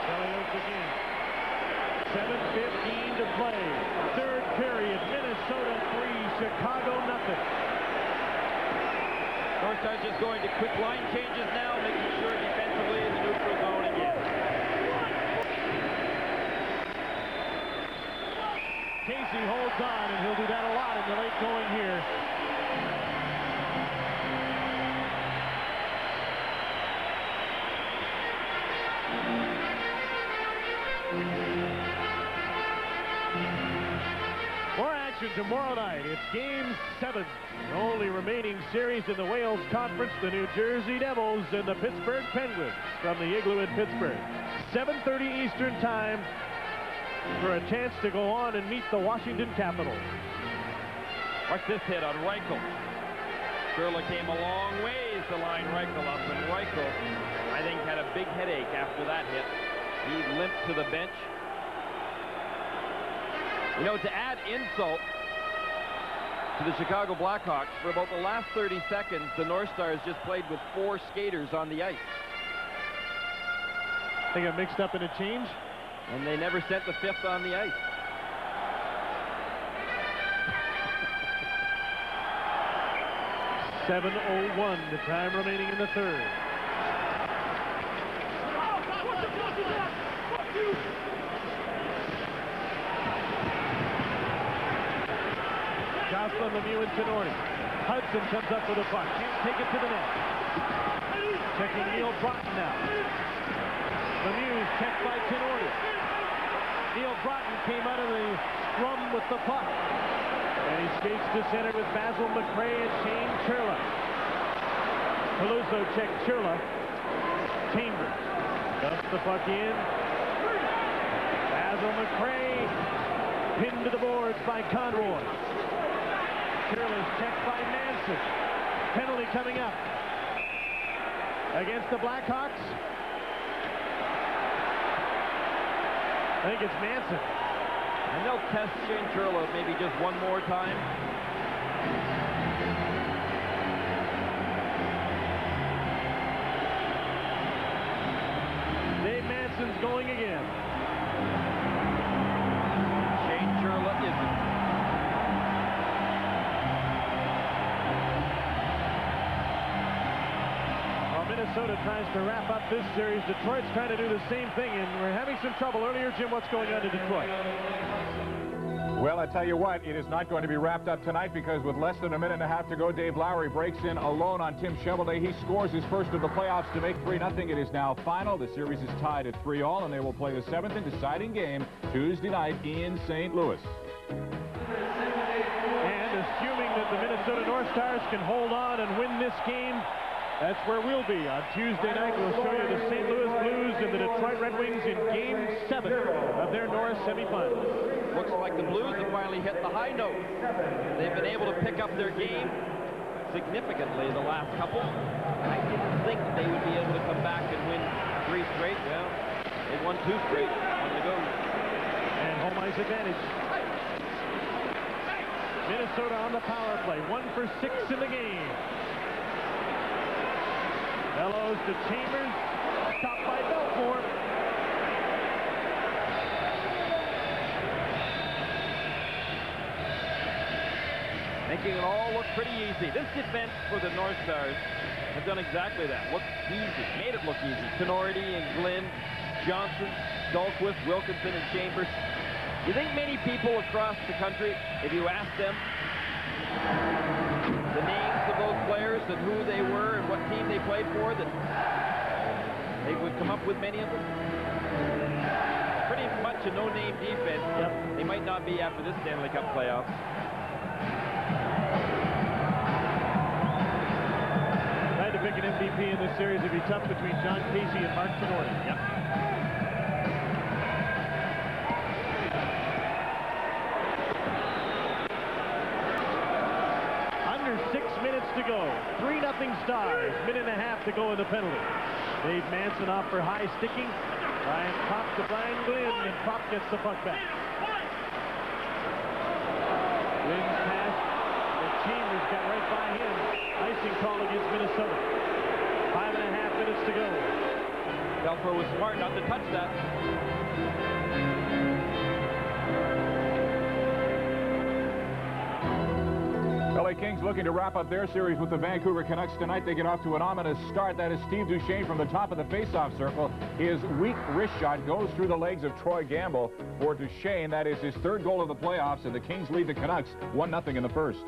Chelios again. 7:15 to play. Third period. Minnesota 3, Chicago nothing. North Stars just going to quick line changes now, making sure defensively in the neutral zone again. Casey holds on, and he'll do that a lot in the late going here. More action tomorrow night. It's Game 7. The only remaining series in the Wales Conference, the New Jersey Devils and the Pittsburgh Penguins from the Igloo in Pittsburgh. 7:30 Eastern Time for a chance to go on and meet the Washington Capitals. Watch this hit on Reichel. Sherla came a long ways to line Reichel up, and Reichel, I think, had a big headache after that hit. He limped to the bench. You know, to add insult to the Chicago Blackhawks, for about the last 30 seconds, the North Stars just played with 4 skaters on the ice. They got mixed up in a change? And they never sent the 5th on the ice. .7:01, the time remaining in the third. Jocelyn, Lemieux, and Tenori. Hudson comes up with a puck. Can't take it to the net. Checking Neil Broughton now. Lemieux checked by Tenori. Neil Broughton came out of the scrum with the puck. And he skates to center with Basil McRae and Shane Churla. Peluso checked Churla. Chambers dumps the puck in. Basil McRae pinned to the boards by Conroy. Churla's checked by Manson. Penalty coming up against the Blackhawks. I think it's Manson. And they'll test Shane Churla maybe just one more time. Dave Manson's going again. Shane Churla isn't. Minnesota tries to wrap up this series. Detroit's trying to do the same thing, and we're having some trouble earlier. Jim, what's going on in Detroit? Well, I tell you what, it is not going to be wrapped up tonight because with less than a minute and a half to go, Dave Lowry breaks in alone on Tim Cheveldae. He scores his first of the playoffs to make 3-0. It is now final. The series is tied at 3-all, and they will play the 7th and deciding game Tuesday night in St. Louis. And assuming that the Minnesota North Stars can hold on and win this game, that's where we'll be on Tuesday night. We'll show you the St. Louis Blues and the Detroit Red Wings in Game 7 of their Norris semifinals. Looks like the Blues have finally hit the high note. They've been able to pick up their game significantly the last couple. I didn't think they would be able to come back and win 3 straight. Well, they won 2 straight. On the go. And home ice advantage. Minnesota on the power play. 1 for 6 in the game. Bellows to Chambers, stopped by Belfort. Making it all look pretty easy. This defense for the North Stars have done exactly that. Looked easy, made it look easy. Tenority and Glenn, Johnson, Dahlquist, Wilkinson, and Chambers. You think many people across the country, if you ask them the names of those players and who they were and what team they played for, that they would come up with many of them? Pretty much a no-name defense. Yep. They might not be after this Stanley Cup playoffs. If I had to pick an MVP in this series, it'd be tough between John Casey and Mark Tenorti. Yep. to go. 3-0 Stars. Minute and a half to go in the penalty. Dave Manson off for high sticking. Ryan Pop to Brian Glynn, and Pop gets the puck back. Glynn's pass that Chambers got right by him. Icing call against Minnesota. 5.5 minutes to go. Belfour was smart not to touch that. LA Kings looking to wrap up their series with the Vancouver Canucks tonight. They get off to an ominous start. That is Steve Duchesne from the top of the faceoff circle. His weak wrist shot goes through the legs of Troy Gamble. For Duchesne, that is his third goal of the playoffs, and the Kings lead the Canucks 1-0 in the first.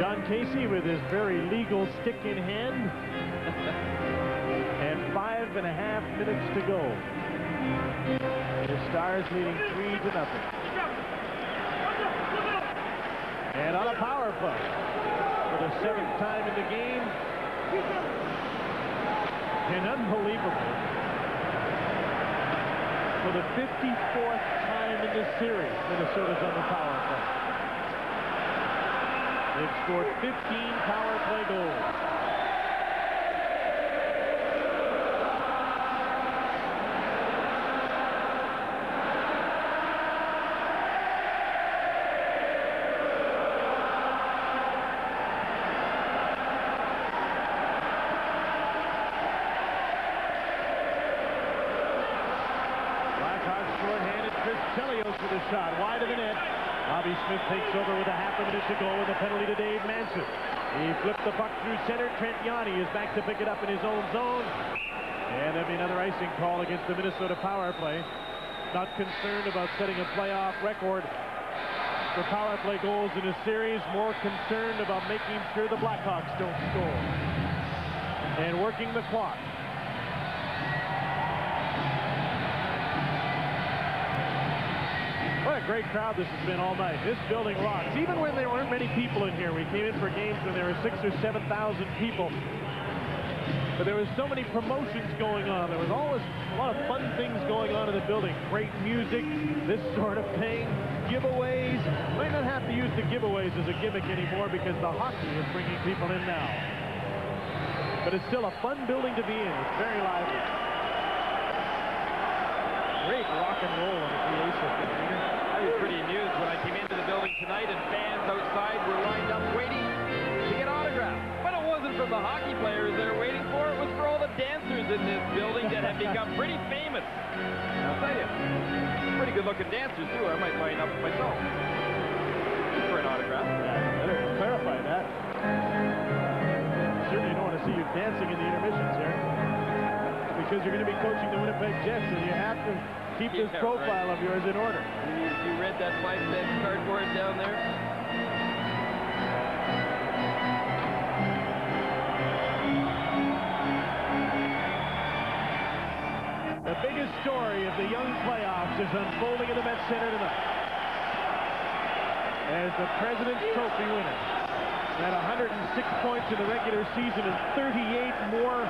John Casey with his very legal stick in hand. And 5.5 minutes to go. The Stars leading 3-0. And on a power play for the 7th time in the game. And unbelievable. For the 54th time in this series, Minnesota's on the power play. They've scored 15 power play goals. With a shot wide of the net. Bobby Smith takes over with a half a minute to go, and the penalty to Dave Manson. He flipped the puck through center. Trent Yanni is back to pick it up in his own zone. And there'll be another icing call against the Minnesota power play. Not concerned about setting a playoff record for power play goals in a series. More concerned about making sure the Blackhawks don't score. And working the clock. What a great crowd this has been all night. This building rocks. Even when there weren't many people in here. We came in for games when there were 6,000 or 7,000 people. But there was so many promotions going on. There was always a lot of fun things going on in the building. Great music, this sort of thing, giveaways. Might not have to use the giveaways as a gimmick anymore because the hockey is bringing people in now. But it's still a fun building to be in. It's very lively. Great rock and roll on the PA system. I was pretty amused when I came into the building tonight and fans outside were lined up waiting to get autographs. But it wasn't from the hockey players they were waiting for. It was for all the dancers in this building that have become pretty famous. I'll tell you, pretty good-looking dancers, too. I might line up myself for an autograph. Yeah, better clarify that. Certainly don't want to see you dancing in the intermissions here. Because you're going to be coaching the Winnipeg Jets, and you have to keep this profile of yours in order. You read that 5-cent cardboard down there? The biggest story of the young playoffs is unfolding in the Met Center tonight. As the President's Trophy winner had 106 points in the regular season and 38 more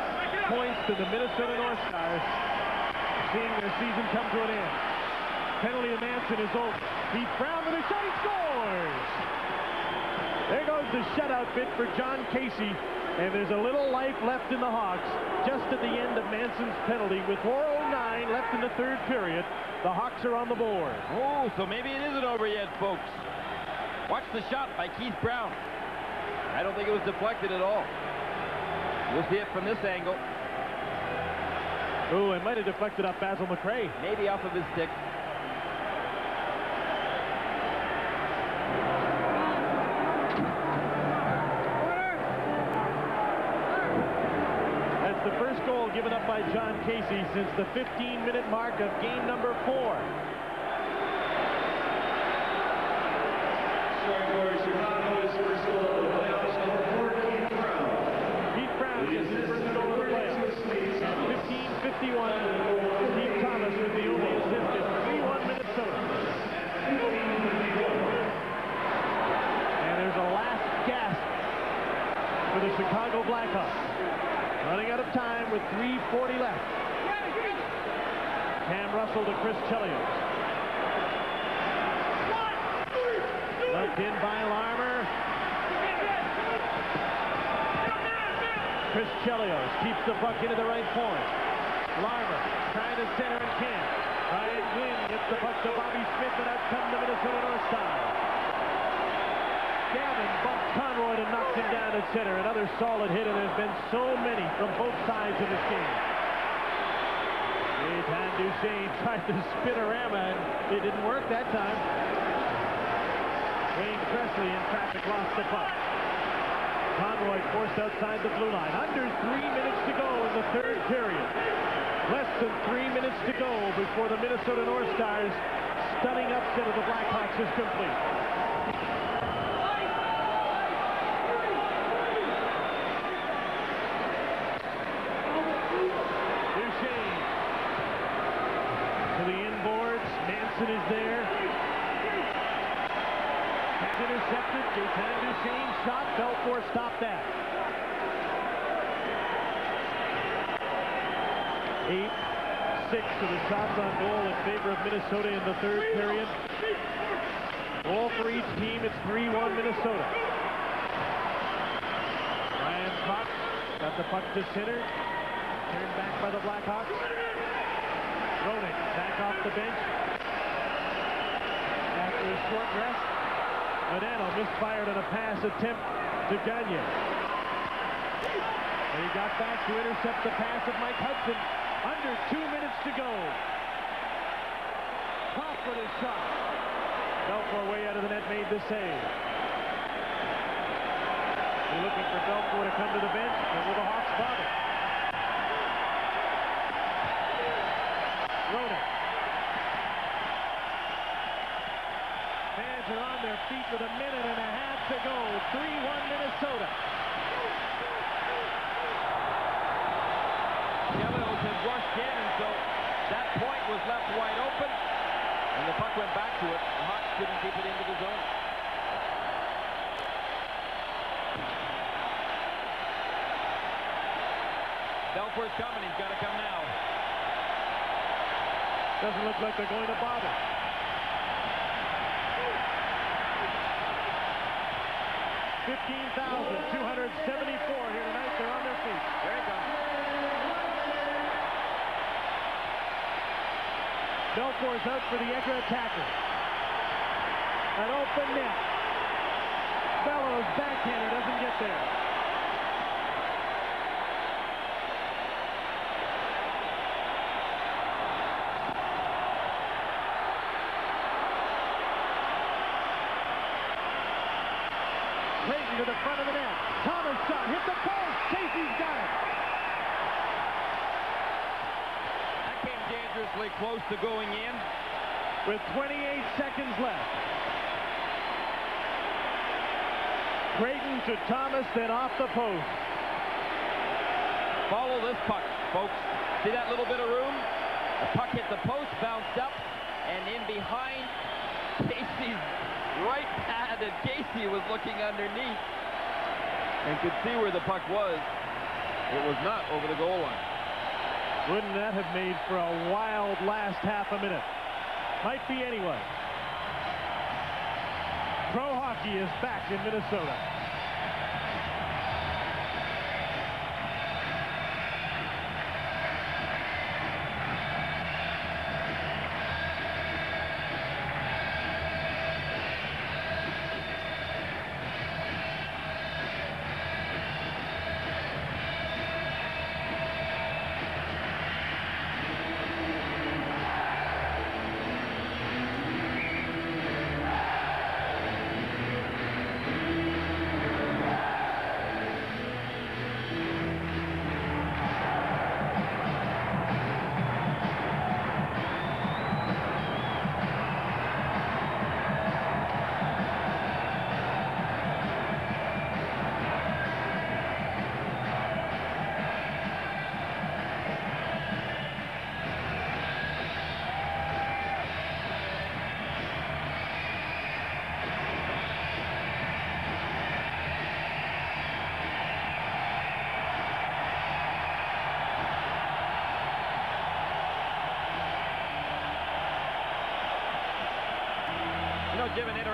points than the Minnesota North Stars, seeing their season come to an end. Penalty of Manson is over. Keith Brown with a shot, he scores! There goes the shutout bit for John Casey, and there's a little life left in the Hawks just at the end of Manson's penalty. With 4:09 left in the third period, the Hawks are on the board. Oh, so maybe it isn't over yet, folks. Watch the shot by Keith Brown. I don't think it was deflected at all. We'll see it from this angle. Oh, it might have deflected off Basil McRae. Maybe off of his stick. That's the first goal given up by John Casey since the 15-minute mark of game number 4. Chicago's first goal of the playoffs, number 4, Keith Brown. Keith Brown gets his first goal of the playoffs. 15:51. Steve Thomas with the only assist. It's 3-1 Minnesota. And there's a last gasp for the Chicago Blackhawks. Running out of time with 3:40 left. Cam Russell to Chris Chelios. Tipped in by Larmer. Chris Chelios keeps the puck into the right point. Larmer trying to center and can't. Ryan Glynn gets the puck to Bobby Smith, and out come the Minnesota North Stars. Gavin bumps Conroy and knocks him down at center. Another solid hit, and there's been so many from both sides in this game. Gaetan Duchesne tried to spin-a-rama, and it didn't work that time. Wayne Presley in traffic lost the puck. Conroy forced outside the blue line. Under 3 minutes to go in the third period. Less than 3 minutes to go before the Minnesota North Stars' stunning upset of the Blackhawks is complete. Duchesne to the inboards. Manson is there. That's intercepted. Gaetan Duchesne shot. Belfour stopped that. 8-6 to the shots on goal in favor of Minnesota in the third period. Goal for each team. It's 3-1 Minnesota. Ryan Cox got the puck to center. Turned back by the Blackhawks. Roenick back off the bench. After a short rest, Modano misfired on a pass attempt to Gagne. And he got back to intercept the pass of Mike Hudson. Under 2 minutes to go. Crawford is shot. Belfour way out of the net made the save. They're looking for Belfour to come to the bench, and will the Hawks bother? Roenick. Fans are on their feet with 1.5 minutes to go. 3-1 Minnesota. Chelios had rushed in, and so that point was left wide open, and the puck went back to it. The Hawks couldn't keep it into the zone. Belfour's coming. He's got to come now. Doesn't look like they're going to bother. 15,274 here tonight. They're on their feet. There he comes. Belfour's out for the extra attacker. An open net. Bellows backhander doesn't get there. Clayton to the front of the net. Thomas shot, hit the post. Casey's got it. That came dangerously close to going in. With 28 seconds left. Creighton to Thomas, then off the post. Follow this puck, folks. See that little bit of room? The puck hit the post, bounced up, and in behind Casey's right pad, and Casey was looking underneath and could see where the puck was. It was not over the goal line. Wouldn't that have made for a wild last half a minute? Might be anyway. Pro hockey is back in Minnesota.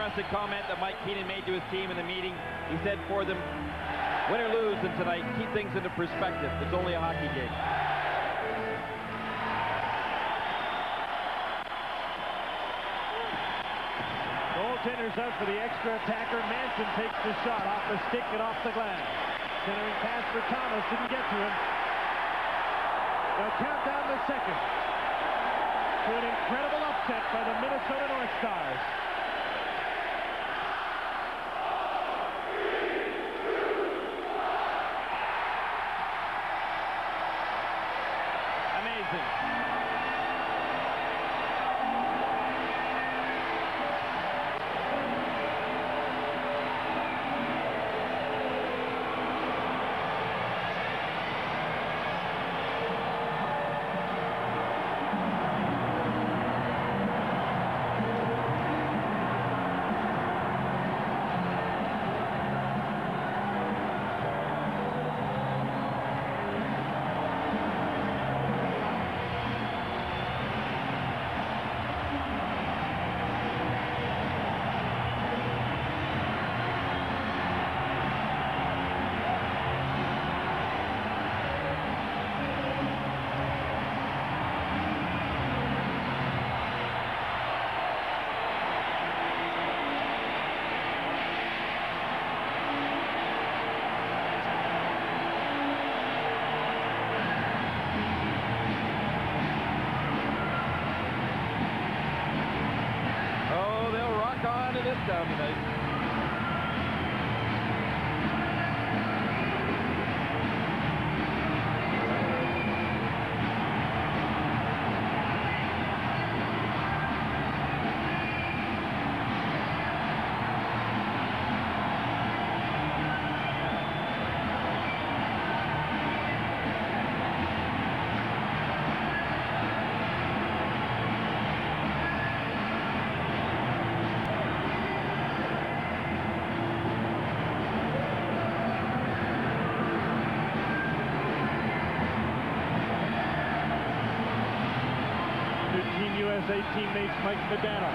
interesting comment that Mike Keenan made to his team in the meeting. He said for them, win or lose in tonight, keep things into perspective. It's only a hockey game. Goaltender's out for the extra attacker. Manson takes the shot off the stick and off the glass. Centering pass for Thomas, didn't get to him. They'll count down the second to an incredible upset by the Minnesota North Stars. Down tonight. USA teammates Mike Modano,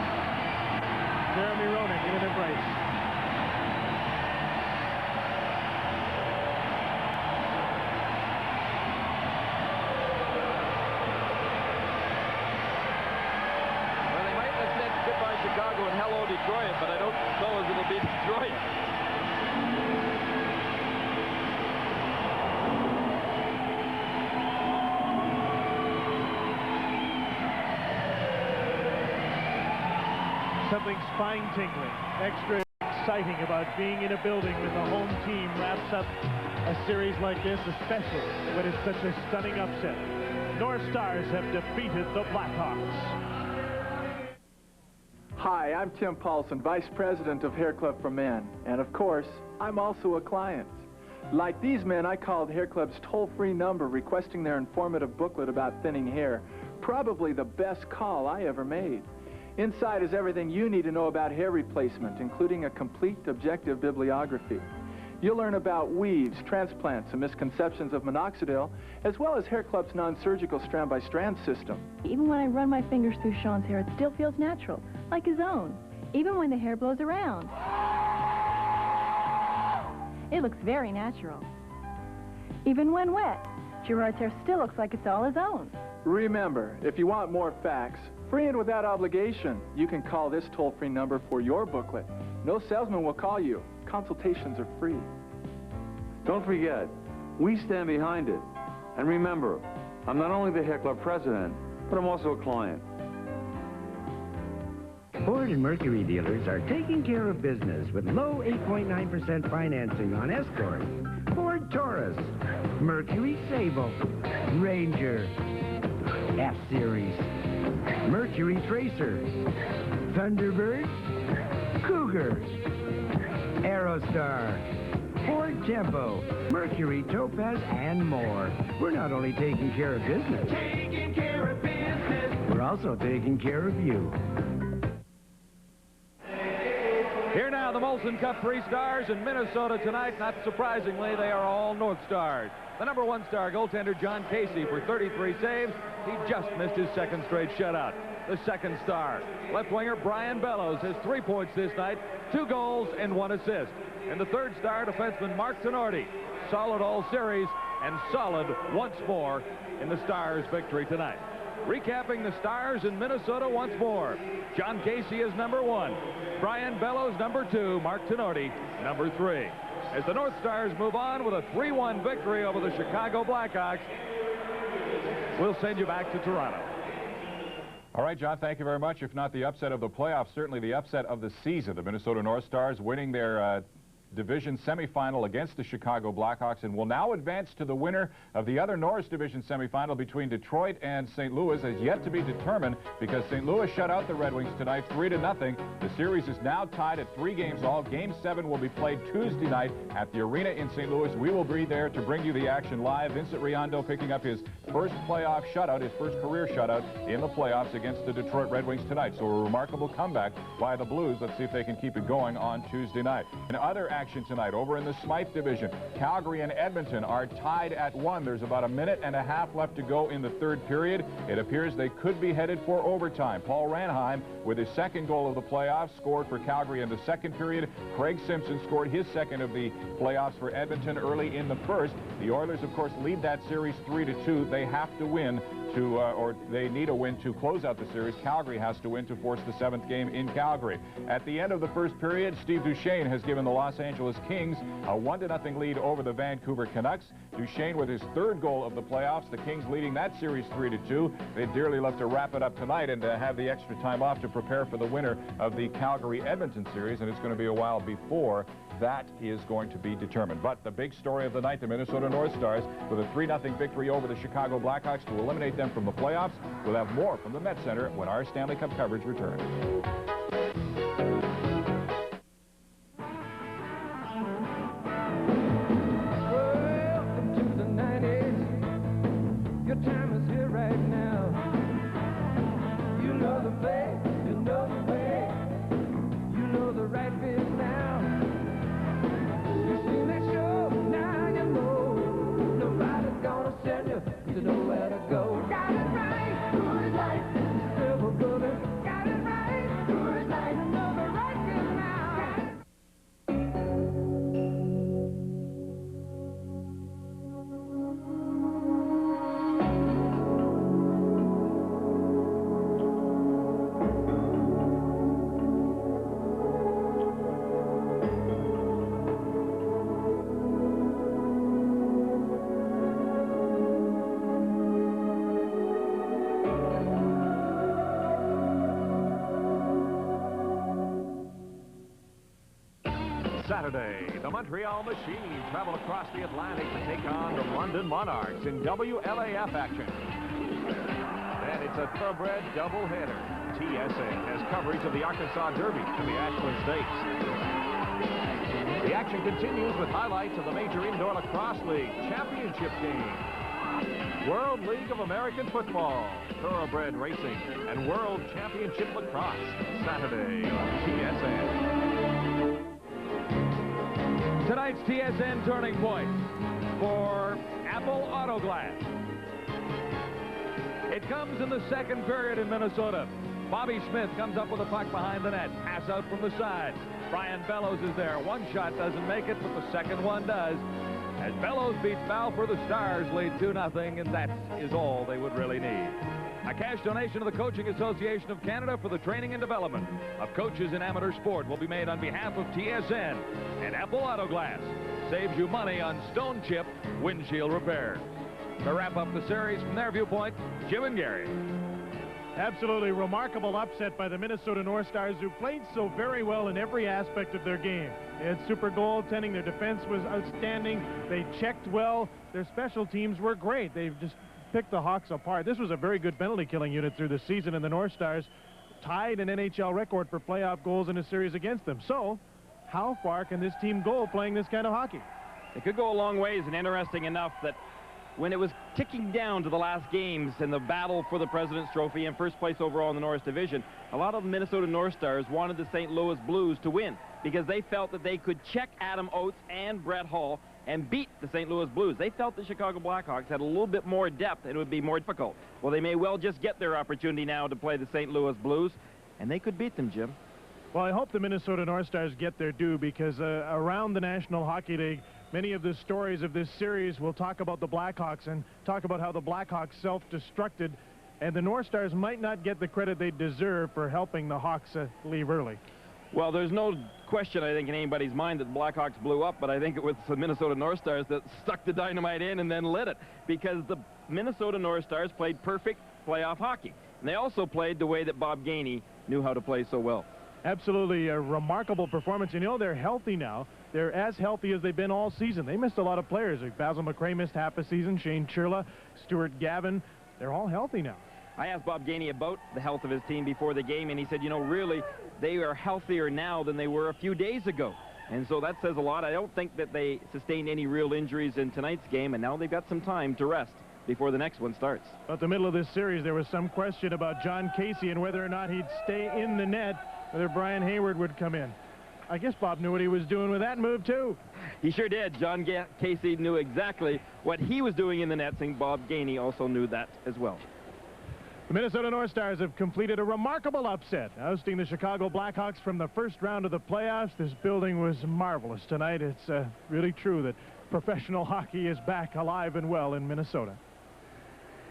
Jeremy Roenick in an embrace. Well, they might have said goodbye Chicago and hello Detroit, but I don't know if it'll be Detroit. Something spine-tingling, extra exciting about being in a building when the home team wraps up a series like this, especially when it's such a stunning upset. North Stars have defeated the Blackhawks. Hi, I'm Tim Paulson, Vice President of Hair Club for Men. And of course, I'm also a client. Like these men, I called Hair Club's toll-free number requesting their informative booklet about thinning hair. Probably the best call I ever made. Inside is everything you need to know about hair replacement, including a complete objective bibliography. You'll learn about weaves, transplants, and misconceptions of minoxidil, as well as Hair Club's non-surgical strand-by-strand system. Even when I run my fingers through Sean's hair, it still feels natural, like his own. Even when the hair blows around. It looks very natural. Even when wet, Gerard's hair still looks like it's all his own. Remember, if you want more facts, free and without obligation, you can call this toll-free number for your booklet. No salesman will call you. Consultations are free. Don't forget, we stand behind it. And remember, I'm not only the Hair Club president, but I'm also a client. Ford and Mercury dealers are taking care of business with low 8.9% financing on Escort, Ford Taurus, Mercury Sable, Ranger, F-Series, Mercury Tracer, Thunderbird, Cougar, Aerostar, Ford Tempo, Mercury Topaz, and more. We're not only taking care of business, we're also taking care of you. Here now, the Molson Cup 3 stars in Minnesota tonight. Not surprisingly, they are all North Stars. The #1 star goaltender, John Casey, for 33 saves. He just missed his second straight shutout. the second star. Left winger Brian Bellows has 3 points this night, 2 goals and 1 assist. And the third star, defenseman Mark Tenorti, solid all series and solid once more in the Stars' victory tonight. Recapping the Stars in Minnesota once more. John Casey is number 1. Brian Bellows, number 2. Mark Tenorti, number 3. As the North Stars move on with a 3-1 victory over the Chicago Blackhawks, we'll send you back to Toronto. All right, John, thank you very much. If not the upset of the playoffs, certainly the upset of the season. The Minnesota North Stars winning their division semifinal against the Chicago Blackhawks and will now advance to the winner of the other Norris Division semifinal between Detroit and St. Louis, as yet to be determined because St. Louis shut out the Red Wings tonight 3-0. The series is now tied at 3 games all. Game 7 will be played Tuesday night at the arena in St. Louis. We will be there to bring you the action live. Vincent Riondo picking up his first playoff shutout, his first career shutout in the playoffs against the Detroit Red Wings tonight. So a remarkable comeback by the Blues. Let's see if they can keep it going on Tuesday night. In other action tonight over in the Smythe division, Calgary and Edmonton are tied at 1. There's about a minute and a half left to go in the third period. It appears they could be headed for overtime. Paul Ranheim, with his second goal of the playoffs, scored for Calgary in the second period. Craig Simpson scored his second of the playoffs for Edmonton early in the first. The Oilers, of course, lead that series 3-2. They have to win or they need a win to close out the series. Calgary has to win to force the 7th game in Calgary. At the end of the first period, Steve Duchesne has given the Los Angeles Kings a 1-0 lead over the Vancouver Canucks. Duchesne with his 3rd goal of the playoffs. The Kings leading that series 3-2. They'd dearly love to wrap it up tonight and have the extra time off to prepare for the winner of the Calgary-Edmonton series, and it's going to be a while before that is going to be determined. But the big story of the night, the Minnesota North Stars with a 3-0 victory over the Chicago Blackhawks to eliminate them from the playoffs. We'll have more from the Met Center when our Stanley Cup coverage returns. Welcome to the 90s. Your time is here right now. You know the play, you know the way, you know the right biz now. You've seen that show, now you know. Nobody's gonna send you to nowhere to go. Got it right, good life, silver bullet. Got it right, good life, you know the right biz now. Saturday, the Montreal Machine travel across the Atlantic to take on the London Monarchs in WLAF action. Then it's a thoroughbred doubleheader. TSA has coverage of the Arkansas Derby and the Ashland Stakes. The action continues with highlights of the Major Indoor Lacrosse League Championship game, World League of American Football, thoroughbred racing, and World Championship Lacrosse, Saturday on TSN. Tonight's TSN turning point for Apple Auto Glass. It comes in the second period in Minnesota. Bobby Smith comes up with a puck behind the net. Pass out from the side. Brian Bellows is there. One shot doesn't make it, but the second one does. As Bellows beats Balfour, the Stars lead 2-0, and that is all they would really need. A cash donation to the Coaching Association of Canada for the training and development of coaches in amateur sport will be made on behalf of TSN and Apple Auto Glass. Saves you money on stone chip windshield repairs. To wrap up the series from their viewpoint, Jim and Gary. Absolutely remarkable upset by the Minnesota North Stars, who played so very well in every aspect of their game. They had super goaltending. Their defense was outstanding. They checked well. Their special teams were great. They just picked the Hawks apart. This was a very good penalty killing unit through the season, and the North Stars tied an NHL record for playoff goals in a series against them. So how far can this team go playing this kind of hockey? It could go a long ways, and interesting enough that when it was ticking down to the last games in the battle for the President's Trophy and first place overall in the Norris Division, a lot of the Minnesota North Stars wanted the St. Louis Blues to win. because they felt that they could check Adam Oates and Brett Hull and beat the St. Louis Blues. They felt the Chicago Blackhawks had a little bit more depth and it would be more difficult. Well, they may well just get their opportunity now to play the St. Louis Blues, and they could beat them, Jim. Well, I hope the Minnesota North Stars get their due, because around the National Hockey League, many of the stories of this series will talk about the Blackhawks and talk about how the Blackhawks self-destructed, and the North Stars might not get the credit they deserve for helping the Hawks leave early. Well, there's no question, I think, in anybody's mind that the Blackhawks blew up, but I think it was the Minnesota North Stars that stuck the dynamite in and then lit it, because the Minnesota North Stars played perfect playoff hockey. And they also played the way that Bob Gainey knew how to play so well. Absolutely a remarkable performance. You know, they're healthy now. They're as healthy as they've been all season. They missed a lot of players. Like Basil McRae missed half a season, Shane Churla, Stuart Gavin. They're all healthy now. I asked Bob Gainey about the health of his team before the game, and he said, you know, really, they are healthier now than they were a few days ago. And so that says a lot. I don't think that they sustained any real injuries in tonight's game, and now they've got some time to rest before the next one starts. At the middle of this series, there was some question about John Casey and whether or not he'd stay in the net, whether Brian Hayward would come in. I guess Bob knew what he was doing with that move, too. He sure did. John Casey knew exactly what he was doing in the nets, and Bob Gainey also knew that as well. The Minnesota North Stars have completed a remarkable upset, ousting the Chicago Blackhawks from the first round of the playoffs. This building was marvelous tonight. It's really true that professional hockey is back alive and well in Minnesota.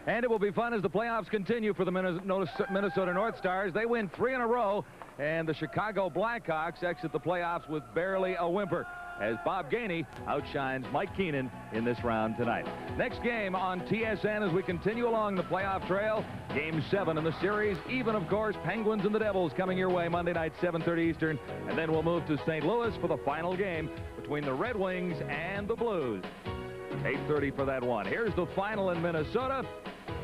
And it will be fun as the playoffs continue for the Minnesota North Stars. They win 3 in a row, and the Chicago Blackhawks exit the playoffs with barely a whimper, as Bob Gainey outshines Mike Keenan in this round tonight. Next game on TSN as we continue along the playoff trail. Game 7 in the series. Even, of course, Penguins and the Devils coming your way Monday night, 7:30 Eastern. And then we'll move to St. Louis for the final game between the Red Wings and the Blues. 8:30 for that one. Here's the final in Minnesota.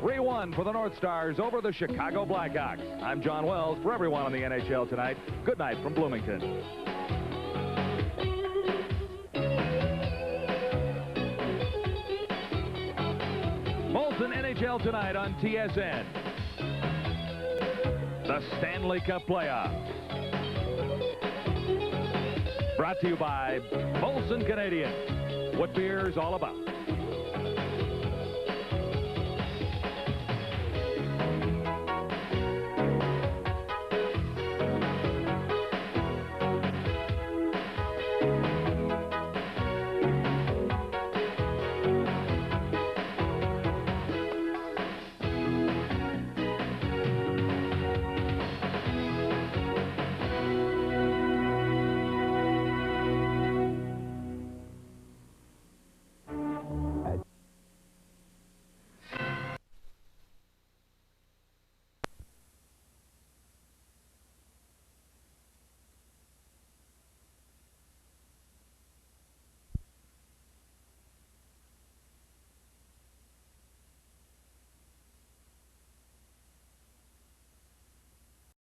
3-1 for the North Stars over the Chicago Blackhawks. I'm John Wells. For everyone on the NHL Tonight, good night from Bloomington. Molson NHL Tonight on TSN. The Stanley Cup Playoffs. Brought to you by Molson Canadian. What beer's all about.